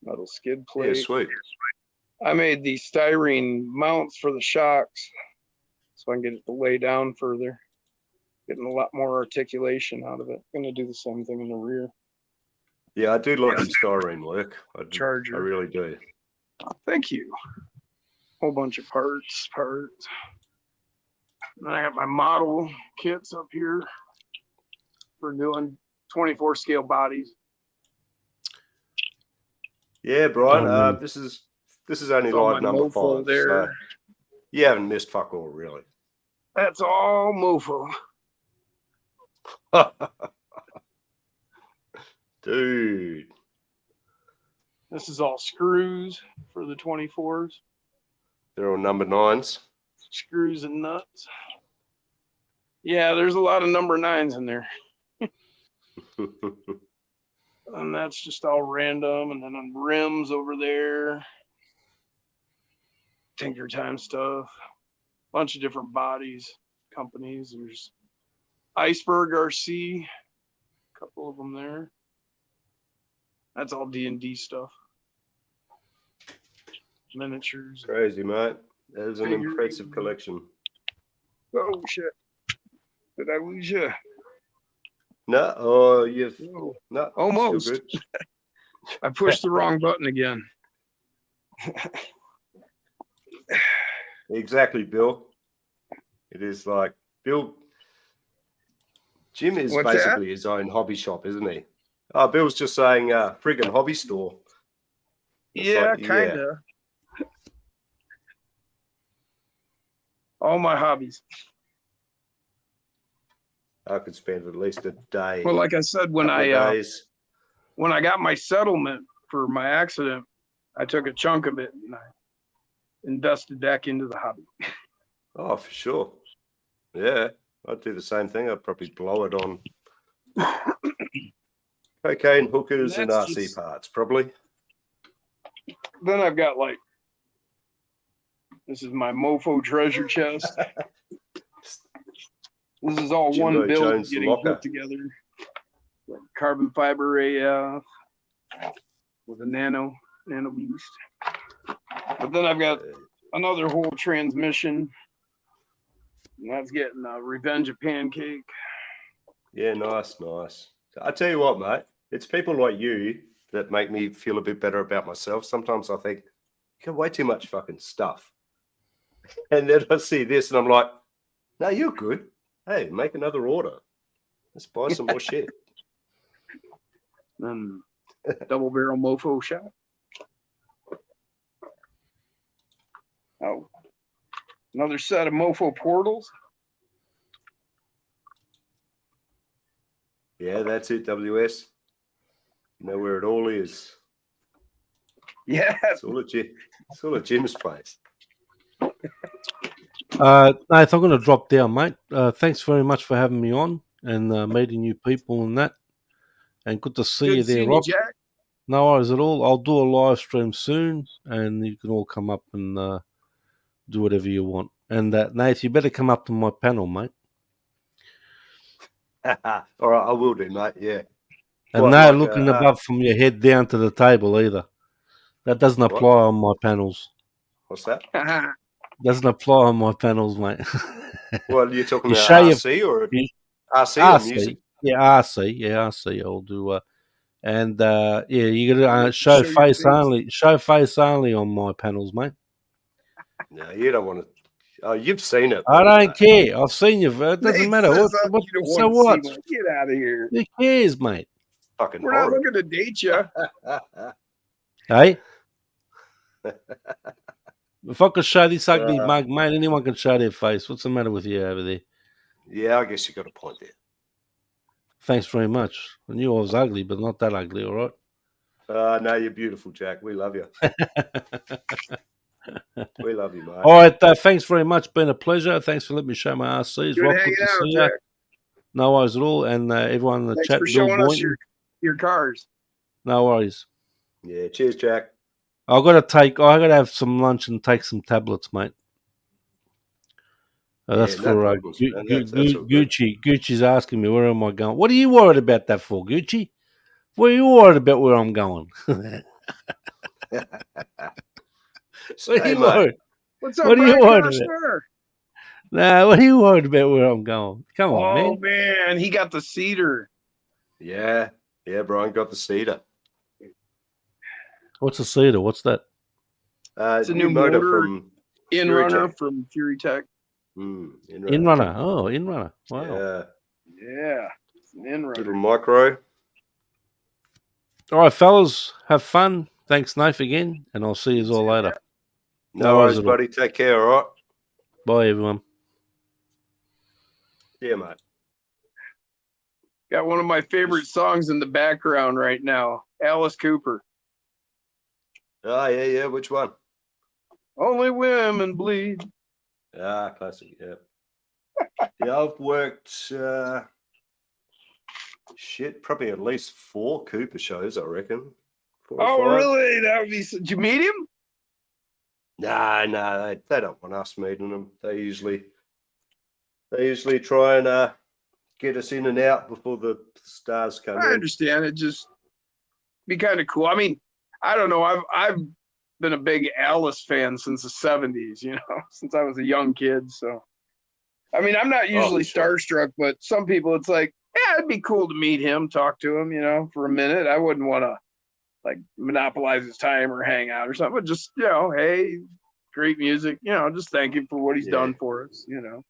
metal skid Yeah, plate. sweet. I made these styrene mounts for the shocks so I can get it to lay down further. Getting a lot more articulation out of it. Gonna do the same thing in the rear. Yeah, I do like the styrene work. I Charger. really do. Thank you. Whole bunch of parts. And then I got my model kits up here for doing 24 scale bodies. Yeah, Brian. Um, This is only It's all live my number mofo 5. there. So you haven't missed fuck all, really. That's all mofo. Dude. This is all screws for the 24s. They're all number 9s. Screws and nuts. Yeah, there's a lot of number 9s in there. And that's just all random. And then on rims over there. Tinker Time stuff. Bunch of different bodies, companies. There's Iceberg RC. A couple of them there. That's all D&D stuff. Miniatures. Crazy, mate. That is an Figurines. impressive collection. Oh, shit. Did I lose you? No, oh, you've No. no, Almost. still good. I pushed the wrong button again. Exactly, Bill. It is like Bill. Jim is What's basically his own hobby shop, isn't he? Oh, Bill's just saying friggin' hobby store. It's Yeah, like, kind of. All my hobbies. I could spend at least a day. Well, like I said, when couple of I days. when I got my settlement for my accident, I took a chunk of it and I invested back into the hobby. Oh, for sure. Yeah, I'd do the same thing. I'd probably blow it on Cocaine, hookers, and That's RC just- parts, probably. Then I've got like, this is my mofo treasure chest. This is all Jimbo one build Jones getting locker. put together. Like carbon fiber AF with a nano beast. But then I've got another whole transmission. And that's getting Revenge of Pancake. Yeah, nice. I tell you what, mate, it's people like you that make me feel a bit better about myself. Sometimes I think, you got way too much fucking stuff. And then I see this and I'm like, no, you're good. Hey, make another order. Let's buy some more shit. Double barrel mofo shot. Oh, another set of mofo portals. Yeah, that's it, WS. You know where it all is. Yeah, It's all at Jim's place. Nath, I'm going to drop down, mate. Thanks very much for having me on and meeting new people and that. And good to see you good there, seeing you, Rob. Jack. No worries at all. I'll do a live stream soon, and you can all come up and do whatever you want. And Nath, you better come up to my panel, mate. All right, I will do, mate. Yeah. And What, no like, looking above from your head down to the table either. That doesn't What? apply on my panels. What's that? Doesn't apply on my panels, mate. Well, you're talking You about show your- RC or you- RC or music? Yeah, RC. I'll do. And yeah, you got to show Show your face face. only. Show face only on my panels, mate. No, you don't want to. Oh, you've seen it. I don't mate. care. I've seen you. It doesn't Nate matter. says What, you don't so wanna what? see one. Get out of here. Who cares, mate? Fucking We're not horrid. looking to date you. Hey, if I could show this ugly mug, mate, anyone can show their face. What's the matter with you over there? Yeah, I guess you got a point there. Thanks very much. I knew I was ugly, but not that ugly. All right. No, you're beautiful, Jack. We love you. We love you, mate. All right. Thanks very much. Been a pleasure. Thanks for letting me show my RCs. Good Rock, hanging good to out, see Jack. you. No worries at all. And everyone in the Thanks chat, for Bill showing us Boynton. your cars. No worries. Yeah, cheers, Jack. I got to have some lunch and take some tablets, mate. That's Yeah, no for problems, man. That's all good. Gucci. Gucci's asking me, where am I going? What are you worried about that for, Gucci? What are you worried about where I'm going? What are Hey, you mate. worried? What's up, What are you Brian worried about? Costner? Nah, what are you worried about where I'm going? Come on, Oh man. man, he got the cedar. Yeah, Brian got the cedar. What's a cedar? What's that? It's a new new motor motor. from In-runner Fury from Fury Tech. Inrunner. Oh, Inrunner. Wow. Yeah, Yeah, it's an in-runner. little micro. All right, fellas, have fun. Thanks, Nath, again, and I'll see you all later. No worries, buddy. Take care, all right? Bye, everyone. Yeah, mate. Got one of my favorite songs in the background right now. Alice Cooper. Oh, yeah. Which one? Only women bleed. Ah, classic, yeah. Yeah, I've worked, probably at least 4 Cooper shows, I reckon. 4 or Oh, 5. really? That would be. Did you meet him? No, they don't want us meeting them. They usually try and get us in and out before the stars come I in. understand. It just be kind of cool. I mean, I don't know. I've been a big Alice fan since the 70s, you know, since I was a young kid. So, I mean, I'm not usually sure. starstruck, but some people, it's like, yeah, it'd be cool to meet him, talk to him, you know, for a minute. I wouldn't want to like monopolize his time or hang out or something, but just, you know, hey, great music, you know, just thank him for what he's done for us, you know.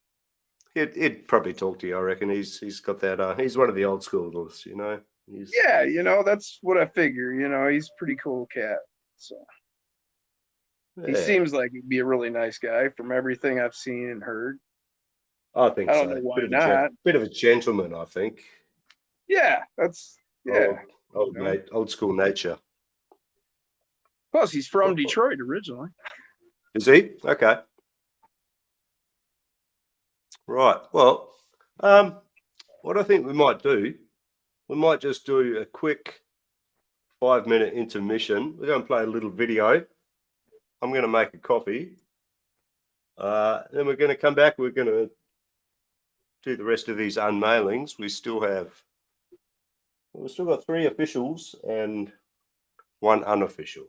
He'd probably talk to you, I reckon. He's got that. He's one of the old schoolers, you know. Yeah, you know, that's what I figure. You know, he's a pretty cool cat. So he seems like he'd be a really nice guy from everything I've seen and heard. I think I so. don't know why not. Bit of a gentleman, I think. Yeah, that's Old school nature. Plus, he's from Detroit originally. Is he? Okay. Right. Well, what I think we might do, we might just do a quick 5-minute intermission. We're going to play a little video. I'm going to make a coffee. Then we're going to come back. We're going to do the rest of these unmailings. We've still got 3 officials and 1 unofficial.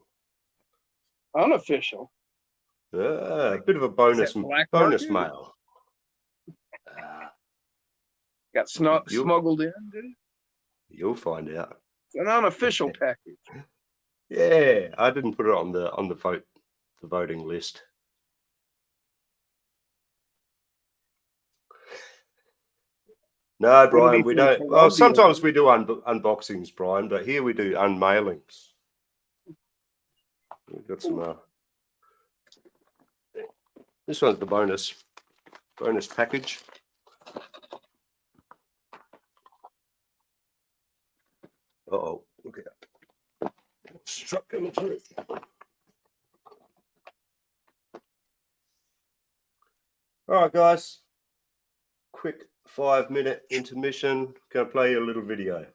Unofficial. A bit of a bonus black bonus market? mail. Got You- smuggled in, did it? You'll find out. It's an unofficial package. Yeah, I didn't put it on the voting list. No, Brian, we don't. Well, sometimes we do unboxings, Brian, but here we do unmailings. We've got some. This one's the bonus package. Uh-oh, look at that. Struck coming through. All right, guys. Quick 5-minute intermission. Gonna play you a little video.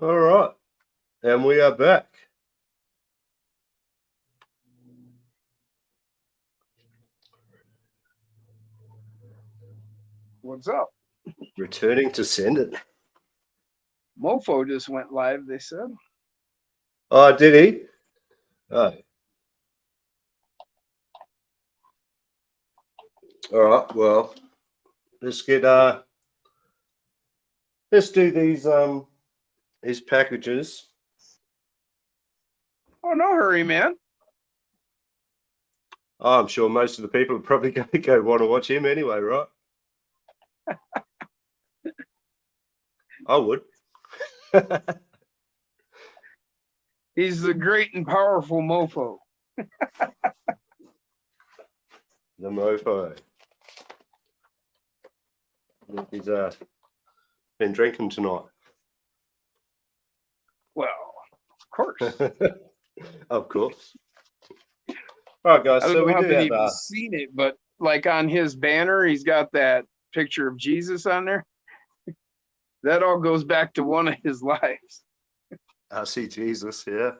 All right. And we are back. What's up? Returning to send it. Mofo just went live, they said. Oh, did he? Oh. All right. Well, let's get let's do these packages. Oh, no hurry, man. Oh, I'm sure most of the people are probably going to go want to watch him anyway, right? I would. He's the great and powerful Mofo. The mofo. He's been drinking tonight. Well, of course. Of course. All right, guys. I don't So know we how do many have. of you seen it, but like on his banner, he's got that picture of Jesus on there. That all goes back to one of his lives. I see Jesus. Yeah.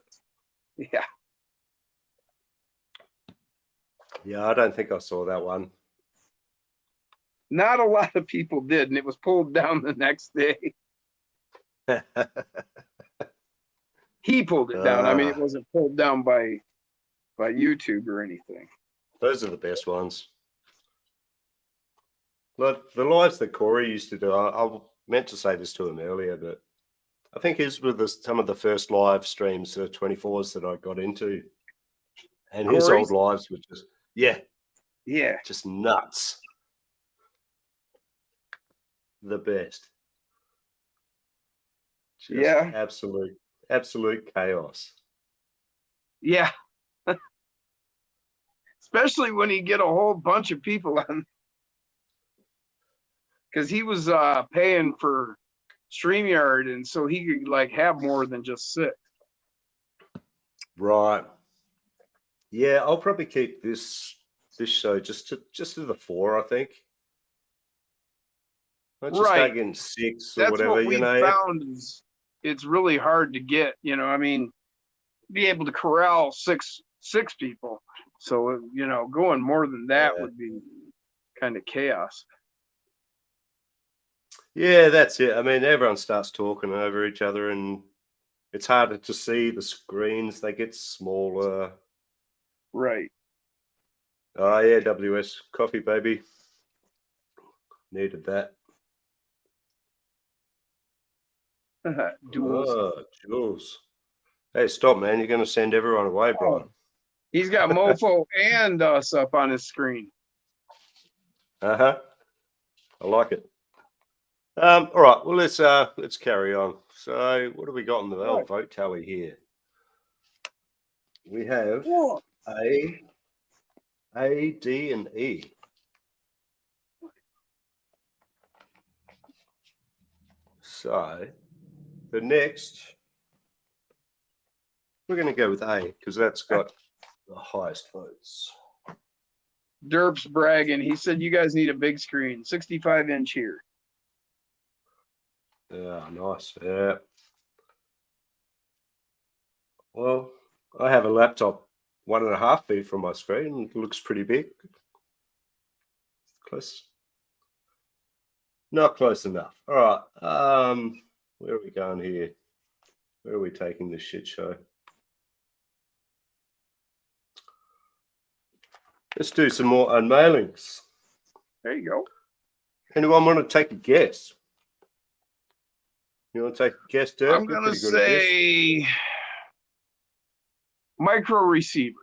Yeah. Yeah. I don't think I saw that one. Not a lot of people did, and it was pulled down the next day. He pulled it down. I mean, it wasn't pulled down by YouTube or anything. Those are the best ones. But the lives that Corey used to do, I meant to say this to him earlier, but I think his were some of the first live streams, 24s that I got into. And his Corey's? old lives were just, yeah, just nuts. The best. Just absolute chaos. Yeah. Especially when you get a whole bunch of people on. Because he was paying for StreamYard, and so he could like have more than just 6. Right. Yeah, I'll probably keep this show just to the 4, I think. Let's just start getting 6 or That's whatever, what we you know. found is it's really hard to get, I mean, be able to corral six people. So, going more than that would be kind of chaos. Yeah, that's it. I mean, everyone starts talking over each other and it's harder to see the screens. They get smaller. Right. Oh, yeah, WS coffee, baby. Needed that. Duels. Oh, Jules. Hey, stop, man. You're going to send everyone away, Brian. He's got Mofo and us up on his screen. Uh-huh. I like it. All right. Well, let's carry on. So what have we got in the vote tally here? We have A, D, and E. So the next, we're going to go with A because that's got the highest votes. Derp's bragging. He said, you guys need a big screen, 65-inch here. Yeah, nice. Yeah. Well, I have a laptop 1.5 feet from my screen. It looks pretty big. Close. Not close enough. All right. Where are we going here? Where are we taking this shit show? Let's do some more unmailings. There you go. Anyone want to take a guess? You want to take a guess, Dirk? I'm going to say micro receivers.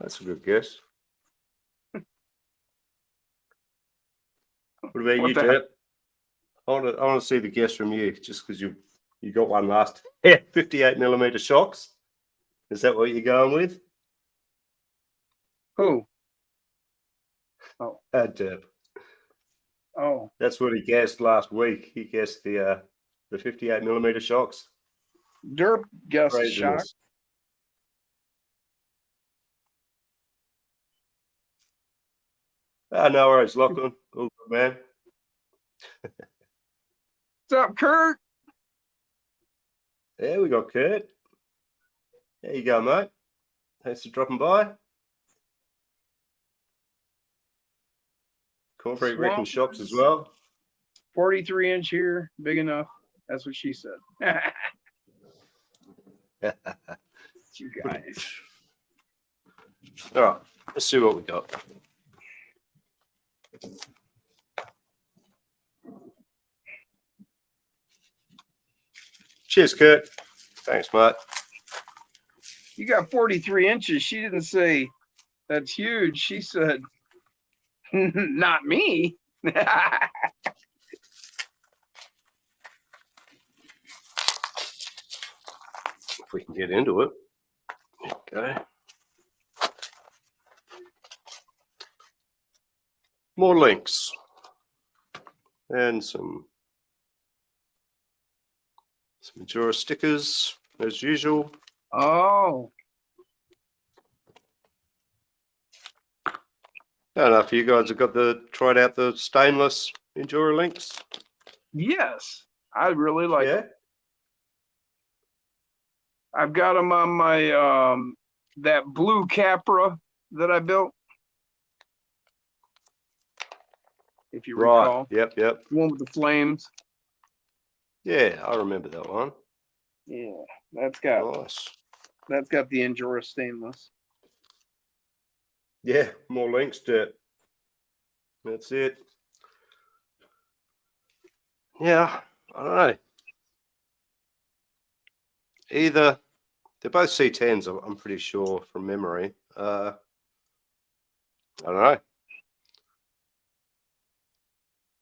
That's a good guess. What about you, Dirk? I want to see the guess from you, just because you got one last. Yeah, 58mm shocks. Is that what you're going with? Who? Oh, Derp. Oh, that's what he guessed last week. He guessed the 58mm shocks. Derp guessed shock. No worries, Lachlan. All good, man. What's up, Kurt? There we got Kurt. There you go, mate. Thanks for dropping by. Corn Freak wrecking shops as well. 43-inch here, big enough. That's what she said. You guys. All right, let's see what we got. Cheers, Kurt. Thanks, mate. You got 43 inches. She didn't say that's huge. She said, not me. If we can get into it. Okay. More links. And some Endura stickers, as usual. Oh, I don't know if you guys have tried out the stainless Endura links. yes. I really like Yeah. them. I've got them on my that blue Capra that I built. If you Right. recall, Yep. the one with the flames. Yeah, I remember that one. Yeah, that's got Nice. the Endura stainless. Yeah, more links to it. That's it. Yeah, I don't know. Either they're both C10s, I'm pretty sure from memory. I don't know.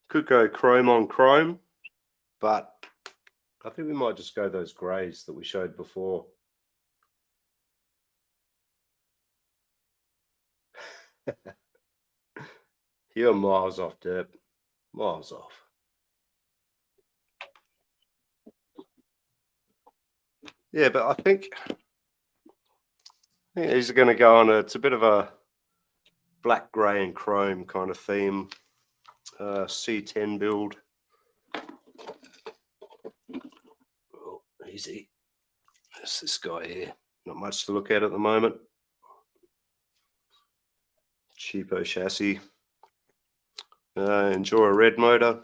Could go chrome on chrome, but I think we might just go those greys that we showed before. You're miles off, Derp. Miles off. Yeah, but I think these are going to go on it's a bit of a black, grey and chrome kind of theme. C10 build. Oh, easy. There's this guy here. Not much to look at the moment. Cheapo chassis. Enjoy a red motor.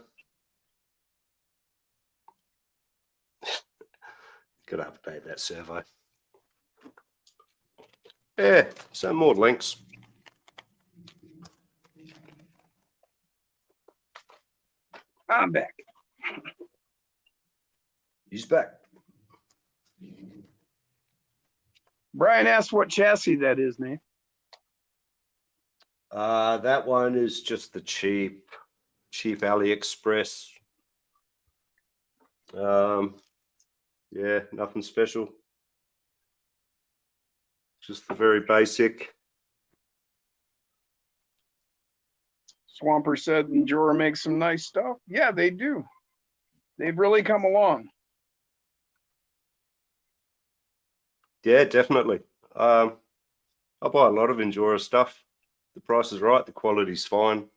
Gotta update that servo. Yeah, some more links. I'm back. He's back. Brian asked what chassis that is, Nate. That one is just the cheap AliExpress. Yeah, nothing special. Just the very basic. Swamper said Endura makes some nice stuff. Yeah, they do. They've really come along. Yeah, definitely. I buy a lot of Endura stuff. The price is right. The quality's fine.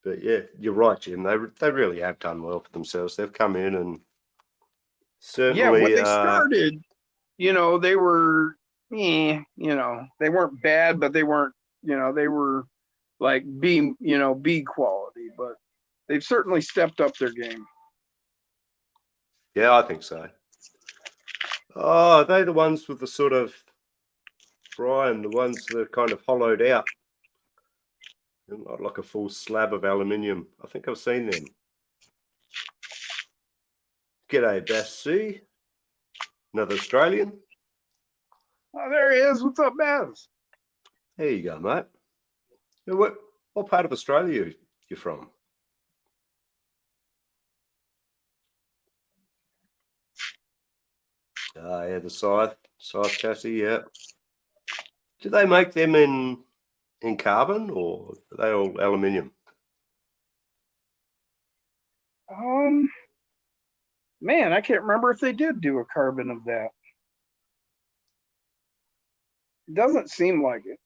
But yeah, you're right, Jim. They really have done well for themselves. They've come in and certainly. Yeah, when they started, they were, they weren't bad, but they weren't, they were like B quality. But they've certainly stepped up their game. Yeah, I think so. Oh, are they the ones with the sort of, Brian, the ones that are kind of hollowed out? Not like a full slab of aluminium. I think I've seen them. G'day, Bass C. Another Australian. Oh, there he is. What's up, Baz? There you go, mate. What part of Australia you from? Yeah, the Scythe chassis, yeah. Do they make them in carbon or are they all aluminium? Man, I can't remember if they did do a carbon of that. It doesn't seem like it.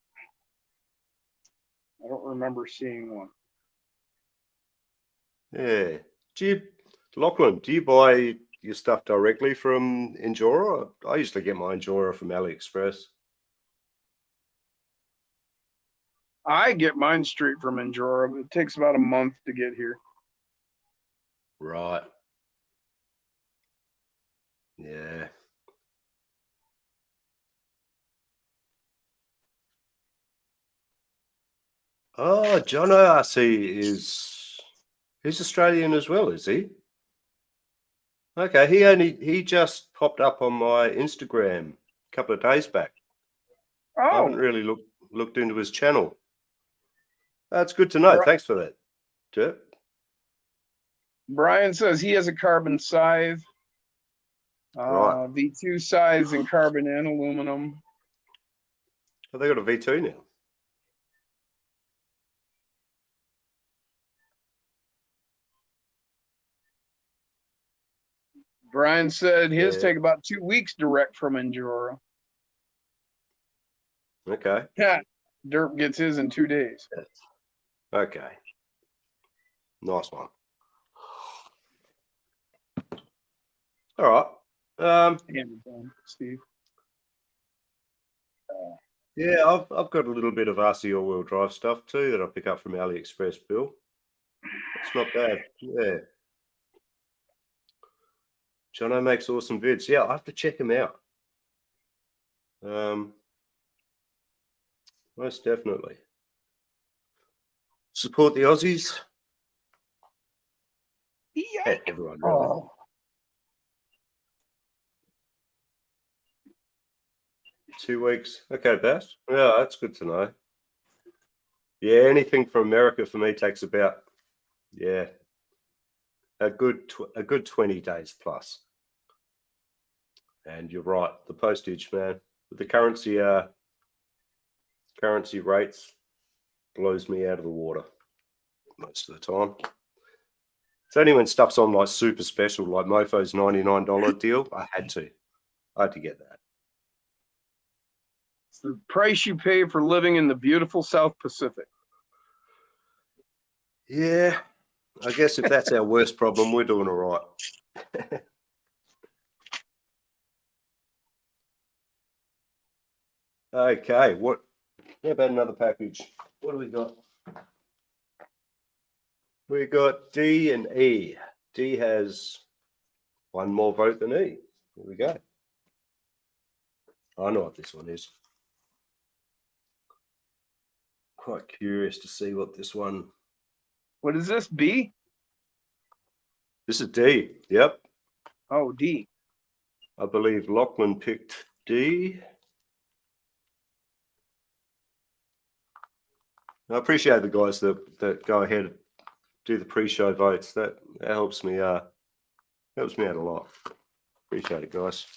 I don't remember seeing one. Yeah. Lachlan, do you buy your stuff directly from Endura? I used to get my Endura from AliExpress. I get mine straight from Endura, but it takes about a month to get here. Right. Yeah. Oh, John ORC he's Australian as well, is he? Okay, he just popped up on my Instagram a couple of days back. I haven't Oh, really looked into his channel. That's good to know. Right. Thanks for that, Jeff. Brian says he has a carbon scythe, Right. V2 scythes in carbon and aluminum. Oh, they got a V2 now. Brian said his Yeah. take about 2 weeks direct from Endura. Okay. Yeah, Derp gets his in 2 days. Okay. Nice one. All right. Steve. Yeah, I've got a little bit of RC all-wheel drive stuff too that I pick up from AliExpress, Bill. It's not bad. Yeah. Jono makes awesome vids. Yeah, I have to check him out. Most definitely. Support the Aussies. Yeah. Everyone, really. Oh. 2 weeks. Okay, Bass. Yeah, that's good to know. Yeah, anything from America for me takes about a good 20 days plus. And you're right, the postage, man, with the currency rates blows me out of the water most of the time. It's only when stuff's on like super special, like Mofo's $99 deal, I had to get that. It's the price you pay for living in the beautiful South Pacific. Yeah, I guess if that's our worst problem, we're doing all right. Okay, what about another package? What do we got? We got D and E. D has one more vote than E. Here we go. I know what this one is. Quite curious to see what this one. What is this, B? This is D. Yep. Oh, D. I believe Lachlan picked D. I appreciate the guys that go ahead and do the pre-show votes. That helps me out a lot. Appreciate it, guys.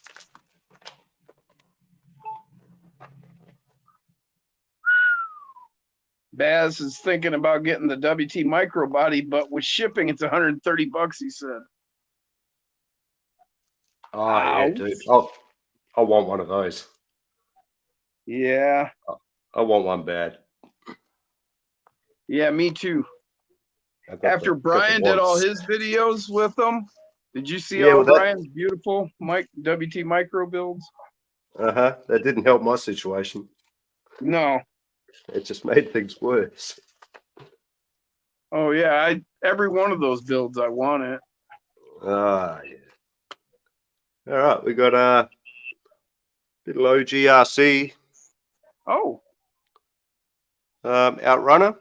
Baz is thinking about getting the WT micro body, but with shipping, it's $130. He said. Oh yeah, dude. I want one of those. Yeah. I want one bad. Yeah, me too. After Brian did all his videos with them, did you see all Brian's beautiful WT micro builds? That didn't help my situation. No. It just made things worse. Oh yeah, every one of those builds I want it. Yeah. All right, we got a little OGRC. Oh. Outrunner.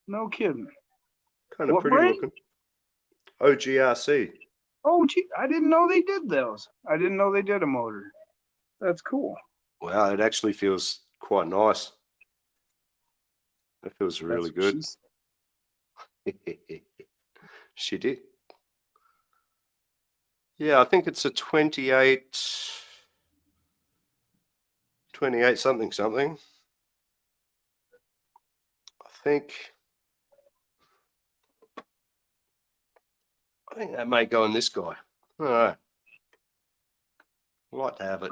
No kidding. Kind of pretty looking. OGRC. Oh, gee, I didn't know they did those. I didn't know they did a motor. That's cool. Wow, it actually feels quite nice. It feels really good. She did. Yeah, I think it's a 28 something. I think that may go on this guy. All right. I'd like to have it.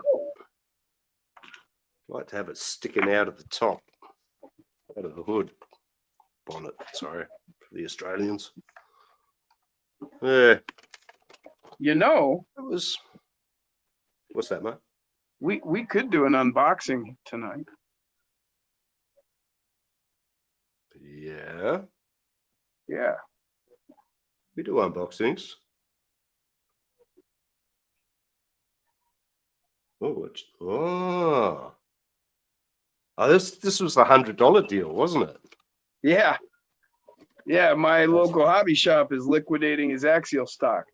Like to have it sticking out of the top, out of the hood. Bonnet, sorry, for the Australians. Yeah, You know, it was. What's that, mate? we could do an unboxing tonight. Yeah, Yeah. we do unboxings. Oh, this was the $100 deal, wasn't it? Yeah. Yeah. My local hobby shop is liquidating his Axial stock.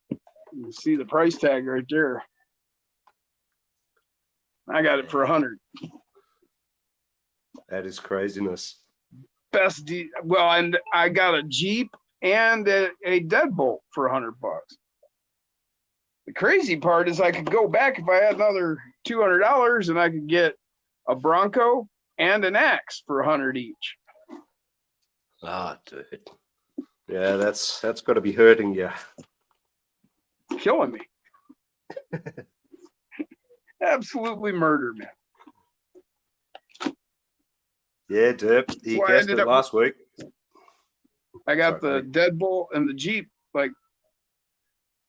You see the price tag right there. I got it for 100. That is craziness. Well, and I got a Jeep and a deadbolt for $100. The crazy part is I could go back if I had another $200 and I could get a Bronco and an axe for 100 each. Ah, dude. Yeah, that's got to be hurting you. Killing me. Absolutely murder, man. Yeah, Derp. He Well, I guessed ended it up- last week. I got Sorry, the deadbolt and the Jeep like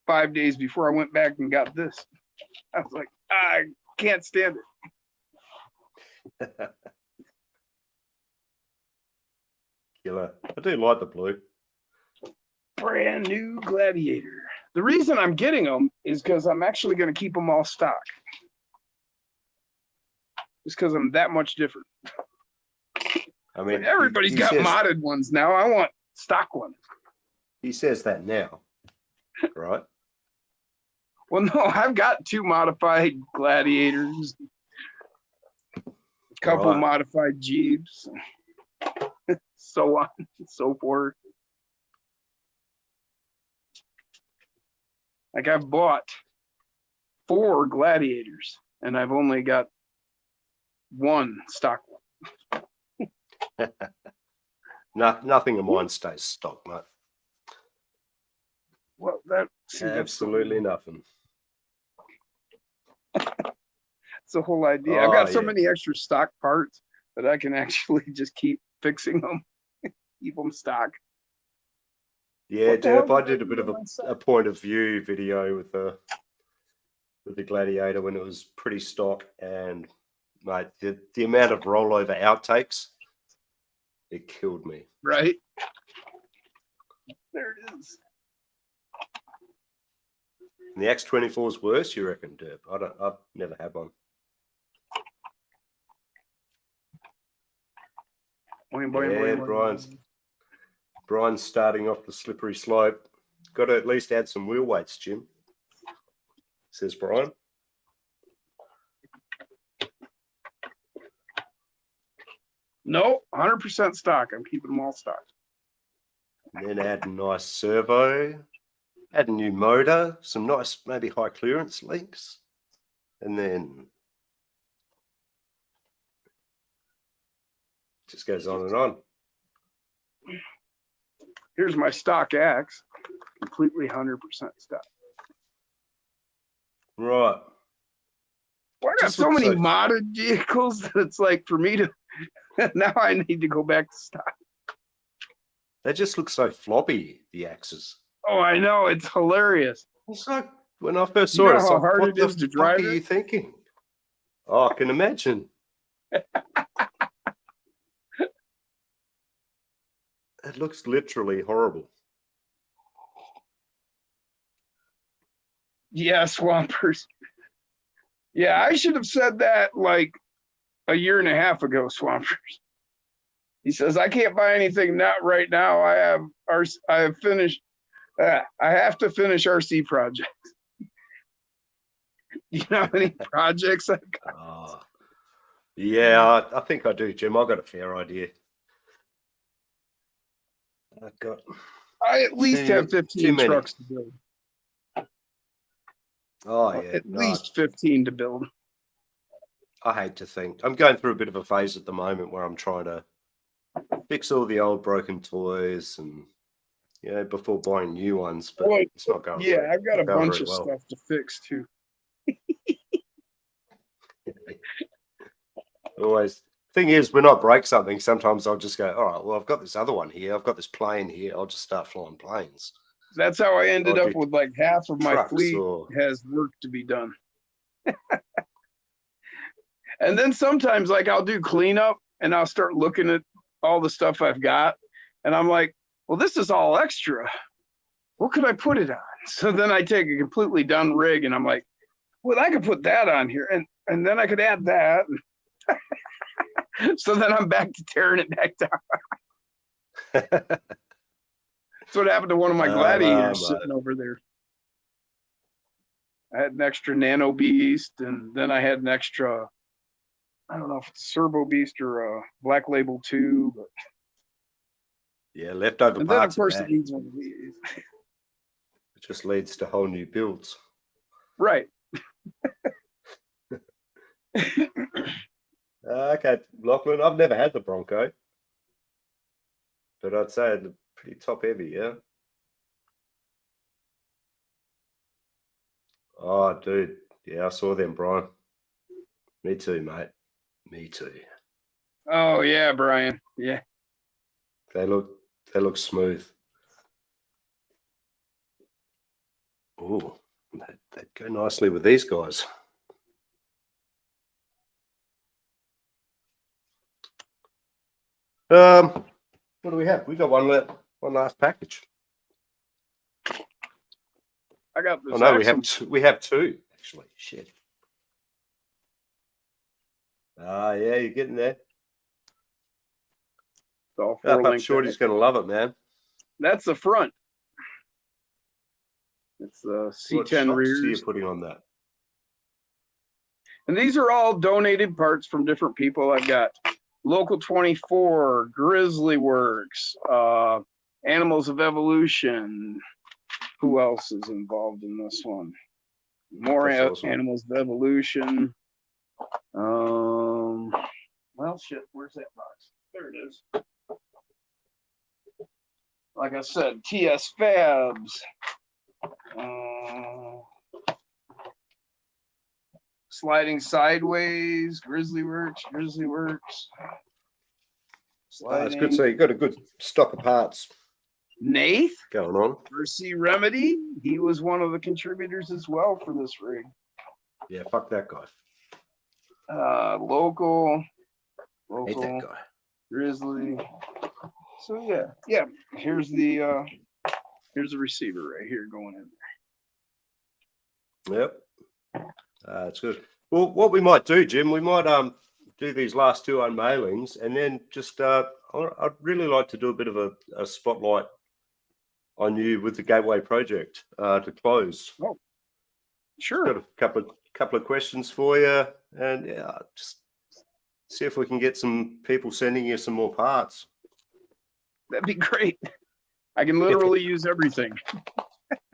5 days before I went back and got this. I was like, I can't stand it. Killer. I do like the blue. Brand new Gladiator. The reason I'm getting them is because I'm actually going to keep them all stock. Just because I'm that much different. I mean, Everybody's he got says, modded ones now. I want stock ones. He says that now, right? Well, no, I've got 2 modified Gladiators, a couple Right. modified Jeeps, so on and so forth. Like I've bought 4 Gladiators, and I've only got 1 stock one. No, nothing of mine stays stock, mate. Well, that's Absolutely nothing. the whole idea. I've got so yeah. many extra stock parts that I can actually just keep fixing them, keep them stock. Yeah, What the hell Derp, I did did a bit of I say? a point of view video with the Gladiator when it was pretty stock, and mate, the amount of rollover outtakes, it killed me. Right? There it is. And the X24 is worse, you reckon, Derp? I've never had one. Boing, boing, Yeah, boing, boing. Brian's starting off the slippery slope. Got to at least add some wheel weights, Jim, says Brian. No, 100% stock. I'm keeping them all stock. And then add a nice servo, add a new motor, some nice, maybe high clearance links, and then just goes on and on. Here's my stock axe, completely 100% stock. Right. Well, I got Just so looks many so- modded vehicles that it's like for me to now I need to go back to stock. They just look so floppy, the axes. Oh, I know, it's hilarious. It's like when I first You saw know it, it's how like, hard what it the is to fuck drive are it? you thinking? Oh, I can imagine. It looks literally horrible. Yeah, Swampers. Yeah, I should have said that like a year and a half ago, Swampers. He says, I can't buy anything not right now. I have finished I have to finish RC projects. You know how many projects I've got? Oh. Yeah, I think I do, Jim. I've got a fair idea. I've got I at least have too 15 many. trucks to build. Oh yeah, At no, least 15 to build. I hate to think. I'm going through a bit of a phase at the moment where I'm trying to fix all the old broken toys and before buying new ones, but Well, it's not going. Yeah, very- I've got a not going bunch very of well. stuff to fix too. Always. Thing is, when I break something, sometimes I'll just go, all right, well, I've got this other one here. I've got this plane here. I'll just start flying planes. That's how I ended I'll up do with like half of my trucks fleet or has work to be done. And then sometimes like I'll do cleanup and I'll start looking at all the stuff I've got. And I'm like, well, this is all extra. What could I put it on? So then I take a completely done rig and I'm like, well, I could put that on here and then I could add that. So then I'm back to tearing it back down. That's what happened to one of my gladiators mate. sitting over there. I had an extra Nano Beast, and then I had an extra, I don't know if it's Servo Beast or a Black Label 2. But, Yeah, leftover and then, of parts course, of it that. needs one of these. It just leads to whole new builds. Right. Okay, Lachlan, I've never had the Bronco, but I'd say it's pretty top heavy, yeah. Oh, dude, yeah, I saw them, Brian. Me too, mate. Me too. Oh, yeah, Brian. Yeah. They look smooth. Oh, they'd go nicely with these guys. What do we have? We got one last package. I got this. Oh no, Axum. we have two actually. Shit. Yeah, you're getting there. It's all Up four-link Shorty's back. gonna love it, man. That's the front. It's the What C10 shocks are you rears. putting on that? And these are all donated parts from different people. I've got Local 24, Grizzly Works, Animals of Evolution. Who else is involved in this one? More That's awesome. Animals of Evolution. Well, shit, where's that box? There it is. Like I said, TS Fabs. Sliding Sideways, Grizzly Works. It's Sliding. good. So you got a good stock of parts Nath, going on. Mercy Remedy. He was one of the contributors as well for this rig. Yeah, fuck that guy. Local, Hate that guy. Grizzly. So yeah. Here's the receiver right here going in. Yep. That's good. Well, what we might do, Jim, we might do these last two unmailings, and then just I'd really like to do a bit of a spotlight on you with the Gateway project to close. Oh, sure. Got a couple of questions for you, and just see if we can get some people sending you some more parts. That'd be great. I can literally use everything.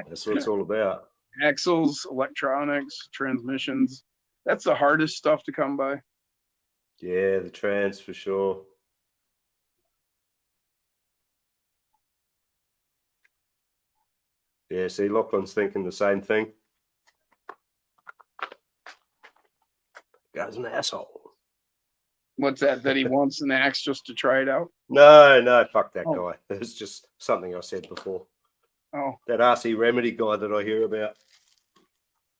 That's what it's all about. Axles, electronics, transmissions. That's the hardest stuff to come by. Yeah, the trans for sure. Yeah, see, Lachlan's thinking the same thing. Guy's an asshole. What's that? That he wants an axe just to try it out? No, fuck that Oh. guy. It's just something I said before. Oh, That RC Remedy guy that I hear about.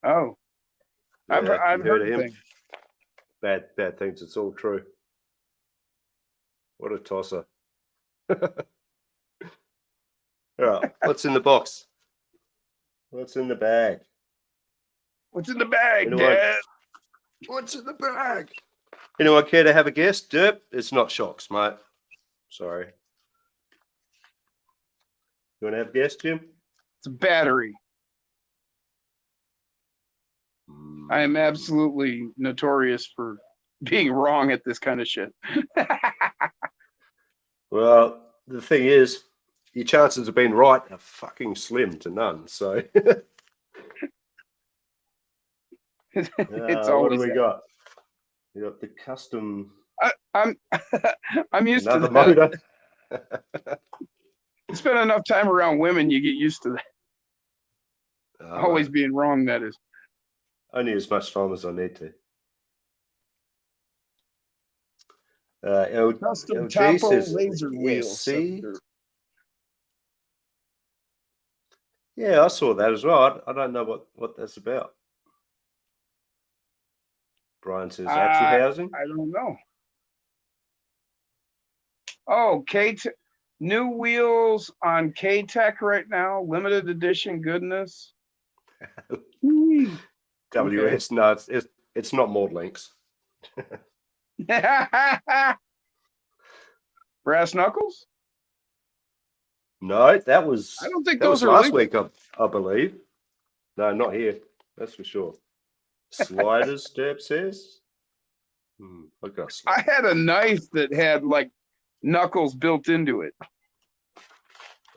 oh. I've Yeah, you heard of him. things. Bad things. It's all true. What a tosser. All right, what's in the box? What's in the bag? What's in the bag, You know Dad? What's in the bag? Anyone care to have a guess? Derp? It's not shocks, mate. Sorry. You want to have a guess, Jim? It's a battery. I am absolutely notorious for being wrong at this kind of shit. Well, the thing is, your chances of being right are fucking slim to none. So, It's what always do we that. got? We got the custom I'm used to another that. motor. Spend enough time around women, you get used to that. Always Mate, being wrong, that is. only as much time as I need to. Custom LG topo says laser wheels. SC. Yeah, I saw that as well. I don't know what that's about. Brian says axle housing. I don't know. Oh, new wheels on K-Tech right now, limited edition goodness. Whee. WS, no, it's not Maud Links. Brass knuckles? No, that was I don't think that was those are last legal. week, I believe. No, not here. That's for sure. Sliders, Deb says. I got I had a knife that had like knuckles built into it.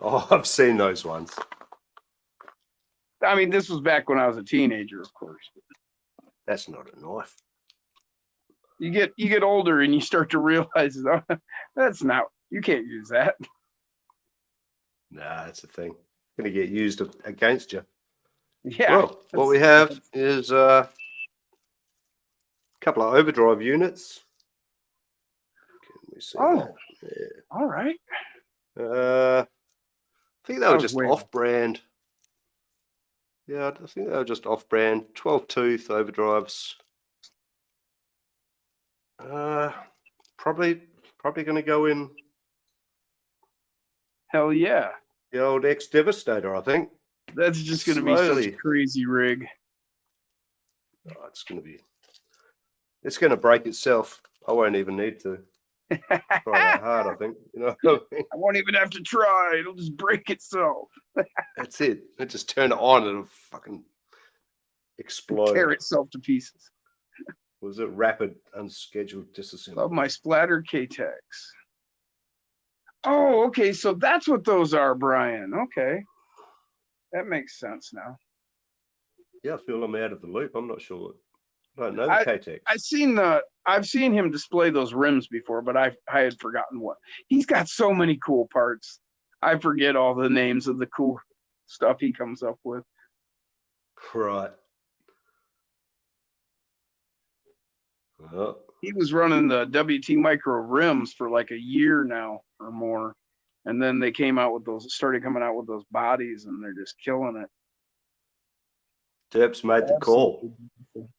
Oh, I've seen those ones. I mean, this was back when I was a teenager, of course. That's not a knife. You get older and you start to realize, oh, that's not, you can't use that. Nah, that's the thing. Going to get used against you. Yeah. Well, what we have is a couple of overdrive units. Can we see Oh, that? Yeah. all right. I think they That were was just way off-brand. Yeah, I think they were just off-brand. 12-tooth overdrives. Probably going to go in Hell yeah. the old X-Devastator, I think. That's just going to be such a Slowly. crazy rig. Oh, it's going to break itself. I won't even need to try that hard, I think. You know what I mean? I won't even have to try. It'll just break itself. That's it. It just turn it on and it'll fucking explode. Tear itself to pieces. Was it rapid, unscheduled disassembly? Love my splatter K-Tex. Oh, okay. So that's what those are, Brian. Okay. That makes sense now. Yeah, I feel I'm out of the loop. I'm not sure. I don't know I- the K-Tex. I've seen him display those rims before, but I had forgotten what. He's got so many cool parts. I forget all the names of the cool stuff he comes up with. Right. Well, He was running the WT Micro rims for like a year now or more. And then they started coming out with those bodies and they're just killing it. Deb's made the call. Absolutely beautiful.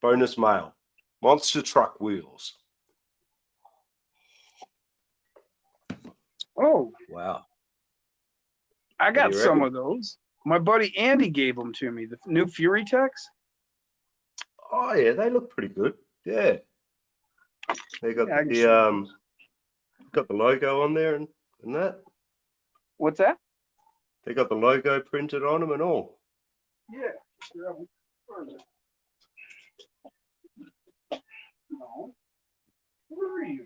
Bonus mail. Monster truck wheels. Oh, Wow. I do got you some reckon? of those. My buddy Andy gave them to me. The new Fury Techs. Oh yeah, they look pretty good. Yeah. They got Yeah, I can show got the logo on there and that. What's that? They got the logo printed on them and all. Yeah. Where is it? No. Where are you?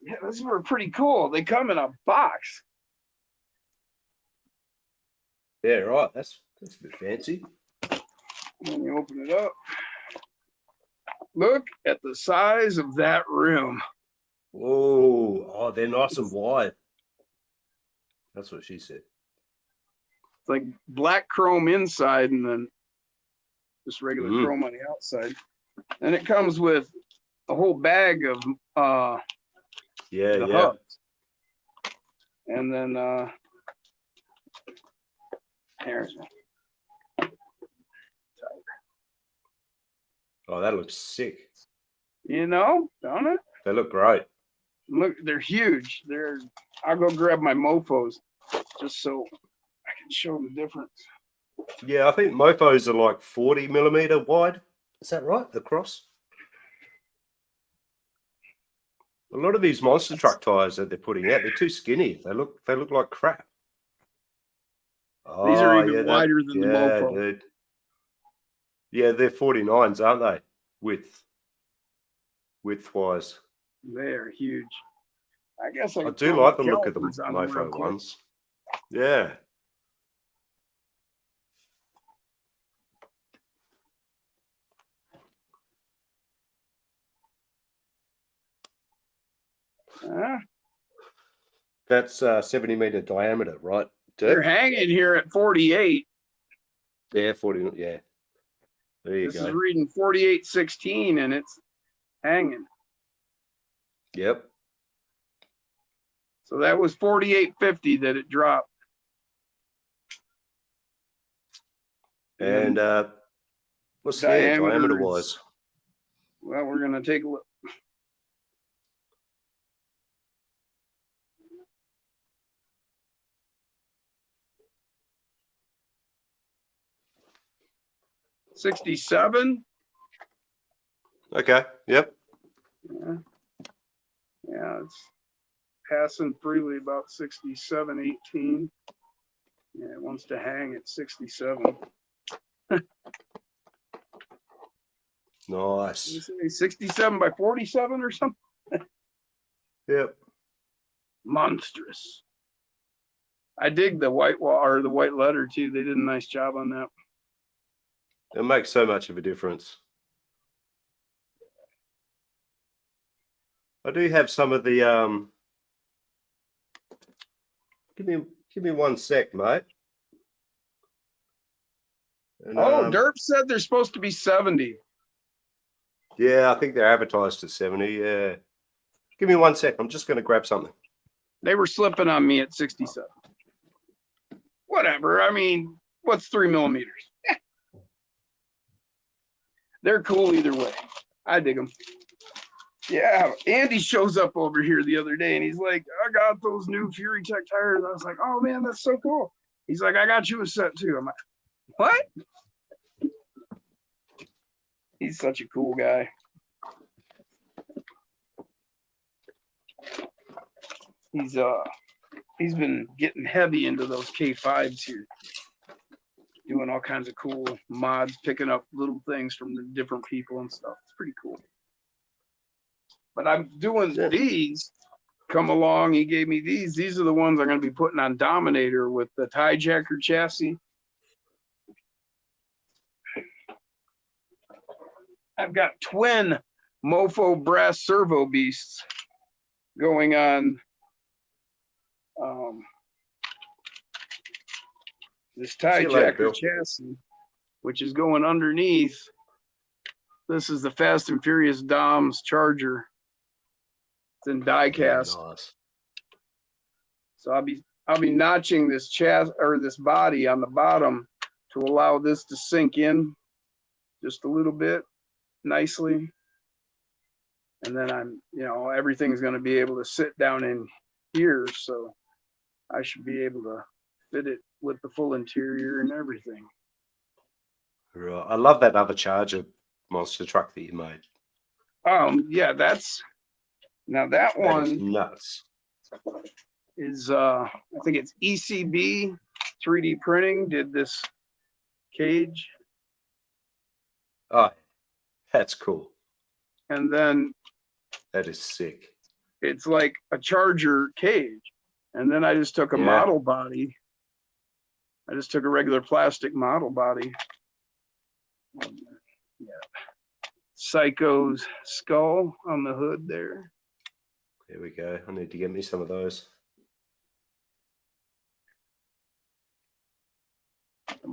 Yeah, those were pretty cool. They come in a box. Yeah, right. That's a bit fancy. When you open it up, look at the size of that rim. Whoa. Oh, they're nice and wide. That's what she said. It's like black chrome inside and then just regular Mm. chrome on the outside. And it comes with a whole bag of Yeah, the yeah. hubs. And then there's Oh, that looks sick. don't it? They look great. Look, they're huge. I'll go grab my mofos just so I can show the difference. Yeah, I think mofos are like 40 millimeter wide. Is that right? Across? A lot of these monster truck tires that they're putting out, they're too skinny. They look like crap. These are Oh, even yeah, wider than the mofo. dude. Yeah, they're 49s, aren't they? Width-wise. They're huge. I guess I can do throw like my the look of the calipers on them real mofo quick. ones. Yeah. That's 70-meter diameter, right? They're Dirk? hanging here at 48. Yeah, 40. Yeah. There you This go. is reading 48.16 and it's hanging. Yep. So that was 48.50 that it dropped. And what's the diameter wise? Well, we're gonna take a look. $67. Okay. Yep. Yeah, it's passing freely about 67.18. Yeah, it wants to hang at 67. Nice. 67 by 47 or something. Yep. Monstrous. I dig the white wall or the white letter too. They did a nice job on that. It makes so much of a difference. I do have some of the give me 1 sec, mate. And, Derp said they're supposed to be 70. yeah, I think they're advertised at 70. Yeah. Give me 1 sec. I'm just going to grab something. They were slipping on me at 67. Whatever. I mean, what's 3 millimeters? They're cool either way. I dig them. Yeah, Andy shows up over here the other day and he's like, I got those new Fury Tech tires. I was like, oh man, that's so cool. He's like, I got you a set too. I'm like, what? He's such a cool guy. He's been getting heavy into those K5s here, doing all kinds of cool mods, picking up little things from the different people and stuff. It's pretty cool. But I'm doing these. Come along, he gave me these. These are the ones I'm going to be putting on Dominator with the Hijacker chassis. I've got twin Mofo brass servo beasts going on this Hijacker chassis, which is going underneath. This is the Fast and Furious Dom's Charger. It's in die cast. Yeah, nice. So I'll be notching this chassis or this body on the bottom to allow this to sink in just a little bit nicely. And then everything's going to be able to sit down in here. So I should be able to fit it with the full interior and everything. Right. I love that other Charger monster truck that you made. Yeah, that one is nuts. Is I think it's ECB 3D printing did this cage. Oh, that's cool. And then that is sick. It's like a Charger cage. And then I just took a model body. I just took a regular plastic model body. Yeah. Psycho's skull on the hood there. There we go. I need to get me some of those.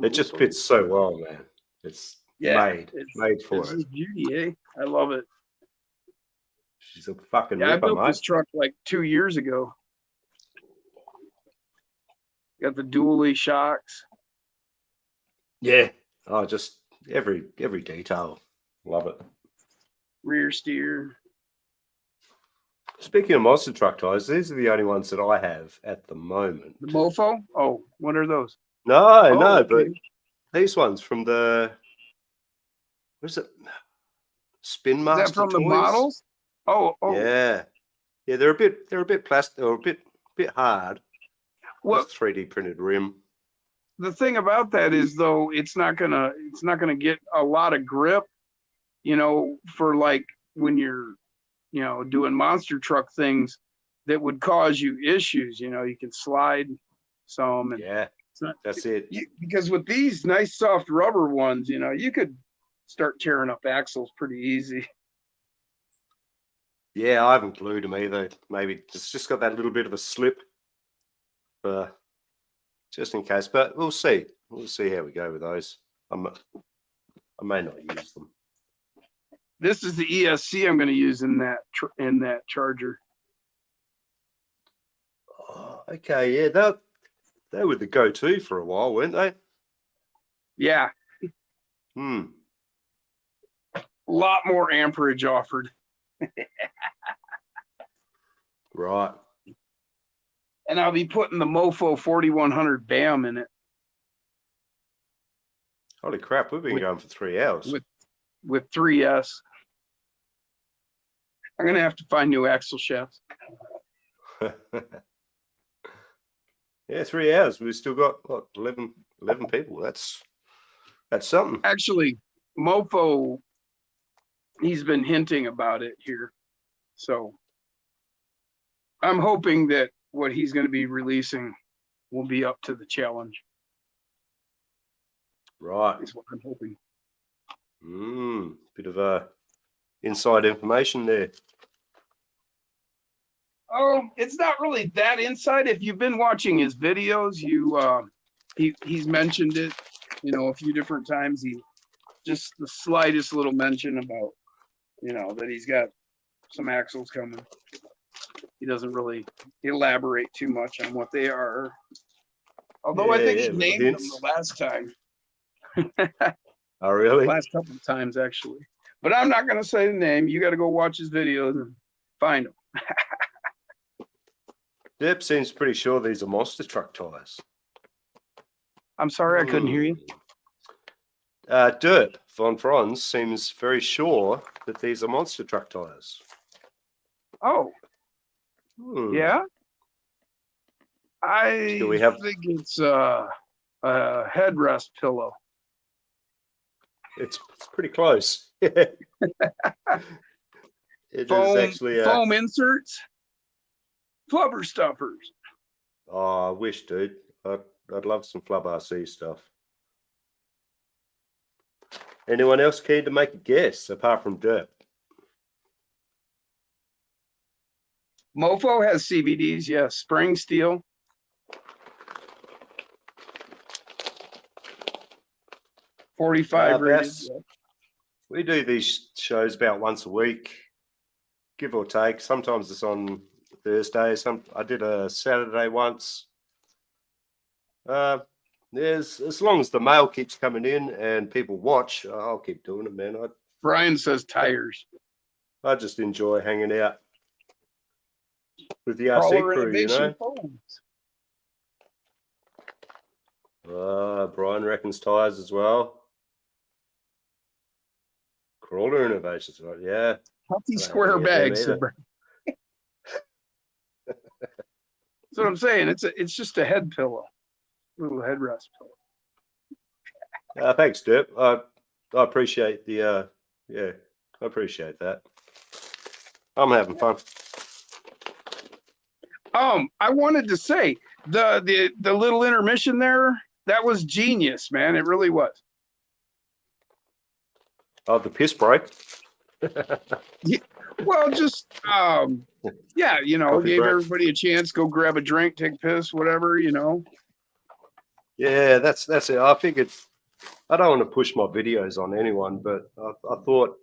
It just fits so well, man. It's made for it. This is beauty, eh? I love it. She's a fucking ripper, I built this truck like 2 years ago. Got the dually shocks. Yeah. Oh, just every detail. Love it. Rear steer. Speaking of monster truck tires, these are the only ones that I have at the moment. The Mofo? Oh, what are those? No, but these ones from the what is it? Spin Master. Is that from Toys? the models? Oh. Yeah. They're a bit plastic, or a bit hard. Well, 3D printed rim. The thing about that is though, it's not gonna get a lot of grip, for like when you're doing monster truck things that would cause you issues. You can slide some. And that's it. Because with these nice soft rubber ones, you could start tearing up axles pretty easy. Yeah, I haven't glued them either. Maybe it's just got that little bit of a slip just in case. But we'll see. We'll see how we go with those. I may not use them. This is the ESC I'm going to use in that charger. Oh, okay, yeah, they were the go-to for a while, weren't they? Yeah, Hmm. a lot more amperage offered. Right. And I'll be putting the Mofo 4100 BAM in it Holy crap, we've been going for 3 hours. with 3S. I'm going to have to find new axle shafts. Yeah, 3 hours. We've still got what 11 people. That's something. Actually, Mofo, he's been hinting about it here. So I'm hoping that what he's going to be releasing will be up to the challenge. Right. Is what I'm hoping. Bit of inside information there. Oh, it's not really that inside. If you've been watching his videos, he's mentioned it, a few different times. He just the slightest little mention about, that he's got some axles coming. He doesn't really elaborate too much on what they are. Although I think he named them the last time. Oh, really? Last couple of times, actually. But I'm not going to say the name. You got to go watch his videos and find him. Dep seems pretty sure these are monster truck tires. I'm sorry, I couldn't hear you. Derp von Franz seems very sure that these are monster truck tires. Oh, yeah. I think it's a headrest pillow. It's pretty close. It is actually foam inserts, flubber stuffers. Oh, I wish, dude. I'd love some Flub RC stuff. Anyone else keen to make a guess apart from Derp? Mofo has CVDs, yes. Spring steel. .45 rated. We do these shows about once a week, give or take. Sometimes it's on Thursday. I did a Saturday once. As long as the mail keeps coming in and people watch, I'll keep doing it, man. Brian says tires. I just enjoy hanging out with the RC crew, Brian reckons tires as well. Crawler Innovations, right? Yeah. Healthy square bags. That's what I'm saying. It's just a head pillow, little headrest pillow. Thanks, Derp. I appreciate the I appreciate that. I'm having fun. I wanted to say the little intermission there, that was genius, man. It really was. Oh, the piss break. Yeah, well, just gave everybody a chance, go grab a drink, take a piss, whatever, Yeah, that's it. I figured I don't want to push my videos on anyone, but I thought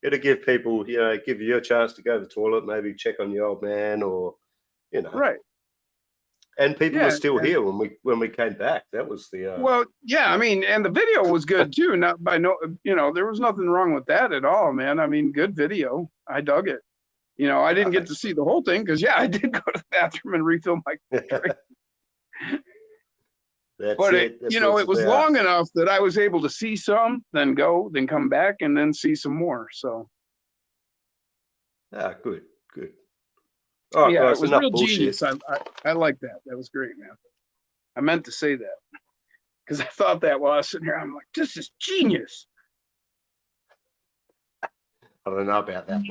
it'll give people, give you a chance to go to the toilet, maybe check on your old man, or right. And people were still here when we came back. That was the well, yeah. I mean, and the video was good too. Not by there was nothing wrong with that at all, man. I mean, good video. I dug it. I didn't get to see the whole thing because I did go to the bathroom and refill my drink. But it was long enough that I was able to see some, then go, then come back, and then see some more. So. Good. All right, guys, it was real genius. I like that. That was great, man. I meant to say that because I thought that while I was sitting here. I'm like, this is genius. I don't know about that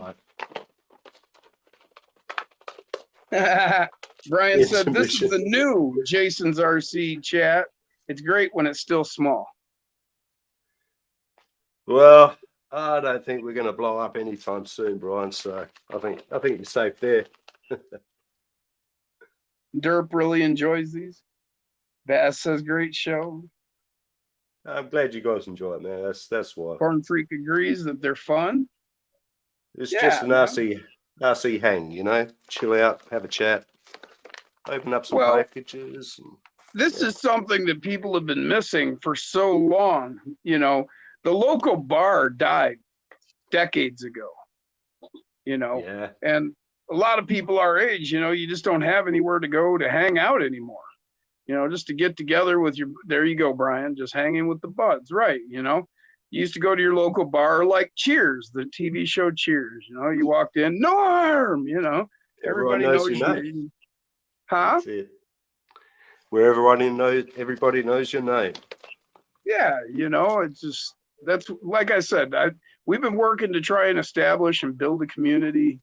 one. Brian said, this is the new Jason's RC chat. It's great when it's still small. Well, I don't think we're going to blow up anytime soon, Brian. So I think you're safe there. Derp really enjoys these. Bass says great show. I'm glad you guys enjoy it, man. That's what. Corn Freak agrees that they're fun. It's Yeah, just an man. RC hang, you know. Chill out, have a chat, open up some Well, packages. this is something that people have been missing for so long. You know, the local bar died decades ago, you know, Yeah, and a lot of people our age, you know, you just don't have anywhere to go to hang out anymore. You know, just to get together with your, there you go, Brian, just hanging with the buds, right? You know, you used to go to your local bar like Cheers, the TV show Cheers. You know, you walked in, Norm, you know, everyone everybody knows knows your your name. name. Huh? That's it. Where everybody knows your name. Yeah, you know, it's just, that's like I said, we've been working to try and establish and build a community,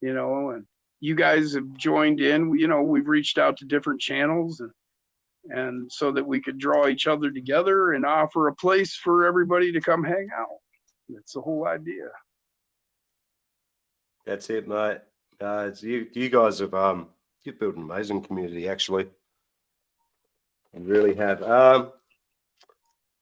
you know, and you guys have joined in. You know, we've reached out to different channels and so that we could draw each other together and offer a place for everybody to come hang out. That's the whole idea. That's it, mate. It's you guys have you've built an amazing community, actually. You really have.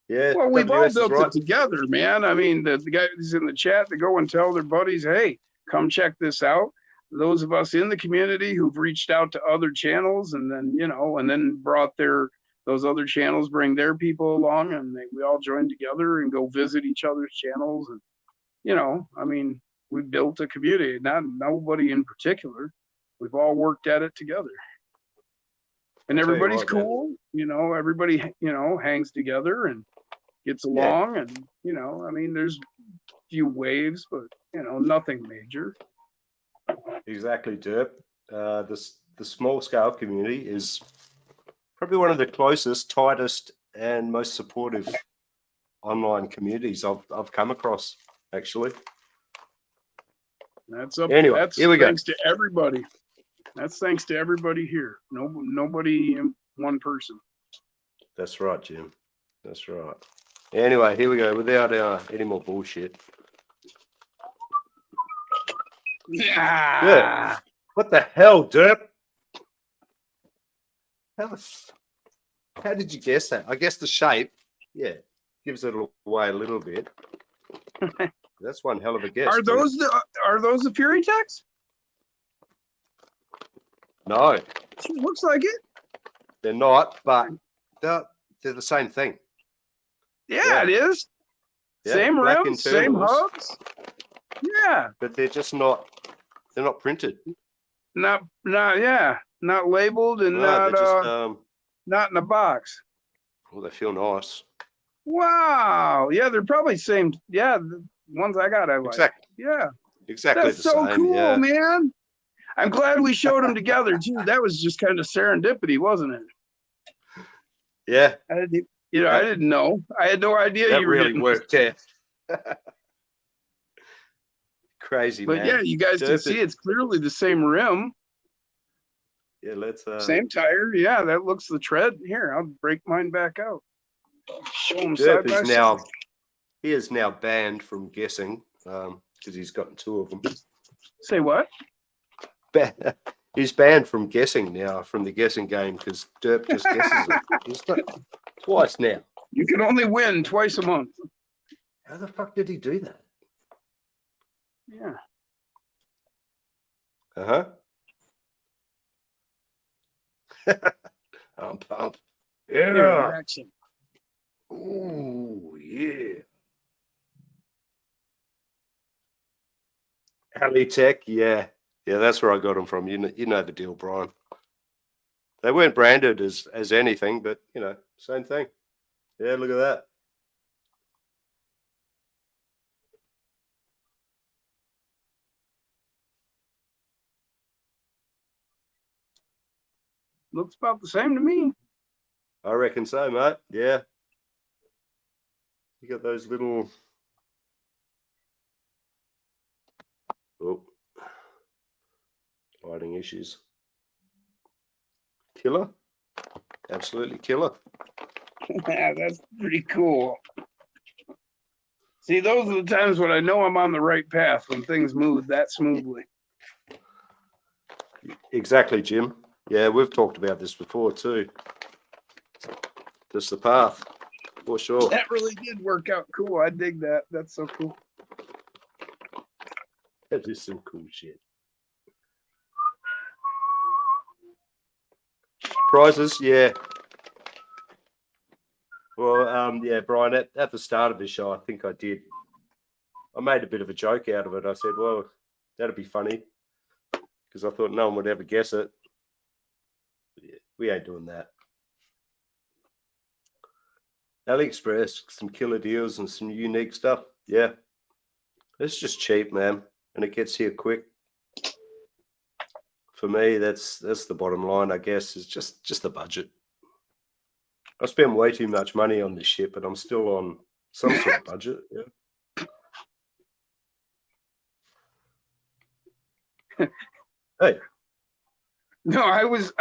Yeah, Well, we've all WS is built right. it together, man. I mean, the guys in the chat that go and tell their buddies, hey, come check this out. Those of us in the community who've reached out to other channels and then, you know, and then brought those other channels, bring their people along, and we all join together and go visit each other's channels. And, you know, I mean, we built a community, not nobody in particular. We've all worked at it together. And I'll tell you everybody's what, man. cool, you know, everybody, you know, hangs together and gets along. And, you know, I mean, there's a few waves, but, you know, nothing major. Exactly, Derp. The small scale community is probably one of the closest, tightest, and most supportive online communities I've come across, actually. That's up. Anyway, That's here we go. thanks to everybody. That's thanks to everybody here. Nobody, one person. That's right, Jim. That's right. Anyway, here we go. Without any more bullshit. Yeah. What the hell, Derp? How did you guess that? I guess the shape, yeah, gives it away a little bit. That's one hell of a guess. Are Derp. those the Fury Techs? No, Looks like it. they're not, but they're the same thing. Yeah, it is. Yeah, Same black rims, same internals. hubs. Yeah. But they're just not. They're not printed. Not labeled and No, they're just. not in a box. Well, they feel nice. Wow. Yeah, they're probably same. Yeah, the ones I got, I like. Exactly. Yeah. Exactly That's the so same. cool, Yeah. man. I'm glad we showed them together too. That was just kind of serendipity, wasn't it? Yeah. I didn't know. I had no idea That you were really getting worked. Yeah. Crazy, But man. yeah, you guys can Derp see it. it's clearly the same rim, Yeah, let's. same tire. Yeah, that looks the tread. Here, I'll break mine back out. Show them Derp side by is now. side. He is now banned from guessing because he's gotten two of them. Say what? He's banned from guessing now from the guessing game because Derp just guesses it. He's done it twice now. You can only win twice a month. How the fuck did he do that? Yeah. I'm pumped. Here, Yeah. action. Ooh, yeah. Ali Tech, yeah. Yeah, that's where I got them from. You know the deal, Brian. They weren't branded as anything, but you know, same thing. Yeah, look at that. Looks about the same to me. I reckon so, mate. Yeah. You got those little. Oh, lighting issues. Killer. Absolutely killer. That's pretty cool. See, those are the times when I know I'm on the right path, when things move that smoothly. Exactly, Jim. Yeah, we've talked about this before too. Just the path, for sure. That really did work out cool. I dig that. That's so cool. That is some cool shit. Prizes, yeah. Well, yeah, Brian, at the start of the show, I think I made a bit of a joke out of it. I said, well, that'd be funny, because I thought no one would ever guess it. Yeah, we ain't doing that. AliExpress, some killer deals and some unique stuff. Yeah. It's just cheap, man. And it gets here quick. For me, that's the bottom line, I guess, is just the budget. I spend way too much money on this shit, but I'm still on some sort of budget. Yeah. Hey. No, I was,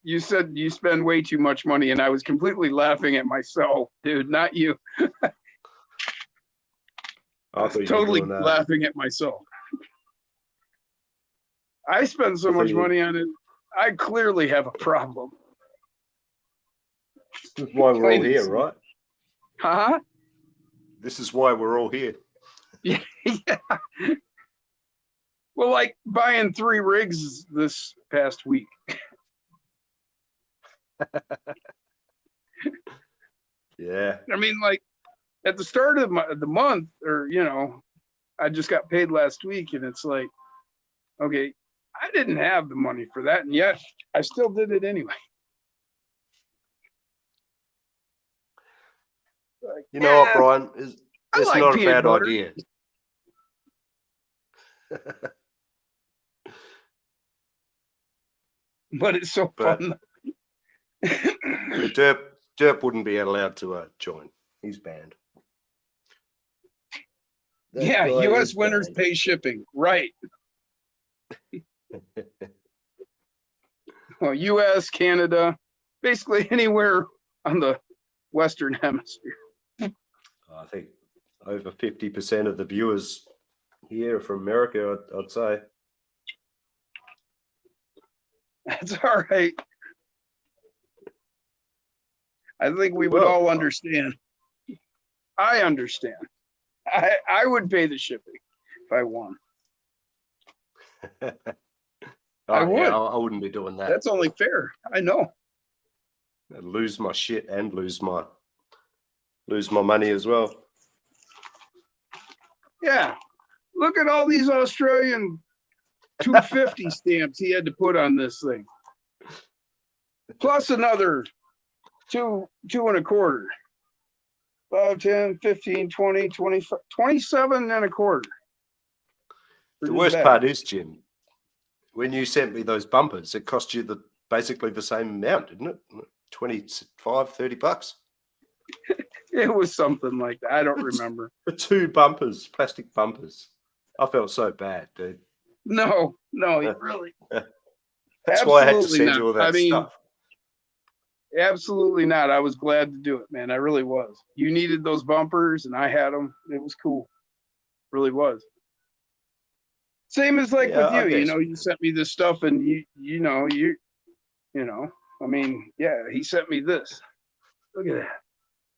you said you spend way too much money, and I was completely laughing at myself, dude, not you. I I was thought you were totally doing that. laughing at myself. I spend so I thought much you were- money on it. I clearly have a problem. This is why we're all Plain and here, simple. right? Huh? This is why we're all here. Yeah. Well, like buying 3 rigs this past week. Yeah. I mean, like at the start of the month, or I just got paid last week, and it's like, okay, I didn't have the money for that, and yet I still did it anyway. Like, You know what, yeah, Brian? I It's like not a peanut bad butter. idea. But it's so But- fun. But Derp wouldn't be allowed to join. He's banned. That Yeah, guy U.S. is winners banned. pay shipping, right? Well, U.S., Canada, basically anywhere on the Western Hemisphere. I think over 50% of the viewers here are from America, I'd say. That's all right. I think we would Well, all understand. I understand. I would pay the shipping if I won. I would. Yeah, I wouldn't be doing that. That's only fair. I know. I'd lose my shit and lose my money as well. Yeah. Look at all these Australian 250 stamps he had to put on this thing. Plus another 2.25. 5, 10, 15, 20, 25, 27 and a quarter. The worst part is, Jim, when you sent me those bumpers, it cost you basically the same amount, didn't it? 25, 30 bucks It was something like that. I don't remember. for 2 bumpers, plastic bumpers. I felt so bad, dude. No, Yeah. really. That's why I had to Absolutely send not. you all that I mean, stuff. Absolutely not. I was glad to do it, man. I really was. You needed those bumpers, and I had them. It was cool. Really was. Same as like Yeah, I with you. guess. You sent me this stuff, and I mean, yeah, he sent me this. Look at that.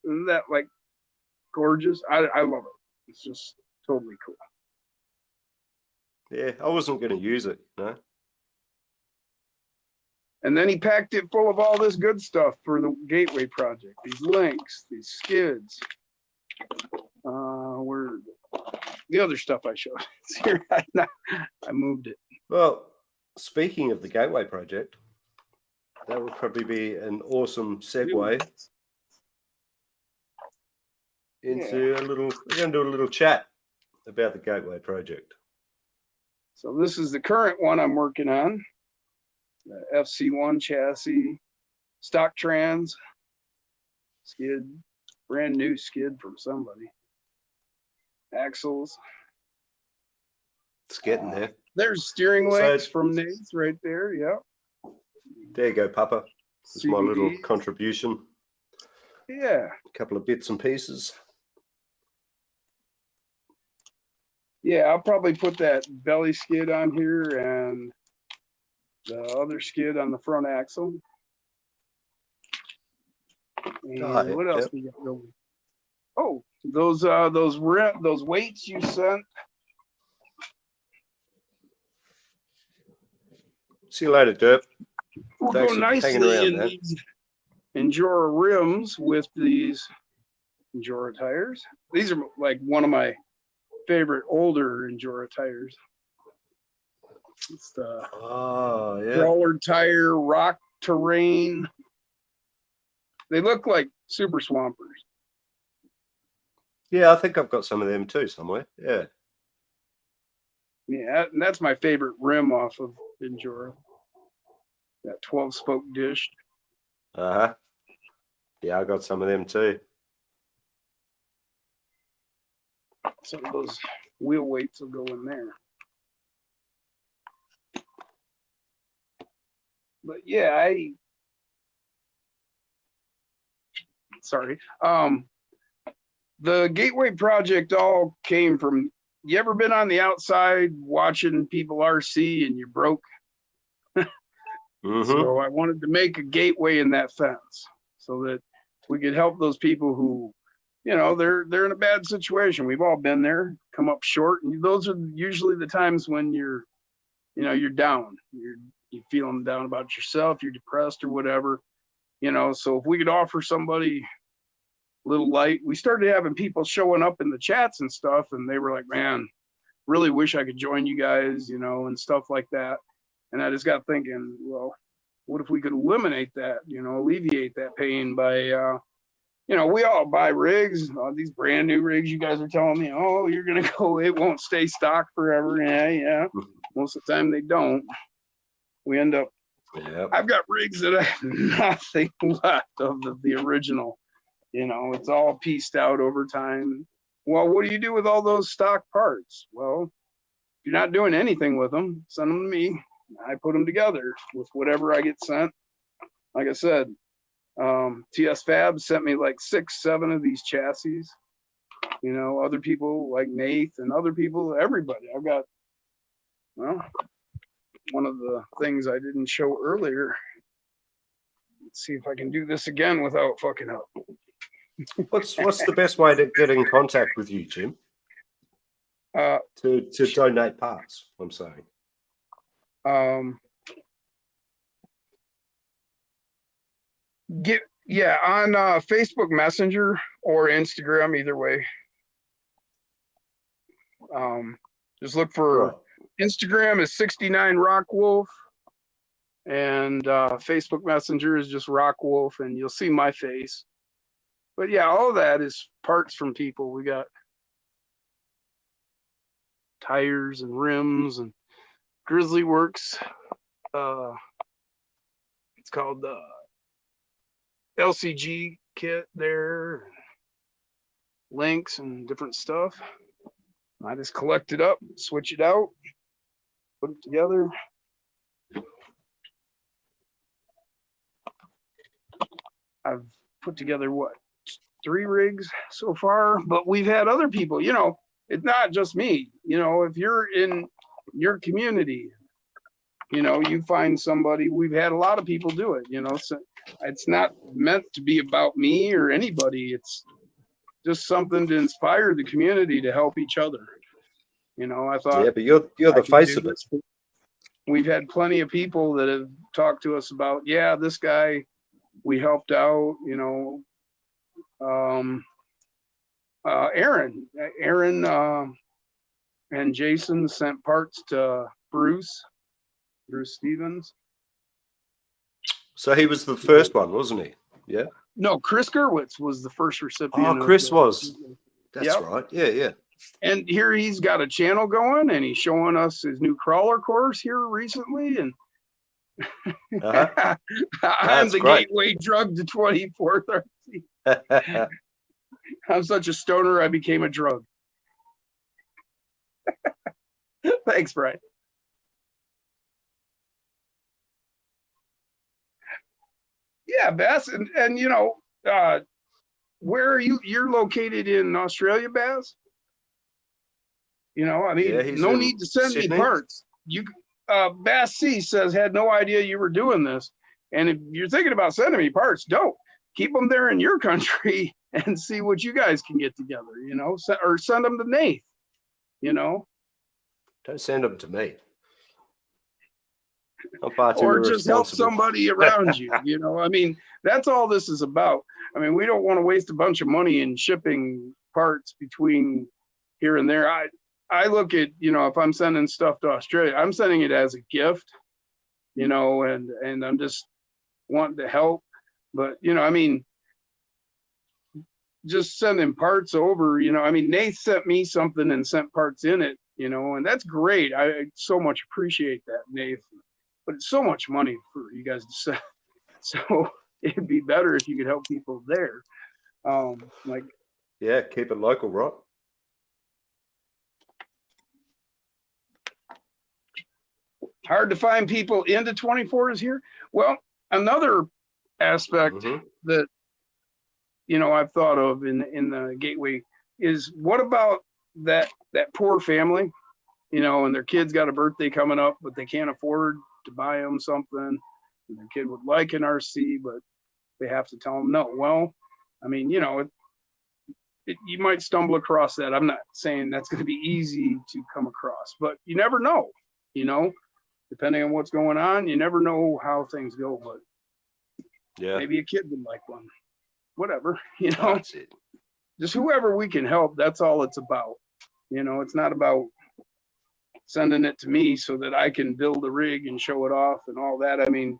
Isn't that like gorgeous? I love it. It's just totally cool. Yeah, I wasn't going to use it, no. And then he packed it full of all this good stuff for the Gateway project. These links, these skids. Where the other stuff I showed. It's here right now. I moved it. Well, speaking of the Gateway project, that would probably be an awesome segue into we're going to do a little chat about the Gateway project. So this is the current one I'm working on. The FC1 chassis, stock trans, skid, brand new skid from somebody. Axles. It's getting there. There's steering So- links from Nate's right there. Yep. There you go, Papa. It's my little CVDs. contribution. Yeah. A couple of bits and pieces. Yeah, I'll probably put that belly skid on here and the other skid on the front axle. And Oh, yeah, what else yep. we got going? Oh, those weights you sent. See you later, Derp. Will Thanks go for hanging nicely around, in man. these Endura rims with these Endura tires. These are like one of my favorite older Endura tires. It's the Oh, yeah. crawler tire, rock terrain. They look like super swampers. Yeah, I think I've got some of them too somewhere. Yeah. Yeah, and that's my favorite rim off of Endura. That 12-spoke dish. Uh-huh. Yeah, I got some of them too. Some of those wheel weights will go in there. But yeah, the Gateway project all came from, you ever been on the outside watching people RC and you're broke? Mm-hmm. So I wanted to make a gateway in that fence so that we could help those people who, you know, they're in a bad situation. We've all been there, come up short, and those are usually the times when you're down. You're feeling down about yourself, you're depressed or whatever, you know. So if we could offer somebody a little light, we started having people showing up in the chats and stuff, and they were like, man, really wish I could join you guys, you know, and stuff like that. And I just got thinking, well, what if we could eliminate that, you know, alleviate that pain by, you know, we all buy rigs, these brand new rigs. You guys are telling me, oh, you're going to go, it won't stay stock forever. Yeah. Most of the time they don't. We end up, I've got rigs that I have nothing left of the original, you know, it's all pieced out over time. Well, what do you do with all those stock parts? Well, if you're not doing anything with them, send them to me. I put them together with whatever I get sent. Like I said, TS Fab sent me like 6-7 of these chassis. You know, other people like Nate and other people, everybody. I've got, well, one of the things I didn't show earlier. Let's see if I can do this again without fucking up. What's the best way to get in contact with you, Jim? To donate parts, I'm saying. On Facebook Messenger or Instagram, either way. Just look for Instagram is 69 Rock Wolf, and Facebook Messenger is just Rock Wolf, and you'll see my face. But yeah, all that is parts from people. We got tires and rims and Grizzly Works. It's called the LCG kit there, links and different stuff. I just collect it up, switch it out, put it together. I've put together what, 3 rigs so far, but we've had other people, you know, it's not just me, you know, if you're in your community, you know, you find somebody, we've had a lot of people do it, you know, so it's not meant to be about me or anybody. It's just something to inspire the community to help each other. You know, I thought, yeah, but you're the face of it. We've had plenty of people that have talked to us about, yeah, this guy we helped out, you know, Aaron and Jason sent parts to Bruce Stevens. So he was the first one, wasn't he? Yeah. No, Chris Gerwitz was the first recipient. Oh, Chris was. That's Yep. right. Yeah. And here he's got a channel going, and he's showing us his new crawler course here recently. And Uh-huh. I'm the great. gateway drug to 24th RC. I'm such a stoner, I became a drug. Thanks, Brian. Yeah, Bass, and you know, where are you? You're located in Australia, Bass? You know, I mean, Yeah, he's no in need to send Sydney. me parts. Bass C says, had no idea you were doing this. And if you're thinking about sending me parts, don't. Keep them there in your country and see what you guys can get together, you know, or send them to Nath, you know. Don't send them to me. I'm far too Or just help irresponsible. somebody around you, you know. I mean, that's all this is about. I mean, we don't want to waste a bunch of money in shipping parts between here and there. I look at, you know, if I'm sending stuff to Australia, I'm sending it as a gift, you know, and I'm just wanting to help. But, you know, I mean, just sending parts over, you know, I mean, Nate sent me something and sent parts in it, you know, and that's great. I so much appreciate that, Nate. But it's so much money for you guys to send. So it'd be better if you could help people there. Like, Yeah, keep it local, right? hard to find people into 24s here. Well, another aspect Mhm. that, you know, I've thought of in the Gateway is, what about that poor family, you know, and their kid's got a birthday coming up, but they can't afford to buy them something. And their kid would like an RC, but they have to tell them no. Well, I mean, you know, you might stumble across that. I'm not saying that's going to be easy to come across, but you never know, you know, depending on what's going on, you never know how things go, but Yeah, maybe a kid would like one, whatever, you Oh, know, that's it. just whoever we can help. That's all it's about. You know, it's not about sending it to me so that I can build a rig and show it off and all that. I mean,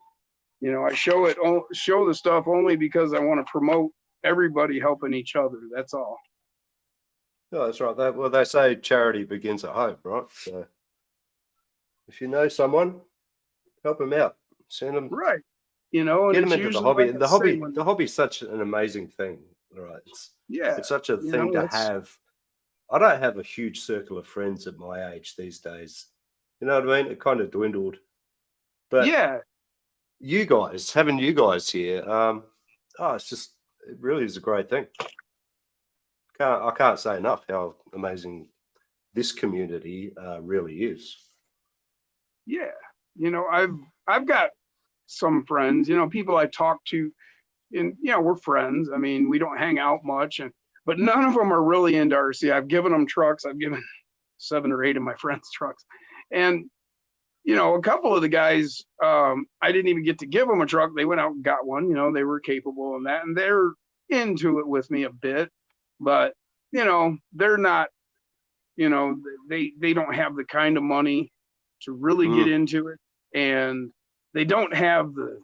you know, I show the stuff only because I want to promote everybody helping each other. That's all. Oh, that's right. Well, they say charity begins at home, right? So if you know someone, help them out. Send them, Right. You know, and get it's them into the usually hobby. like I The say, hobby, when- the hobby's such an amazing thing, right? yeah, It's such a you thing know, to that's- have. I don't have a huge circle of friends at my age these days. You know what I mean? It kind of dwindled. But yeah, you guys, having you guys here, it really is a great thing. I can't say enough how amazing this community really is. yeah. You know, I've got some friends, you know, people I talk to, and you know, we're friends. I mean, we don't hang out much, but none of them are really into RC. I've given them trucks. I've given 7 or 8 of my friends trucks, and you know, a couple of the guys, I didn't even get to give them a truck. They went out and got one. You know, they were capable of that, and they're into it with me a bit, but you know, they're not. You know, they don't have the kind of money to really get into it, and they don't have the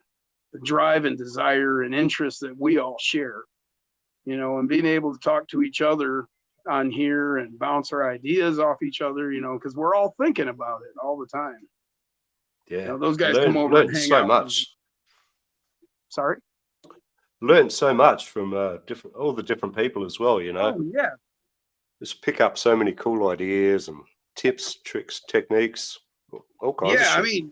drive and desire and interest that we all share. You know, and being able to talk to each other on here and bounce our ideas off each other, you know, because we're all thinking about it all the time. Yeah, You know, those guys come over learned and hang so out. much. Sorry. Learned so much from all the different people as well. You know, Oh yeah, just pick up so many cool ideas and tips, tricks, techniques, all kinds of yeah. shit. I mean,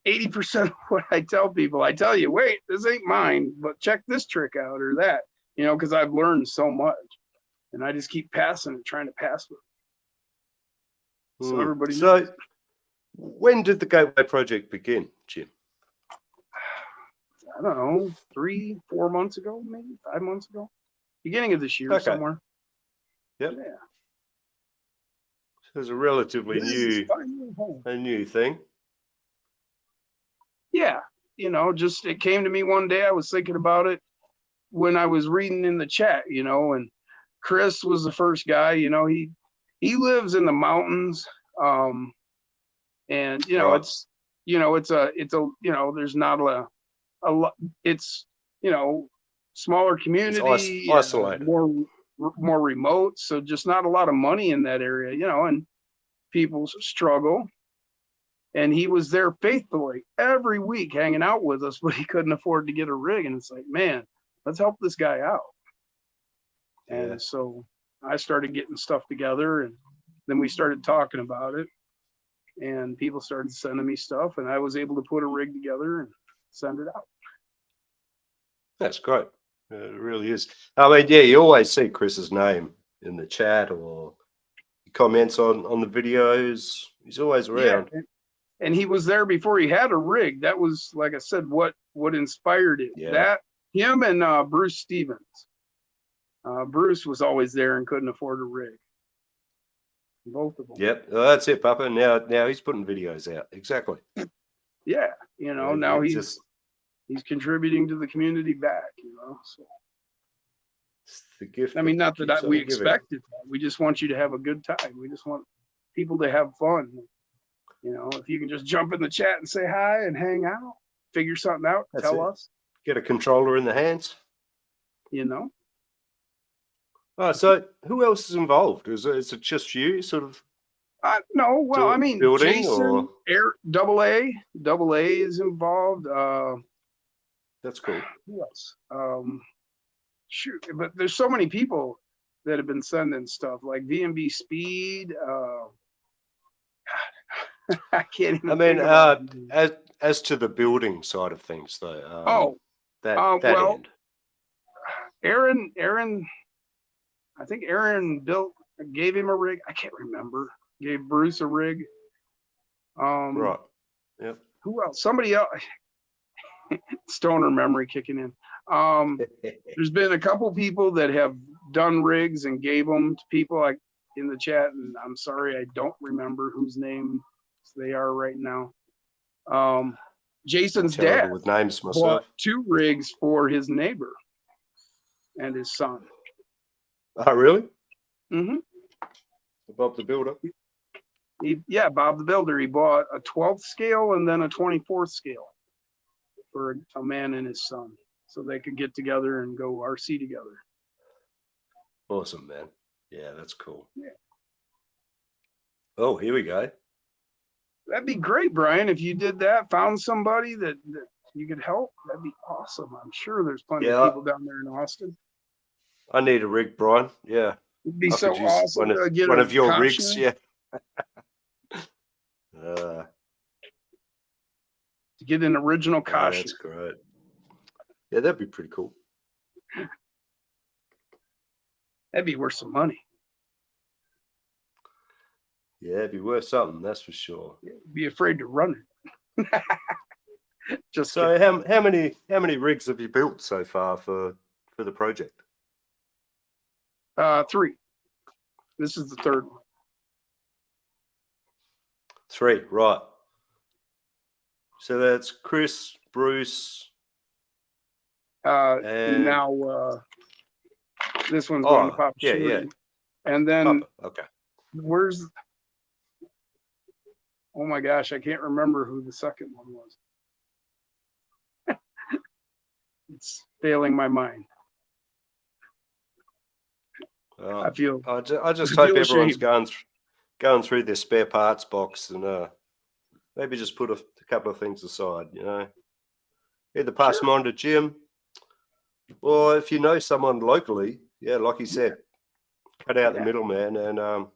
80% of what I tell people, I tell you, wait, this ain't mine, but check this trick out or that. You know, because I've learned so much, and I just keep passing it, trying to pass it. So everybody knows. So, when did the Gateway project begin, Jim? I don't know, 3-4 months ago, maybe 5 months ago, beginning of this year Okay. somewhere. Yep. Yeah. It was a relatively This is finally home. a new thing. Yeah, you know, just it came to me one day. I was thinking about it when I was reading in the chat, you know, and Chris was the first guy. You know, he lives in the mountains, and you know, Right. it's you know, it's a you know, there's not a lot. It's you know, smaller community, isolated. more remote, so just not a lot of money in that area, you know, and people struggle. And he was there faithfully every week hanging out with us, but he couldn't afford to get a rig. And it's like, man, let's help this guy out. Yeah. And so I started getting stuff together, and then we started talking about it, and people started sending me stuff, and I was able to put a rig together and send it out. That's great. It really is. I mean, yeah, you always see Chris's name in the chat or he comments on the videos. He's always around. Yeah, and he was there before he had a rig. That was, like I said, what inspired it. Yeah. That him and Bruce Stevens. Bruce was always there and couldn't afford a rig. Both of them. Yep, that's it, Papa. Now he's putting videos out. Exactly. Yeah, you know, Yeah, now it's he's contributing to the community back. You know, so it's the gift. I mean, not that keeps on we giving. expected that. We just want you to have a good time. We just want people to have fun. You know, if you can just jump in the chat and say hi and hang out, figure something out, That's tell it. us. Get a controller in the hands. You know. Oh, so who else is involved? Is it just you, sort of? No, well, I mean, building Jason, or- Double A is involved. That's cool. Who else? Shoot, but there's so many people that have been sending stuff like VMB Speed. I can't even. I mean, think about it. as to the building side of things, though. That well, end. Aaron, I think Aaron gave him a rig. I can't remember. Gave Bruce a rig. Right. Yep. Who else? Somebody else. Stoner memory kicking in. There's been a couple people that have done rigs and gave them to people like in the chat, and I'm sorry I don't remember whose names they are right now. Jason's Terrible dad with names myself. bought 2 rigs for his neighbor and his son. Oh, really? Mm-hmm. Bob the Builder. Bob the Builder. He bought a 12th scale and then a 24th scale for a man and his son, so they could get together and go RC together. Awesome, man. Yeah, that's cool. Yeah. Oh, here we go. That'd be great, Brian. If you did that, found somebody that you could help, that'd be awesome. I'm sure there's plenty of people down there in Austin. I need a rig, Brian. Yeah. It'd be I so could use awesome to get one a of your Koshner, rigs. Yeah. to get an original Koshner. That's great. Yeah, that'd be pretty cool. That'd be worth some money. Yeah, it'd be worth something, that's for sure. Be afraid to run it. Just So how many rigs have you built so far for the project? 3. This is the 3rd one. 3, right. So that's Chris, Bruce. And Now this one's going to Papa Shirley. yeah. And then Papa. Okay. where's? Oh my gosh, I can't remember who the second one was. It's failing my mind. I feel. I just I hope feel everyone's ashamed. going through their spare parts box and maybe just put a couple of things aside. You know, either pass them on to Jim, or if you know someone locally, yeah, like he said, cut out the middleman and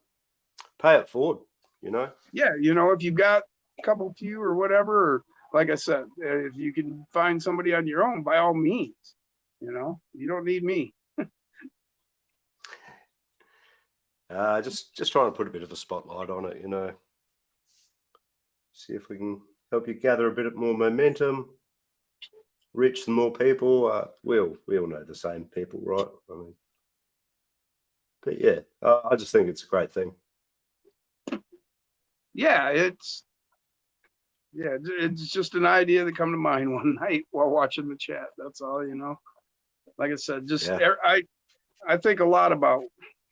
pay it forward. You know. Yeah, you know, if you've got a couple few or whatever, or like I said, if you can find somebody on your own, by all means, you know, you don't need me. Just trying to put a bit of a spotlight on it, you know. See if we can help you gather a bit more momentum, reach some more people. We all know the same people, right? I mean, but yeah, I just think it's a great thing. Yeah, it's just an idea that come to mind one night while watching the chat. That's all, you know. Like I said, just I think a lot about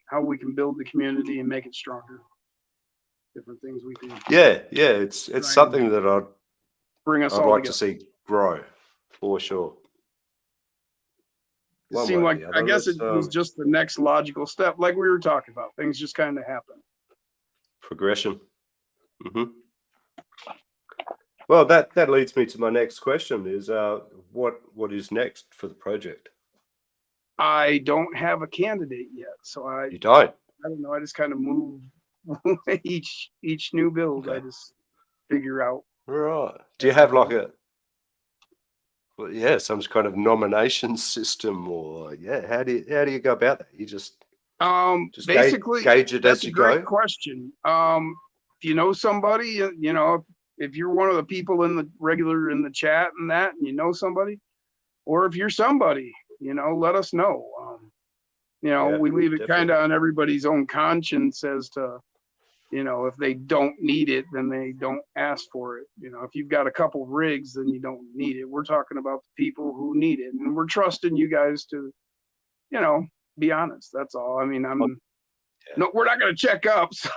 how we can build the community and make it stronger. Different things we can. Yeah, it's something that I'd bring us I'd all like together. to see grow for sure. It seemed like I guess it was just the next logical step, like we were talking about. Things just kind of happen. Progression. Well, that leads me to my next question: is what is next for the project? I don't have a candidate yet, so You don't. I don't know. I just kind of move each new build. Okay. I just figure out. Right. Do you have like some kind of nomination system, or how do you go about that? You just Basically gauge it that's as you a great go. question. If you know somebody, you know, if you're one of the people in the chat and that, and you know somebody, or if you're somebody, let us know. Yeah, We leave it kind definitely. of on everybody's own conscience as to, if they don't need it, then they don't ask for it. If you've got a couple rigs, then you don't need it. We're talking about the people who need it, and we're trusting you guys to, be honest. That's all. I mean, no, we're not going to check up. So,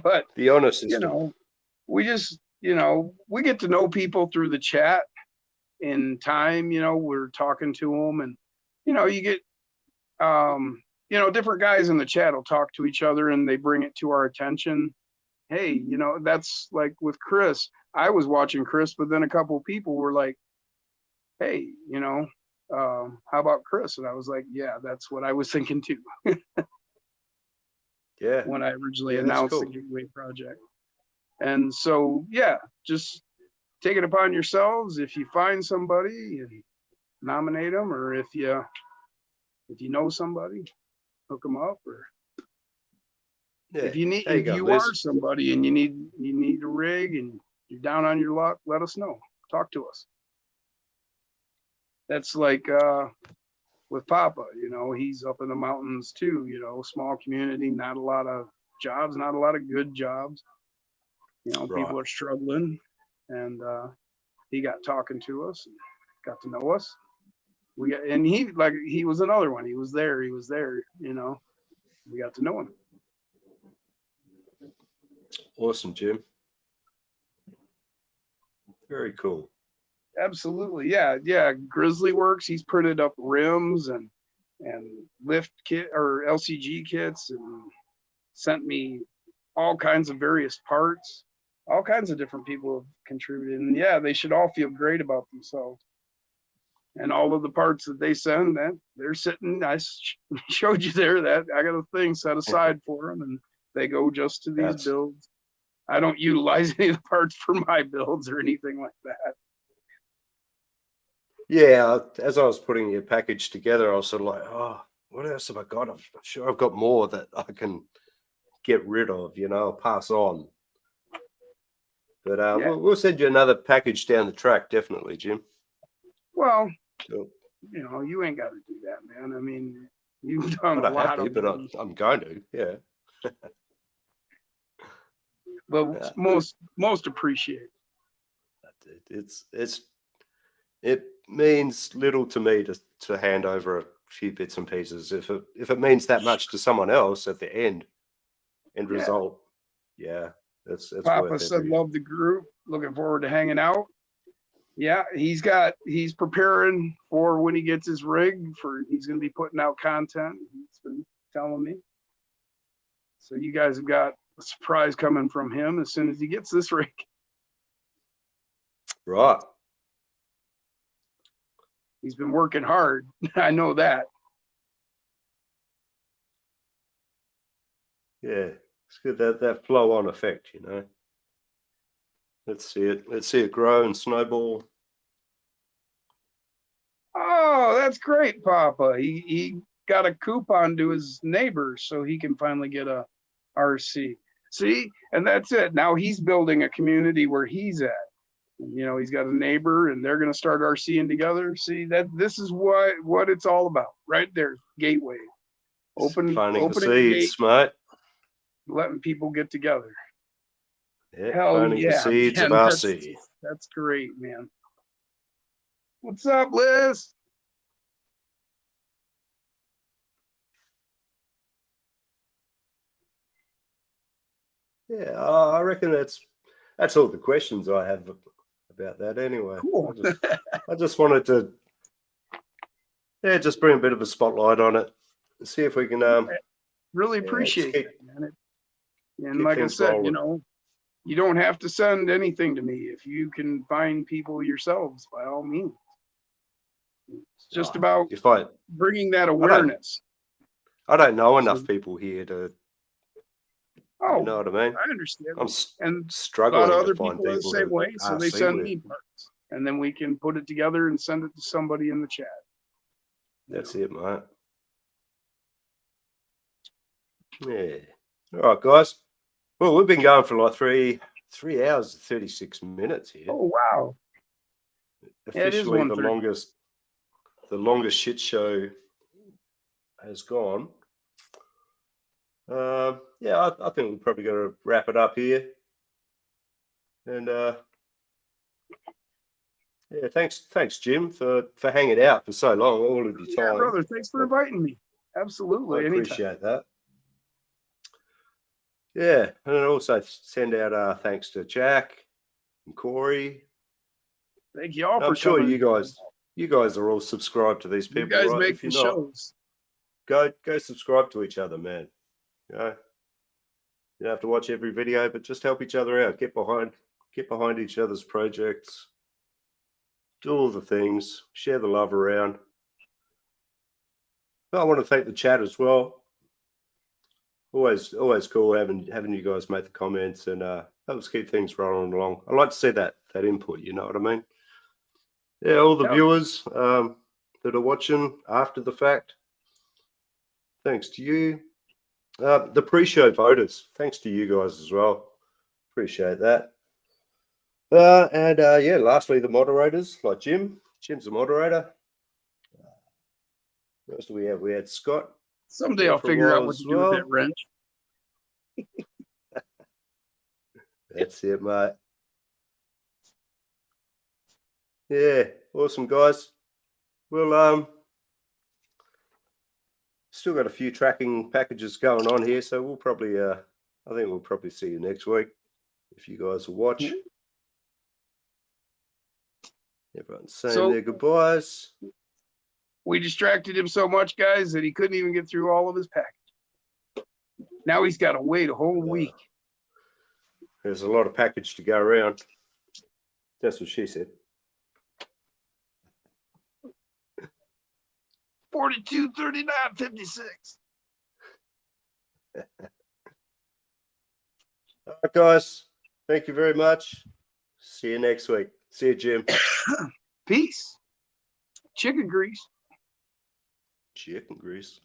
but The honor system. we just, we get to know people through the chat in time. We're talking to them, and you get, different guys in the chat will talk to each other, and they bring it to our attention. Hey, that's like with Chris. I was watching Chris, but then a couple of people were like, hey, how about Chris? And I was like, yeah, that's what I was thinking too. Yeah. When I originally Yeah, that's announced cool. the Gateway Project. And so, yeah, just take it upon yourselves. If you find somebody and nominate them, or if you know somebody, hook them up. Or Yeah. if you There you go, are Liz. somebody and you need a rig and you're down on your luck, let us know. Talk to us. That's like with Papa, he's up in the mountains too, small community, not a lot of jobs, not a lot of good jobs. Right. People are struggling, and he got talking to us and got to know us. He was another one. He was there, we got to know him. Awesome, Jim. Very cool. Absolutely. Yeah. Grizzly Works, he's printed up rims and lift kit or LCG kits, and sent me all kinds of various parts. All kinds of different people have contributed, and yeah, they should all feel great about themselves. And all of the parts that they send, that they're sitting, I showed you there that I got a thing set aside for them, and they go just to these builds. I don't utilize any of the parts for my builds or anything like that. Yeah, as I was putting your package together, I was sort of like, oh, what else have I got? I'm sure I've got more that I can get rid of, pass on. But Yeah. we'll send you another package down the track, definitely, Jim. Well, Cool. you ain't got to do that, man. I mean, you've done I a don't lot have to, of but them. I'm going to, yeah. But Yeah. most appreciated. It means little to me to hand over a few bits and pieces. If it means that much to someone else at the end result, yeah, it's Papa worth said, every. love the group. Looking forward to hanging out. Yeah, he's preparing for when he gets his rig, he's going to be putting out content. He's been telling me. So you guys have got a surprise coming from him as soon as he gets this rig. Right. He's been working hard. I know that. Yeah, it's good that flow on effect, Let's see it grow and snowball. Oh, that's great, Papa. He got a coupon to his neighbor so he can finally get a RC. See, and that's it. Now he's building a community where he's at. He's got a neighbor, and they're going to start RCing together. See, this is what it's all about, right there. Gateway, Planting the opening seeds, mate. letting people get together. Yeah, Hell planting yeah, the seeds man, of RC. that's great, man. What's up, Liz? Yeah, I reckon that's all the questions I have about that anyway. Cool. I just wanted to just bring a bit of a spotlight on it and see if we can really appreciate it, man. And keep like I things said, rolling. you don't have to send anything to me. If you can find people yourselves, by all means. It's just about bringing that awareness. I don't know enough people here to. Oh, you know what I mean? I understand. I'm struggling other to find people the same way, so they send me parts, and then we can put it together and send it to somebody in the chat. That's it, mate. Yeah. All right, guys. Well, we've been going for like 3 hours and 36 minutes here. Oh wow. Yeah, it is Officially, the 1:30. longest shit show has gone. Yeah, I think we're probably going to wrap it up here. And yeah, thanks, Jim, for hanging out for so long, all of your Yeah, time. brother. Thanks for inviting me. Absolutely. I Anytime. appreciate that. Yeah, and also send out thanks to Jack and Corey. Thank you all I'm for sure coming. you guys are all subscribed to these You people, guys right? make If you're the not, shows. go subscribe to each other, man. You know, you don't have to watch every video, but just help each other out. Get behind each other's projects. Do all the things. Share the love around. But I want to thank the chat as well. Always cool having you guys make the comments and helps keep things rolling along. I like to see that input. You know what I mean? Yeah, all the Yeah. viewers that are watching after the fact. Thanks to you. The pre-show voters. Thanks to you guys as well. Appreciate that. And yeah, lastly, the moderators like Jim. Jim's a moderator. What else do we have? We had Scott. Someday Yeah, I'll for a figure out while what as to do with well. that wrench. That's it, mate. Yeah, awesome, guys. Well, still got a few tracking packages going on here, so we'll probably, I think we'll probably see you next week if you guys will watch. Everyone's saying So- their goodbyes. We distracted him so much, guys, that he couldn't even get through all of his package. Now he's got to wait a whole week. There's a lot of package to go around. That's what she said. 42, 39, 56. All right, guys. Thank you very much. See you next week. See you, Jim. Peace. Chicken grease. Chicken grease.